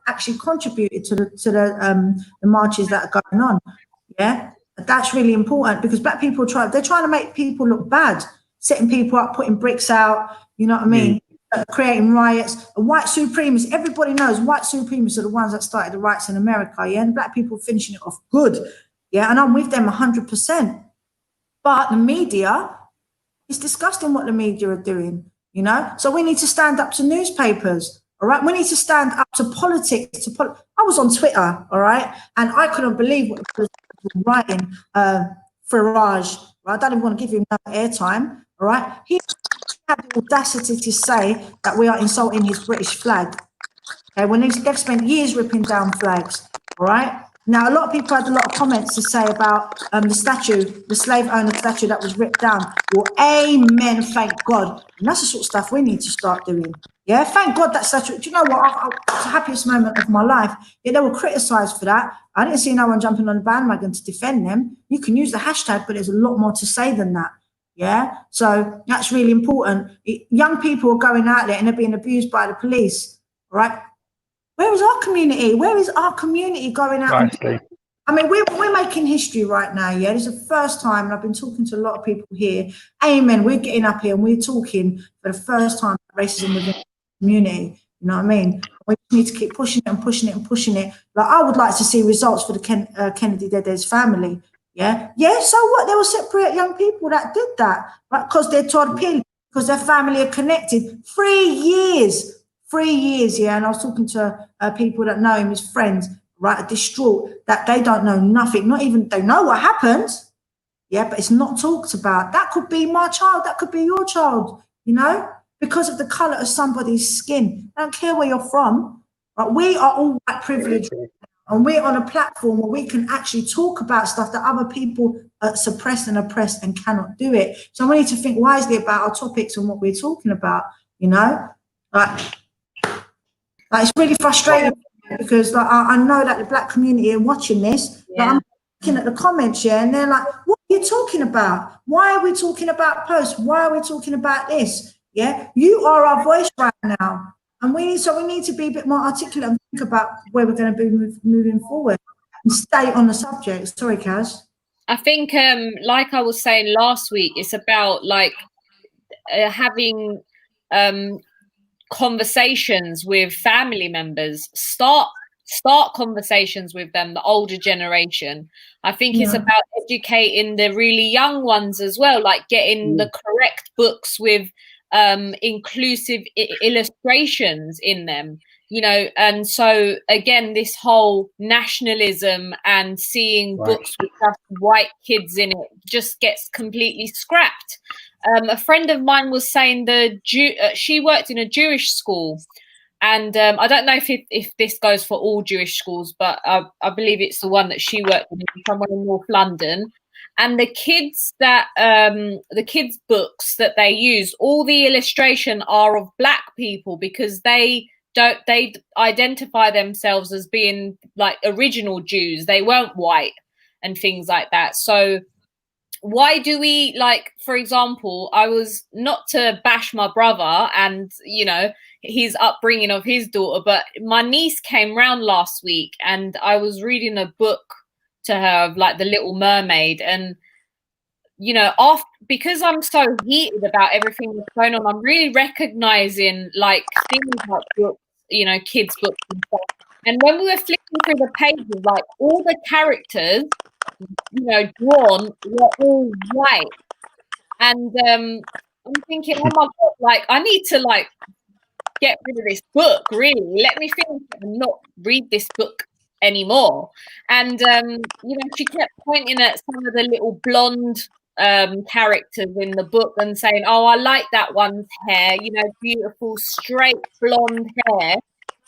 C: actually contributed to the marches that are going on? Yeah, that's really important because black people they're trying to make people look bad, setting people up, putting bricks out. You know what I mean? Creating riots. White supremacists, everybody knows white supremacists are the ones that started the riots in America, and black people finishing it off good, and I'm with them 100%. But the media, it's disgusting what the media are doing, you know? So we need to stand up to newspapers, all right? We need to stand up to politics. I was on Twitter, all right? And I couldn't believe what the politicians were writing, Farage, right? I don't even want to give him no airtime, all right? He had the audacity to say that we are insulting his British flag. Okay, when they've spent years ripping down flags, all right? Now, a lot of people had a lot of comments to say about the statue, the slave owner statue that was ripped down. Well, amen, thank God. And that's the sort of stuff we need to start doing. Yeah, thank God that statue. Do you know what? It's the happiest moment of my life. Yeah, they were criticised for that. I didn't see no one jumping on the bandwagon to defend them. You can use the hashtag, but there's a lot more to say than that. Yeah, so that's really important. Young people are going out there and they're being abused by the police, right? Where is our community? Where is our community going out? I mean, we're making history right now, yeah? This is the first time, and I've been talking to a lot of people here. Amen, we're getting up here and we're talking for the first time about racism within the community, you know what I mean? We need to keep pushing it and pushing it and pushing it. Like, I would like to see results for the Kennedy Dede's family, yeah? Yeah, so what? There were Cypriot young people that did that, right? Because they're torpilled, because their family are connected. 3 years. 3 years, yeah, and I was talking to people that know him, his friends, right, distraught that they don't know nothing, not even, they know what happened, yeah, but it's not talked about. That could be my child, that could be your child, you know, because of the colour of somebody's skin. I don't care where you're from, right? We are all white privileged, And we're on a platform where we can actually talk about stuff that other people suppress and oppress and cannot do it. So we need to think wisely about our topics and what we're talking about, you know? Like it's really frustrating because like, I know that the Black community are watching this.
F: Yeah.
C: Like, I'm looking at the comments, yeah, and they're like, what are you talking about? Why are we talking about posts? Why are we talking about this? Yeah, you are our voice right now. And we need to be a bit more articulate and think about where we're going to be moving forward and stay on the subject. Sorry, Kaz.
F: I think, like I was saying last week, it's about like having conversations with family members. Start conversations with them, the older generation. I think it's about educating the really young ones as well, like getting the correct books with inclusive illustrations in them, you know. And so again, this whole nationalism and seeing books with just white kids in it just gets completely scrapped. A friend of mine was saying she worked in a Jewish school, and I don't know if this goes for all Jewish schools, but I believe it's the one that she worked in, someone in North London. And the kids books that they use, all the illustration are of Black people because they identify themselves as being like original Jews. They weren't white and things like that. So why do we, like, for example, I was, not to bash my brother and, you know, his upbringing of his daughter, but my niece came round last week and I was reading a book to her of like The Little Mermaid, and you know, because I'm so heated about everything that's going on, I'm really recognizing like things like books, you know, kids books and stuff. And when we were flicking through the pages, like all the characters, you know, drawn were all white, and I'm thinking, oh my god, like I need to like get rid of this book. Really, let me finish it and not read this book anymore. And you know, she kept pointing at some of the little blonde characters in the book and saying, oh, I like that one's hair, you know, beautiful straight blonde hair.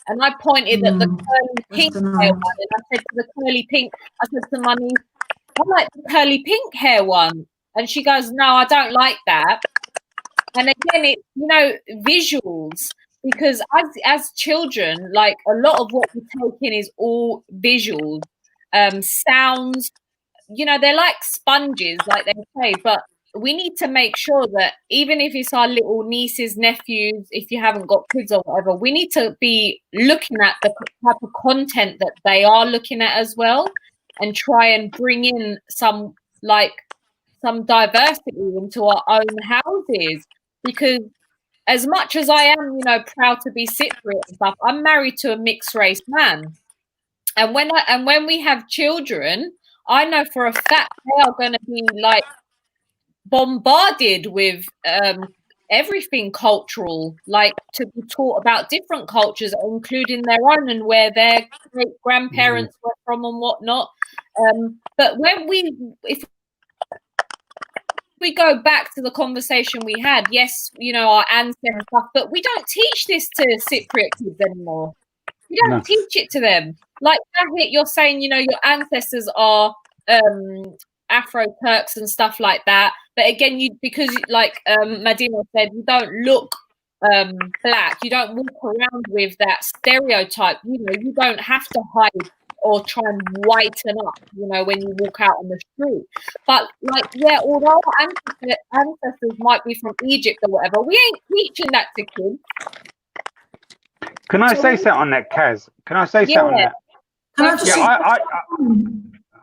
F: And I pointed at the curly pink hair one, and I said to the curly pink, I said to my niece, I like the curly pink hair one. And she goes, no, I don't like that. And again, it's, you know, visuals. Because as children, like a lot of what we take in is all visuals, sounds, you know, they're like sponges, like they say, but we need to make sure that even if it's our little nieces, nephews, if you haven't got kids or whatever, we need to be looking at the type of content that they are looking at as well, and try and bring in some diversity into our own houses. Because as much as I am, you know, proud to be Cypriot and stuff, I'm married to a mixed race man. And when we have children, I know for a fact they are going to be like bombarded with everything cultural, like to be taught about different cultures, including their own and where their great grandparents were from and whatnot. But if we go back to the conversation we had, yes, you know, our ancestors stuff, but we don't teach this to Cypriot kids anymore. We don't teach it to them. Like you're saying, you know, your ancestors are Afro-Turks and stuff like that. But again, because like Medina said, you don't look Black. You don't walk around with that stereotype. You know, you don't have to hide or try and whiten up, you know, when you walk out on the street. But like, yeah, although our ancestors might be from Egypt or whatever, we ain't teaching that to kids.
H: Can I say something on that, Kaz? Can I say something on that?
C: Can I just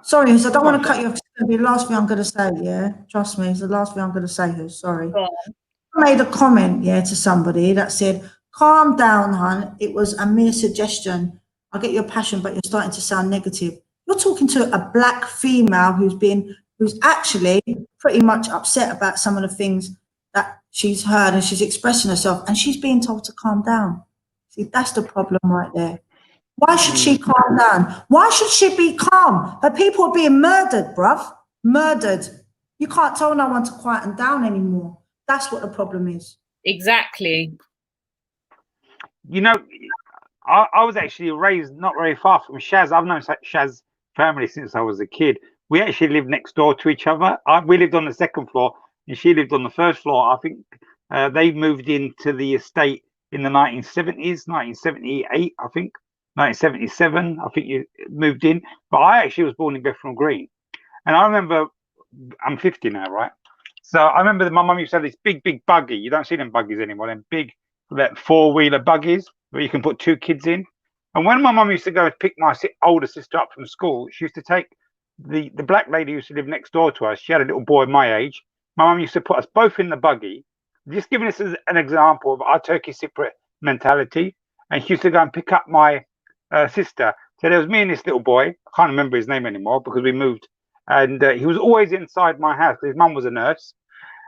C: sorry, I don't want to cut you off. It's going to be the last thing I'm going to say, yeah? Trust me, it's the last thing I'm going to say, sorry. I made a comment, yeah, to somebody that said, calm down, hon, it was a mere suggestion. I get your passion, but you're starting to sound negative. You're talking to a Black female who's actually pretty much upset about some of the things that she's heard, and she's expressing herself, and she's being told to calm down. See, that's the problem right there. Why should she calm down? Why should she be calm? Her people are being murdered, bruv. Murdered. You can't tell no one to quieten down anymore. That's what the problem is.
F: Exactly.
H: You know, I was actually raised not very far from Shaz. I've known Shaz's family since I was a kid. We actually lived next door to each other. We lived on the second floor, and she lived on the first floor. I think they moved into the estate in the 1970s, 1978, I think, 1977. I think you moved in. But I actually was born in Bethnal Green, and I remember, I'm 50 now, right? So I remember that my mum used to have this big buggy. You don't see them buggies anymore. Them big, like 4-wheeler buggies where you can put 2 kids in. And when my mum used to go and pick my older sister up from school, she used to take the black lady who used to live next door to us. She had a little boy my age. My mum used to put us both in the buggy, just giving this as an example of our Turkey Cypriot mentality. And she used to go and pick up my sister. So there was me and this little boy. I can't remember his name anymore because we moved. And he was always inside my house because his mum was a nurse.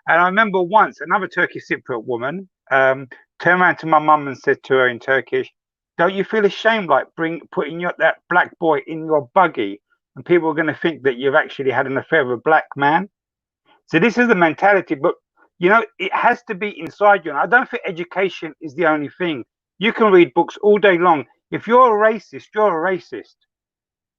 H: And I remember once another Turkey Cypriot woman turned around to my mum and said to her in Turkish, "Don't you feel ashamed like putting that black boy in your buggy and people are going to think that you've actually had an affair with a black man?" So this is the mentality, but you know, it has to be inside you. And I don't think education is the only thing. You can read books all day long. If you're a racist, you're a racist.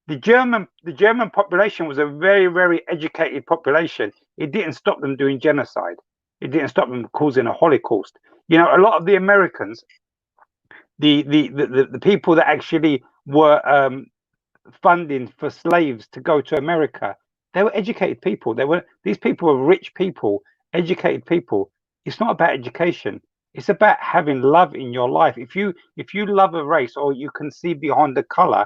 H: The German population was a very, very educated population. It didn't stop them doing genocide. It didn't stop them causing a Holocaust. You know, a lot of the Americans, the people that actually were funding for slaves to go to America, they were educated people. These people were rich people, educated people. It's not about education. It's about having love in your life. If you love a race or you can see beyond the color,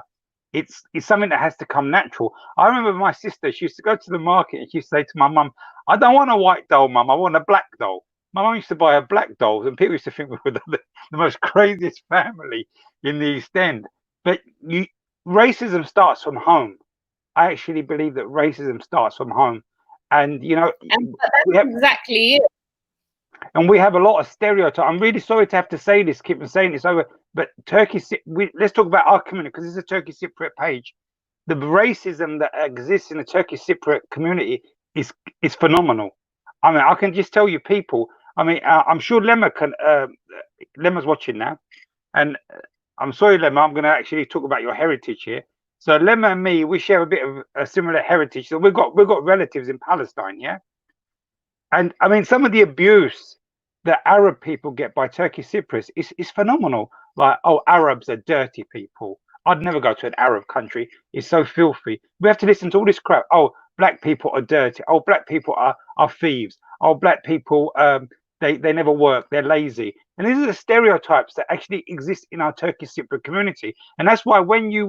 H: it's something that has to come natural. I remember my sister, she used to go to the market and she used to say to my mum, "I don't want a white doll, mum, I want a black doll." My mum used to buy her black dolls and people used to think we were the most craziest family in the East End. But racism starts from home. I actually believe that racism starts from home. And, you know,
F: that's exactly it.
H: And we have a lot of stereotypes. I'm really sorry to have to say this, keep on saying this over, but Turkey, let's talk about our community because this is a Turkey Cypriot page. The racism that exists in the Turkey Cypriot community is phenomenal. I mean, I can just tell you people, I mean, I'm sure Lemma's watching now. And I'm sorry, Lemma, I'm going to actually talk about your heritage here. So Lemma and me, we share a bit of a similar heritage. So we've got relatives in Palestine, yeah? And I mean, some of the abuse that Arab people get by Turkey Cypriots is phenomenal. Like, oh, Arabs are dirty people. I'd never go to an Arab country. It's so filthy. We have to listen to all this crap. Oh, black people are dirty. Oh, black people are thieves. Oh, black people, they never work. They're lazy. And these are the stereotypes that actually exist in our Turkey Cypriot community. And that's why when you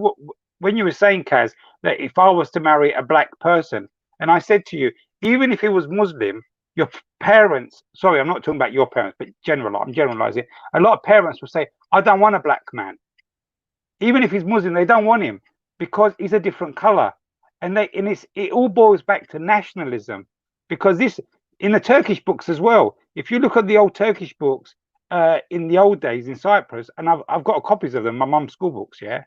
H: were saying, Kaz, that if I was to marry a black person, and I said to you, even if he was Muslim, your parents, sorry, I'm not talking about your parents, but I'm generalizing. A lot of parents will say, I don't want a black man. Even if he's Muslim, they don't want him because he's a different color. And it all boils back to nationalism, because this, in the Turkish books as well, if you look at the old Turkish books in the old days in Cyprus, and I've got copies of them, my mum's school books, yeah,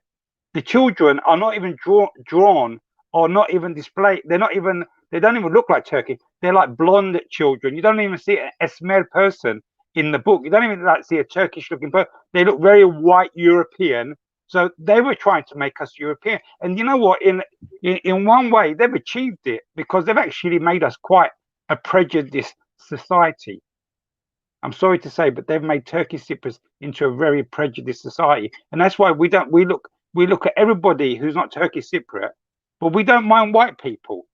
H: the children are not even drawn or not even displayed. They don't even look like Turkey. They're like blonde children. You don't even see an Esmer person in the book. You don't even like see a Turkish looking person. They look very white European. So they were trying to make us European. And you know what? In one way, they've achieved it because they've actually made us quite a prejudiced society. I'm sorry to say, but they've made Turkey Cypriots into a very prejudiced society. And that's why we look at everybody who's not Turkey Cypriot, but we don't mind white people.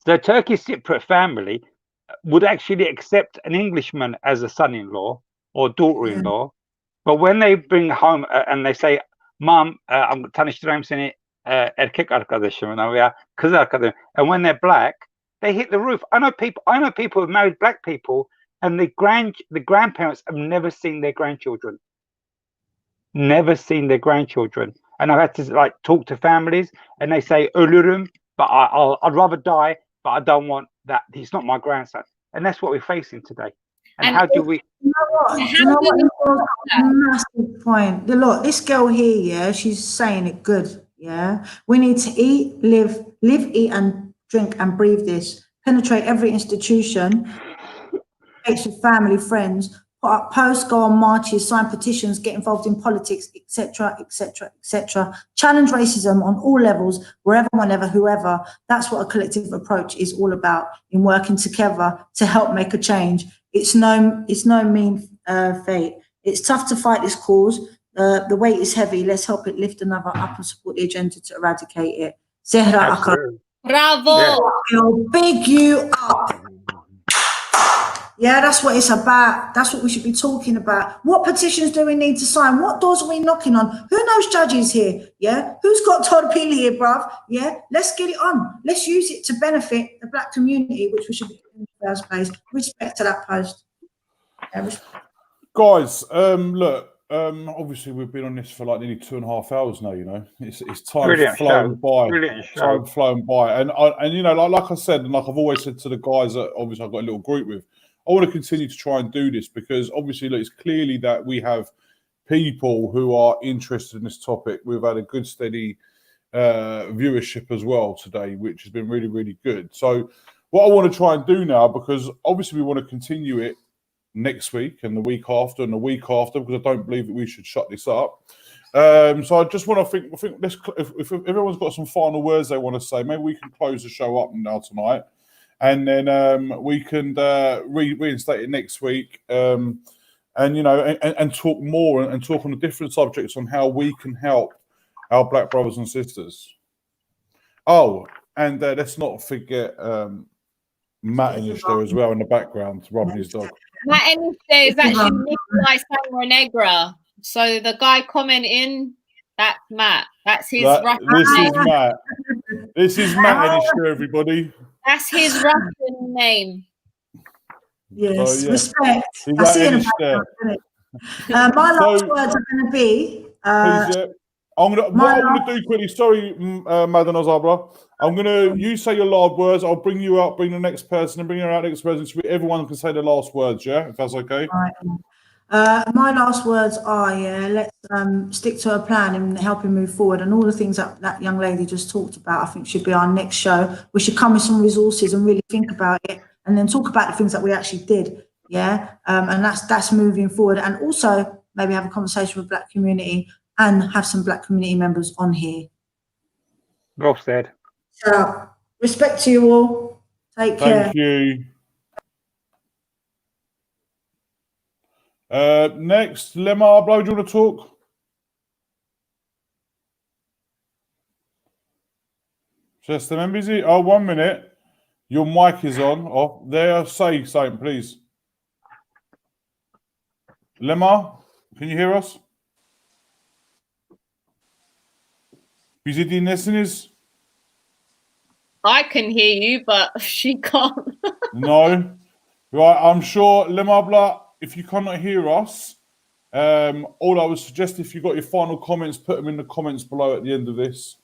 H: The Turkey Cypriot family would actually accept an Englishman as a son-in-law or daughter-in-law. But when they bring home and they say, Mum, I'm tanıştırayım seni erkek arkadaşımla veya kız arkadaşım, and when they're black, they hit the roof. I know people who've married black people and the grandparents have never seen their grandchildren. Never seen their grandchildren. And I've had to like talk to families and they say, ölürüm, but I'd rather die, but I don't want that. He's not my grandson. And that's what we're facing today. And how do we?
C: You know what? Massive point. Look, this girl here, yeah, she's saying it good. Yeah, we need to eat, live, eat, and drink and breathe this. Penetrate every institution. With family, friends, put up posts, go on marches, sign petitions, get involved in politics, etc., etc., etc. Challenge racism on all levels, wherever, whenever, whoever. That's what a collective approach is all about, in working together to help make a change. It's no mean fate. It's tough to fight this cause. The weight is heavy. Let's help it lift another up and support the agenda to eradicate it. Zehra Akar.
F: Bravo.
C: I'll big you up. Yeah, that's what it's about. That's what we should be talking about. What petitions do we need to sign? What doors are we knocking on? Who knows judges here? Yeah, who's got Todd Peely here, bruv? Yeah, let's get it on. Let's use it to benefit the black community, which we should be doing in the first place. Respect to that post. Yeah,
B: guys, look, obviously we've been on this for like nearly 2.5 hours now. You know, it's time flown by. Time flown by, and you know, like I said, and like I've always said to the guys that obviously I've got a little group with, I want to continue to try and do this because obviously, look, it's clearly that we have people who are interested in this topic. We've had a good, steady viewership as well today, which has been really, really good. So, what I want to try and do now, because obviously we want to continue it next week and the week after and the week after, because I don't believe that we should shut this up. So I just want to think let's, if everyone's got some final words they want to say, maybe we can close the show up now tonight, and then we can reinstate it next week, and you know, and talk more and talk on the different subjects on how we can help our black brothers and sisters. Oh, and let's not forget Matt Ennish there as well in the background, rubbing his dog.
F: Matt Ennish there is actually Nikolai Sangranegra. So the guy commenting, that's Matt. That's his Russian
B: This
F: name.
B: is Matt. This is Matt Ennish for everybody.
F: That's his Russian name.
C: Yes,
B: So, yeah.
C: respect.
B: He's
C: I see it in
B: Ennish
C: the
B: there.
C: background. My last
B: So-
C: words are going to be.
B: Please, yeah. What I'm gonna do quickly. Sorry, Madam Ozabra. I'm gonna. You say your last words. I'll bring you up. Bring the next person, and bring her out next person. So everyone can say the last words. Yeah, if that's okay.
C: My last words are, let's stick to a plan and helping move forward. And all the things that young lady just talked about, I think should be our next show. We should come with some resources and really think about it, and then talk about the things that we actually did. Yeah, and that's moving forward. And also maybe have a conversation with the black community and have some black community members on here.
H: Well said.
C: So respect to you all. Take care.
B: Thank you. Next, Lemma Ablo, do you want to talk? Just the members. Oh, 1 minute. Your mic is on. Oh, there. Say something, please. Lemma, can you hear us? Is it in listeners?
F: I can hear you, but she can't.
B: No. Right, I'm sure, Lemma Abla, if you cannot hear us, all I would suggest, if you've got your final comments, put them in the comments below at the end of this.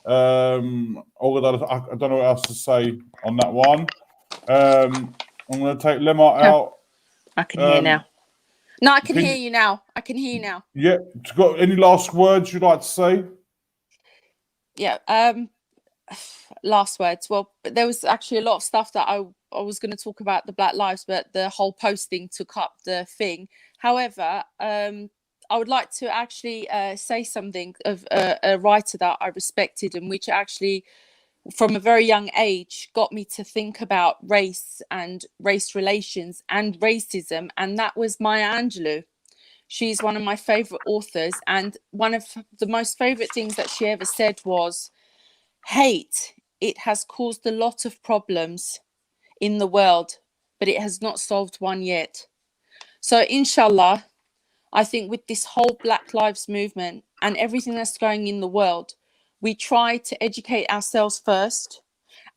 B: I don't know what else to say on that one. I'm going to take Lemma out.
K: I can hear now. No, I can hear you now. I can hear you now.
B: Yeah. Got any last words you'd like to say?
K: Yeah. Last words. Well, there was actually a lot of stuff that I was going to talk about the Black Lives, but the whole posting took up the thing. However, I would like to actually say something of a writer that I respected, and which actually, from a very young age, got me to think about race and race relations and racism, and that was Maya Angelou. She's one of my favorite authors, and one of the most favorite things that she ever said was, hate, it has caused a lot of problems in the world, but it has not solved one yet. So inshallah, I think with this whole Black Lives movement and everything that's going in the world, we try to educate ourselves first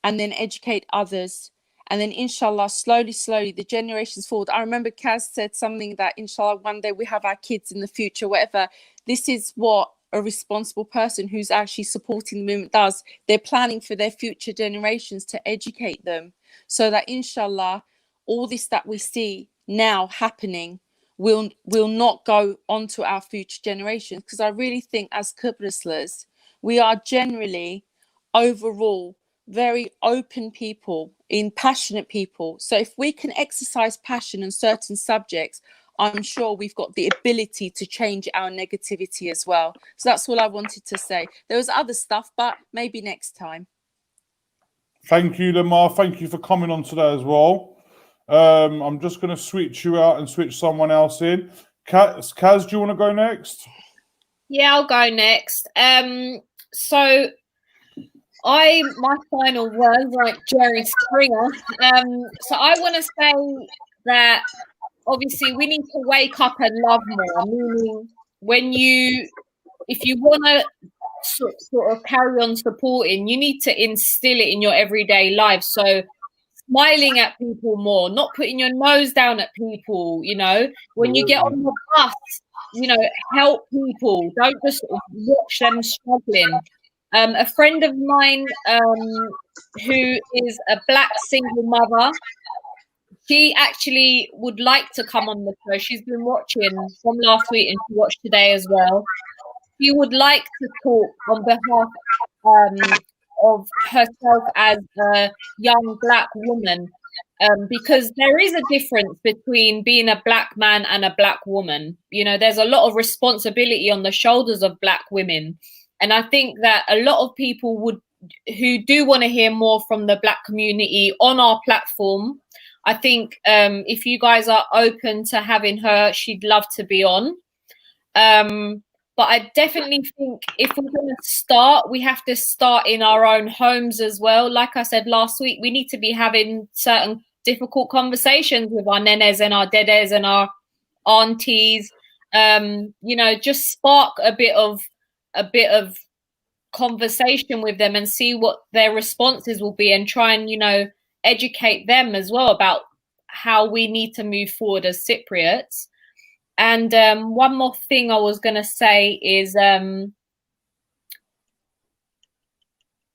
K: and then educate others. And then inshallah, slowly, the generations forward. I remember Kaz said something that inshallah, one day we have our kids in the future, whatever. This is what a responsible person who's actually supporting the movement does. They're planning for their future generations to educate them so that inshallah, all this that we see now happening will not go on to our future generations. Because I really think as Qibrislas, we are generally overall very open people, passionate people. So if we can exercise passion on certain subjects, I'm sure we've got the ability to change our negativity as well. So that's all I wanted to say. There was other stuff, but maybe next time.
B: Thank you, Lamar. Thank you for coming on today as well. I'm just going to switch you out and switch someone else in. Kaz, do you want to go next?
F: Yeah, I'll go next. So my final words, like Jerry Springer. So I want to say that obviously we need to wake up and love more. Meaning, if you want to sort of carry on supporting, you need to instill it in your everyday life. So smiling at people more, not putting your nose down at people. You know, when you get on the bus, you know, help people. Don't just watch them struggling. A friend of mine who is a Black single mother, she actually would like to come on the show. She's been watching from last week and she watched today as well. She would like to talk on behalf of herself as a young Black woman, because there is a difference between being a Black man and a Black woman. You know, there's a lot of responsibility on the shoulders of Black women. And I think that a lot of people who do want to hear more from the Black community on our platform, I think if you guys are open to having her, she'd love to be on. But I definitely think if we're going to start, we have to start in our own homes as well. Like I said last week, we need to be having certain difficult conversations with our nenes and our dedes and our aunties. You know, just spark a bit of conversation with them and see what their responses will be, and try and, you know, educate them as well about how we need to move forward as Cypriots. And one more thing I was going to say is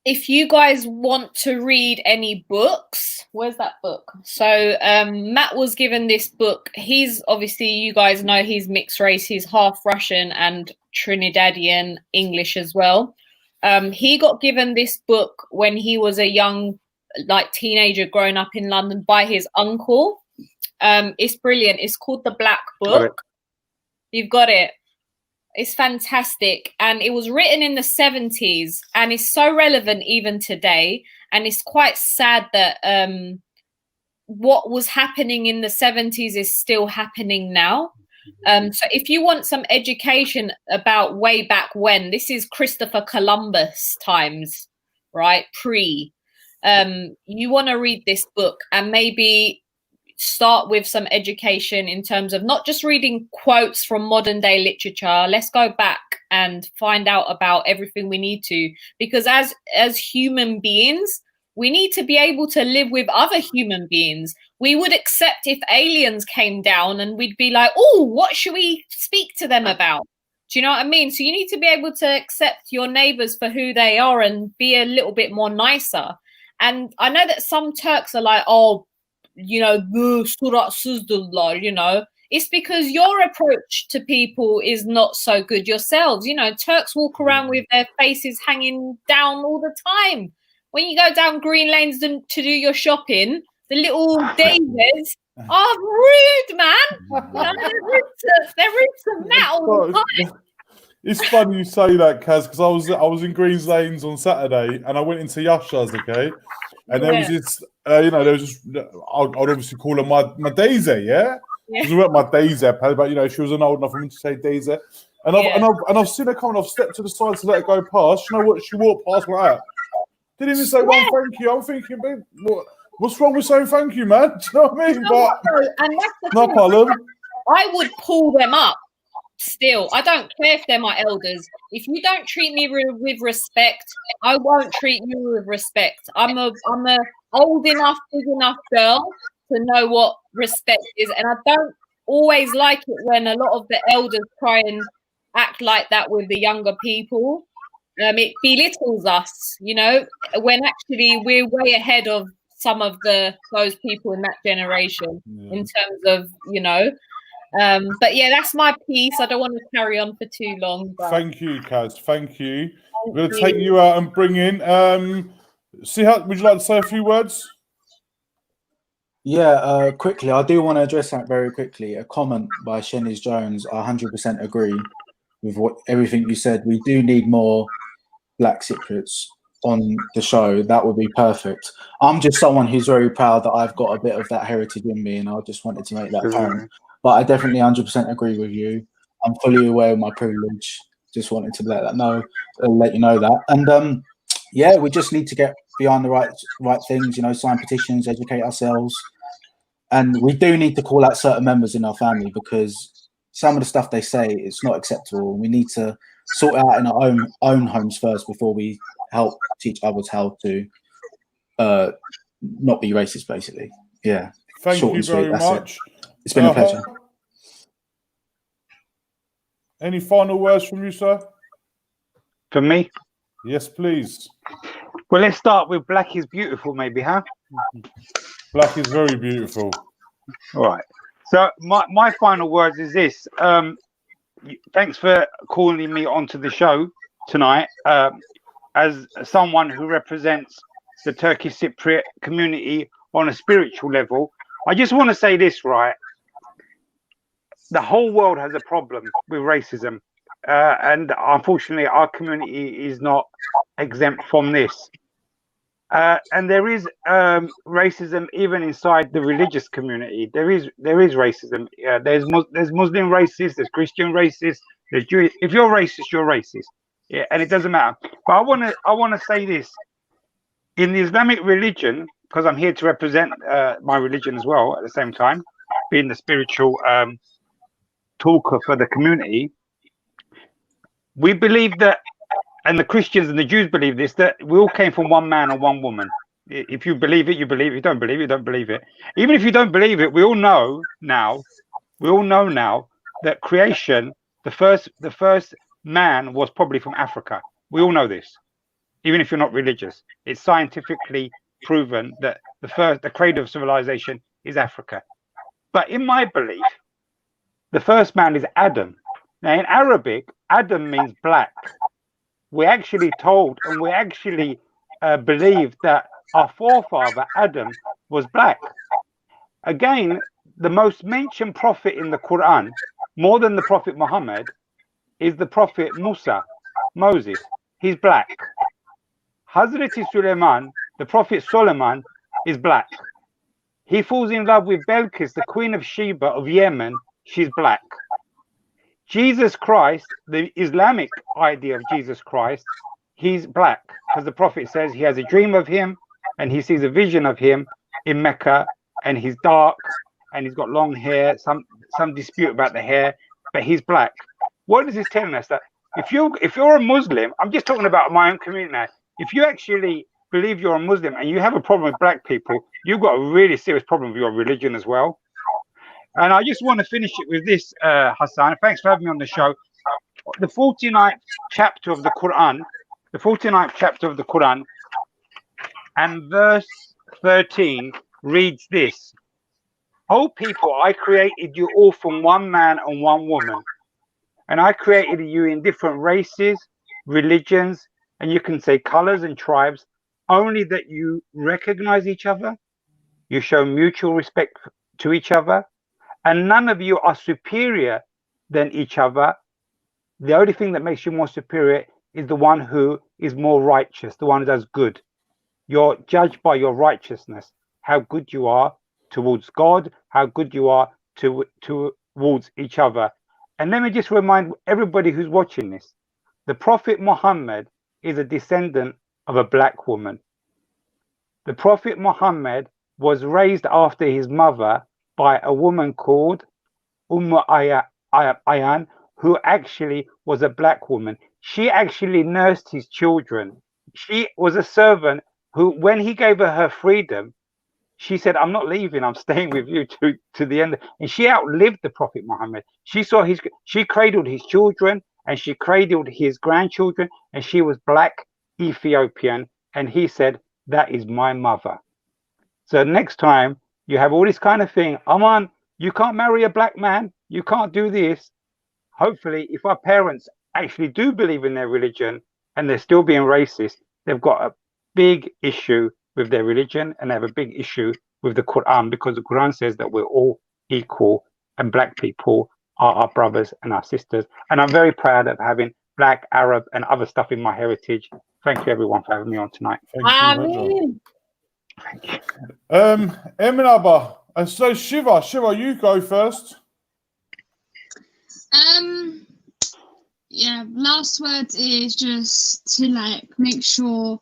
F: if you guys want to read any books, where's that book? So Matt was given this book. He's obviously, you guys know, he's mixed race. He's half Russian and Trinidadian English as well. He got given this book when he was a young, like, teenager growing up in London by his uncle. It's brilliant. It's called The Black Book. You've got it. It's fantastic. And it was written in the 70s and it's so relevant even today. And it's quite sad that what was happening in the 70s is still happening now. So if you want some education about way back when, this is Christopher Columbus times, right? You want to read this book and maybe start with some education in terms of not just reading quotes from modern day literature. Let's go back and find out about everything we need to, because as human beings, we need to be able to live with other human beings. We would accept if aliens came down and we'd be like, oh, what should we speak to them about? Do you know what I mean? So you need to be able to accept your neighbors for who they are and be a little bit more nicer. And I know that some Turks are like, oh, you know, you know, it's because your approach to people is not so good yourselves. You know, Turks walk around with their faces hanging down all the time. When you go down green lanes to do your shopping, the little daisies are rude, man. They're rude to Matt all the time.
B: It's funny you say that, Kaz, because I was in Greens Lanes on Saturday and I went into Yasha's, okay? And there was this, you know, there was just, I'd obviously call her my Daisy, yeah? Because we weren't my Daisy, but, you know, she wasn't old enough for me to say Daisy. And I've seen her coming, I've stepped to the side to let her go past. You know what? She walked past like that. Didn't even say one thank you. I'm thinking, babe, what's wrong with saying thank you, man? Do you know what I mean?
F: And that's the thing. I would pull them up. Still, I don't care if they're my elders. If you don't treat me with respect, I won't treat you with respect. I'm a old enough, big enough girl to know what respect is, and I don't always like it when a lot of the elders try and act like that with the younger people. It belittles us, you know, when actually we're way ahead of some of those people in that generation in terms of, you know. But yeah, that's my piece. I don't want to carry on for too long. But...
B: Thank you, Kaz. Thank you. I'm going to take you out and bring in. Sihat, would you like to say a few words?
G: Yeah, quickly, I do want to address that very quickly. A comment by Sheniz Jones. I 100% agree with everything you said. We do need more Black Cypriots on the show. That would be perfect. I'm just someone who's very proud that I've got a bit of that heritage in me, and I just wanted to make that apparent. But I definitely 100% agree with you. I'm fully aware of my privilege. Just wanted to let you know that. And yeah, we just need to get behind the right things. You know, sign petitions, educate ourselves, and we do need to call out certain members in our family because some of the stuff they say it's not acceptable. We need to sort it out in our own homes first before we help teach others how to not be racist. Basically, yeah.
B: Thank you very much.
G: It's been a pleasure.
B: Any final words from you, sir?
H: For me?
B: Yes, please.
H: Well, let's start with Black is Beautiful, maybe, huh?
B: Black is very beautiful.
H: All right. So my final words is this. Thanks for calling me onto the show tonight. As someone who represents the Turkish Cypriot community on a spiritual level, I just want to say this, right? The whole world has a problem with racism. And unfortunately, our community is not exempt from this. And there is racism even inside the religious community. There is racism. There's Muslim racists, there's Christian racists, there's Jewish. If you're racist, you're racist. Yeah, and it doesn't matter. But I wanna say this. In the Islamic religion, because I'm here to represent my religion as well at the same time, being the spiritual talker for the community, we believe that, and the Christians and the Jews believe this, that we all came from one man and one woman. If you believe it, you believe it. If you don't believe it, you don't believe it. Even if you don't believe it, we all know now that creation, the first man was probably from Africa. We all know this. Even if you're not religious, it's scientifically proven that the cradle of civilization is Africa. But in my belief, the first man is Adam. Now in Arabic, Adam means black. We're actually told and we actually believe that our forefather Adam was black. Again, the most mentioned prophet in the Quran, more than the Prophet Muhammad, is the Prophet Moses. He's black. Hazrat Suleiman, the Prophet Solomon, is black. He falls in love with Belkis, the Queen of Sheba of Yemen. She's black. Jesus Christ, the Islamic idea of Jesus Christ, he's black because the Prophet says he has a dream of him and he sees a vision of him in Mecca, and he's dark and he's got long hair, some dispute about the hair, but he's black. What is this telling us? That if you're a Muslim, I'm just talking about my own community now, if you actually believe you're a Muslim and you have a problem with black people, you've got a really serious problem with your religion as well. And I just want to finish it with this, Hassan. Thanks for having me on the show. The 49th chapter of the Quran, and verse 13 reads this: "O people, I created you all from one man and one woman, and I created you in different races, religions, and you can say colors and tribes, only that you recognize each other, you show mutual respect to each other, and none of you are superior than each other. The only thing that makes you more superior is the one who is more righteous, the one who does good. You're judged by your righteousness, how good you are towards God, how good you are towards each other." And let me just remind everybody who's watching this, the Prophet Muhammad is a descendant of a black woman. The Prophet Muhammad was raised after his mother by a woman called Ayyan, who actually was a black woman. She actually nursed his children. She was a servant who, when he gave her freedom, she said, "I'm not leaving, I'm staying with you to the end." And she outlived the Prophet Muhammad. She cradled his children and she cradled his grandchildren, and she was black Ethiopian. And he said, "That is my mother." So next time you have all this kind of thing, Aman, you can't marry a black man, you can't do this. Hopefully, if our parents actually do believe in their religion and they're still being racist, they've got a big issue with their religion and they have a big issue with the Quran, because the Quran says that we're all equal and black people are our brothers and our sisters. And I'm very proud of having black, Arab, and other stuff in my heritage. Thank you, everyone, for having me on tonight.
B: Thank you. Eminaba, so Shiva, you go first.
J: Yeah, last word is just to like make sure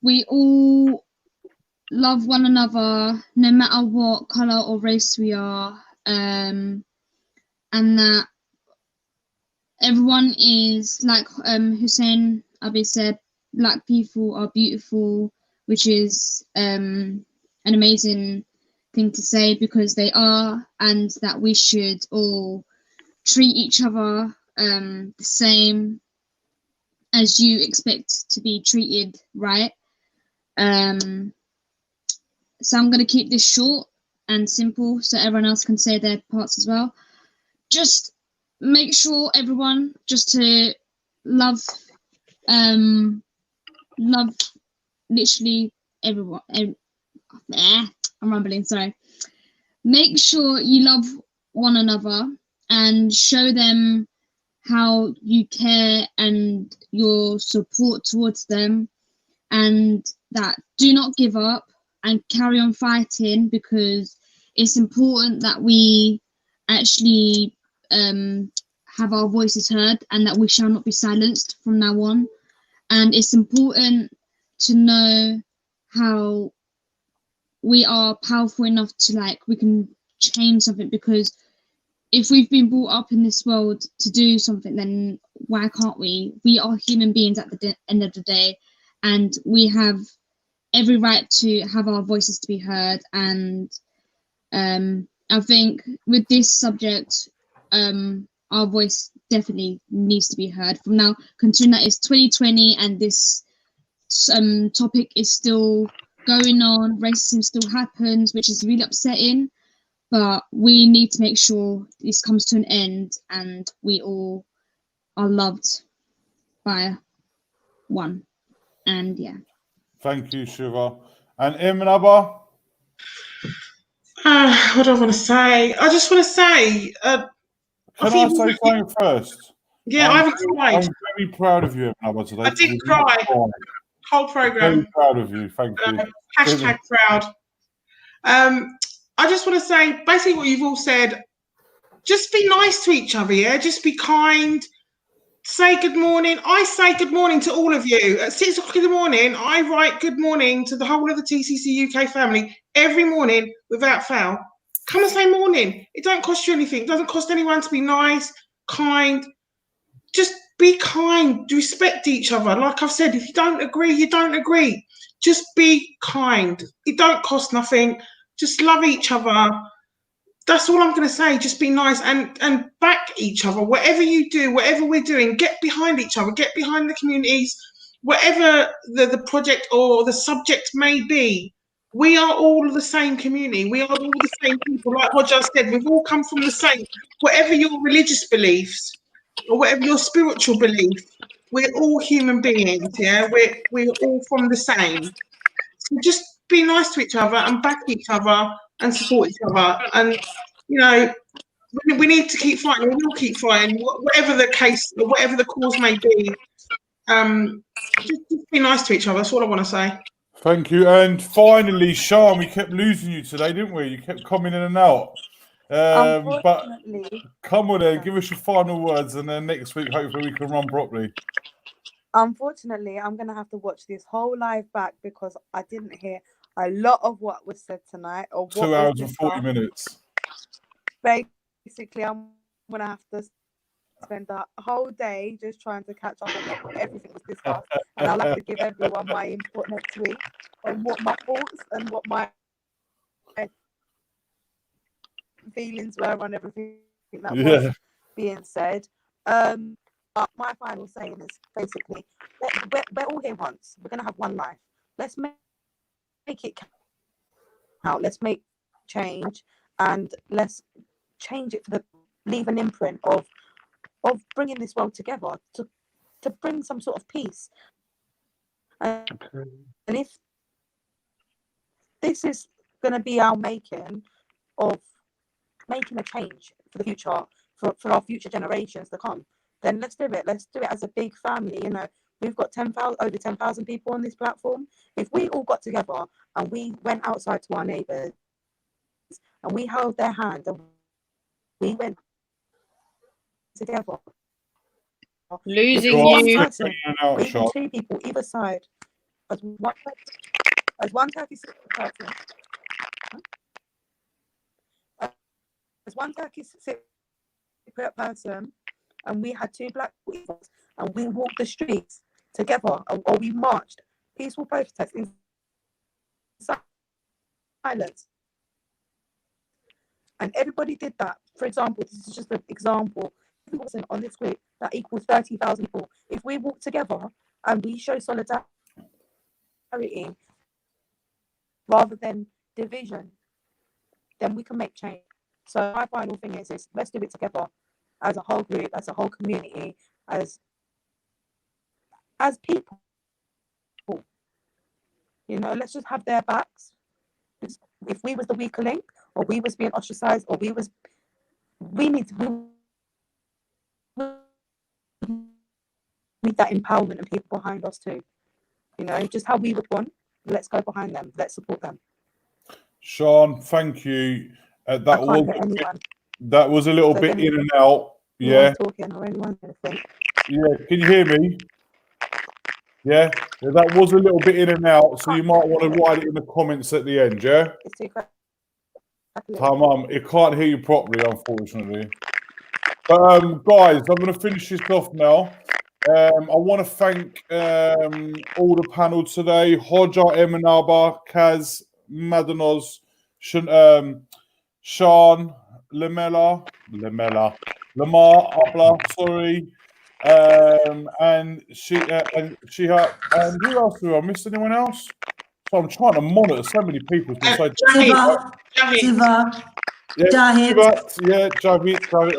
J: we all love one another no matter what color or race we are, and that everyone is like Hussein Abi said, black people are beautiful, which is an amazing thing to say because they are, and that we should all treat each other the same as you expect to be treated, right? So I'm going to keep this short and simple so everyone else can say their parts as well. Just make sure everyone just to love literally everyone. I'm rambling, sorry. Make sure you love one another and show them how you care and your support towards them, and that do not give up and carry on fighting, because it's important that we actually have our voices heard and that we shall not be silenced from now on. And it's important to know how we are powerful enough to we can change something, because if we've been brought up in this world to do something, then why can't we? We are human beings at the end of the day, and we have every right to have our voices to be heard. And I think with this subject, our voice definitely needs to be heard. From now, considering that it's 2020 and this topic is still going on, racism still happens, which is really upsetting. But we need to make sure this comes to an end and we all are loved by one. And yeah.
B: Thank you, Shiva. And Eminaba?
E: What do I want to say? I just want to say...
B: Can I say something first?
E: Yeah, I haven't cried.
B: I'm very proud of you, Eminaba, today.
E: I did cry. Whole programme.
B: Very proud of you. Thank you.
E: Hashtag proud. I just want to say basically what you've all said. Just be nice to each other, yeah? Just be kind. Say good morning. I say good morning to all of you. At 6 o'clock in the morning, I write good morning to the whole of the TCC UK family every morning without fail. Come and say morning. It don't cost you anything. It doesn't cost anyone to be nice, kind. Just be kind. Respect each other. Like I've said, if you don't agree, you don't agree. Just be kind. It don't cost nothing. Just love each other. That's all I'm going to say. Just be nice and back each other. Whatever you do, whatever we're doing, get behind each other. Get behind the communities. Whatever the project or the subject may be, we are all the same community. We are all the same people. Like what just said, we've all come from the same. Whatever your religious beliefs or whatever your spiritual belief, we're all human beings. Yeah, we're all from the same. So just be nice to each other and back each other and support each other. And, you know, we need to keep fighting. We will keep fighting, whatever the case or whatever the cause may be. Just be nice to each other. That's all I want to say.
B: Thank you. And finally, Sean, we kept losing you today, didn't we? You kept coming in and out. But come on then, give us your final words, and then next week, hopefully, we can run properly.
L: Unfortunately, I'm going to have to watch this whole live back because I didn't hear a lot of what was said tonight. Or
B: 2 hours and 40 minutes.
L: Basically, I'm going to have to spend the whole day just trying to catch up on everything was discussed. And I'll have to give everyone my input next week on what my thoughts and what my feelings were on everything that was being said. But my final saying is basically, we're all here once. We're going to have one life. Let's make it count. Let's make change, and let's change it leave an imprint of bringing this world together to bring some sort of peace. And if this is going to be our making of making a change for the future, for our future generations to come, then let's do it. Let's do it as a big family. You know, we've got over 10,000 people on this platform. If we all got together and we went outside to our neighbours and we held their hand and we went together.
F: Losing
L: one
F: you.
L: person, or even two people either side, as one Turkish person, as one Turkish Cypriot person, and we had two black people, and we walked the streets together, or we marched peaceful protests in silence, and everybody did that. For example, this is just an example. On this group, that equals 30,000 people. If we walk together and we show solidarity rather than division, then we can make change. So my final thing is let's do it together as a whole group, as a whole community, as people. You know, let's just have their backs. If we was the weaker link, or we was being ostracized, or we need that empowerment and people behind us too. You know, just how we would want. Let's go behind them. Let's support them.
B: Sean, thank you. That was a little bit in and out. Yeah.
L: Talking or anyone anything.
B: Yeah. Can you hear me? Yeah. That was a little bit in and out, so you might want to write it in the comments at the end. Yeah.
L: It's too crackly.
B: It can't hear you properly, unfortunately. But guys, I'm going to finish this off now. I want to thank all the panel today: Hodja, Emanaba, Kaz, Madanos, Sean, Lamar, Abla, sorry, and Shiha, and who else do I miss? Anyone else? So I'm trying to monitor so many people. Javid.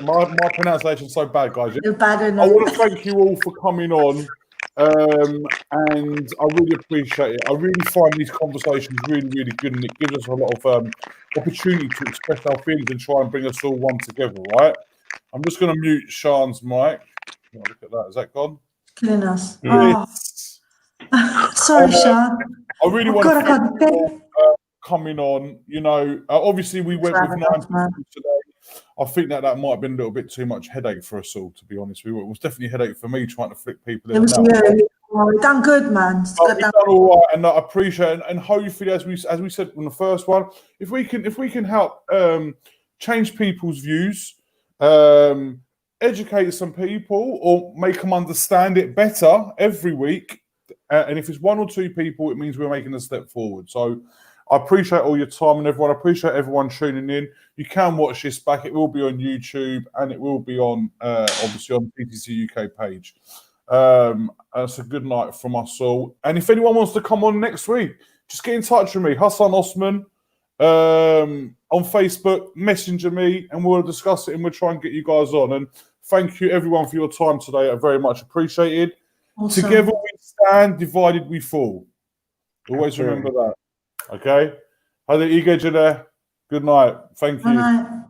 B: My pronunciation's so bad, guys.
C: You're bad
B: I
C: enough.
B: want to thank you all for coming on, and I really appreciate it. I really find these conversations really, really good, and it gives us a lot of opportunity to express our feelings and try and bring us all one together, right? I'm just going to mute Sean's mic. Oh, look at that. Is that gone?
C: Killing us.
B: Yes.
C: Oh. Sorry, Sean.
B: I really want to thank you all coming on. You know, obviously we went with 9 people today. I think that might have been a little bit too much headache for us all, to be honest. It was definitely a headache for me trying to flick people in.
C: It was really done good, man.
B: We've done all right, and I appreciate it. And hopefully, as we said from the first one, if we can help change people's views, educate some people, or make them understand it better every week. And if it's 1 or 2 people, it means we're making a step forward. So I appreciate all your time and everyone. I appreciate everyone tuning in. You can watch this back. It will be on YouTube and it will be on, obviously, on the PTC UK page. It's a good night from us all. And if anyone wants to come on next week, just get in touch with me, Hassan Osman, on Facebook, messenger me, and we'll discuss it and we'll try and get you guys on. And thank you, everyone, for your time today. I very much appreciated. Awesome. Together we stand, divided we fall. Always remember that. Okay? Hadi iyi geceler. Good night. Thank you.
C: Good night.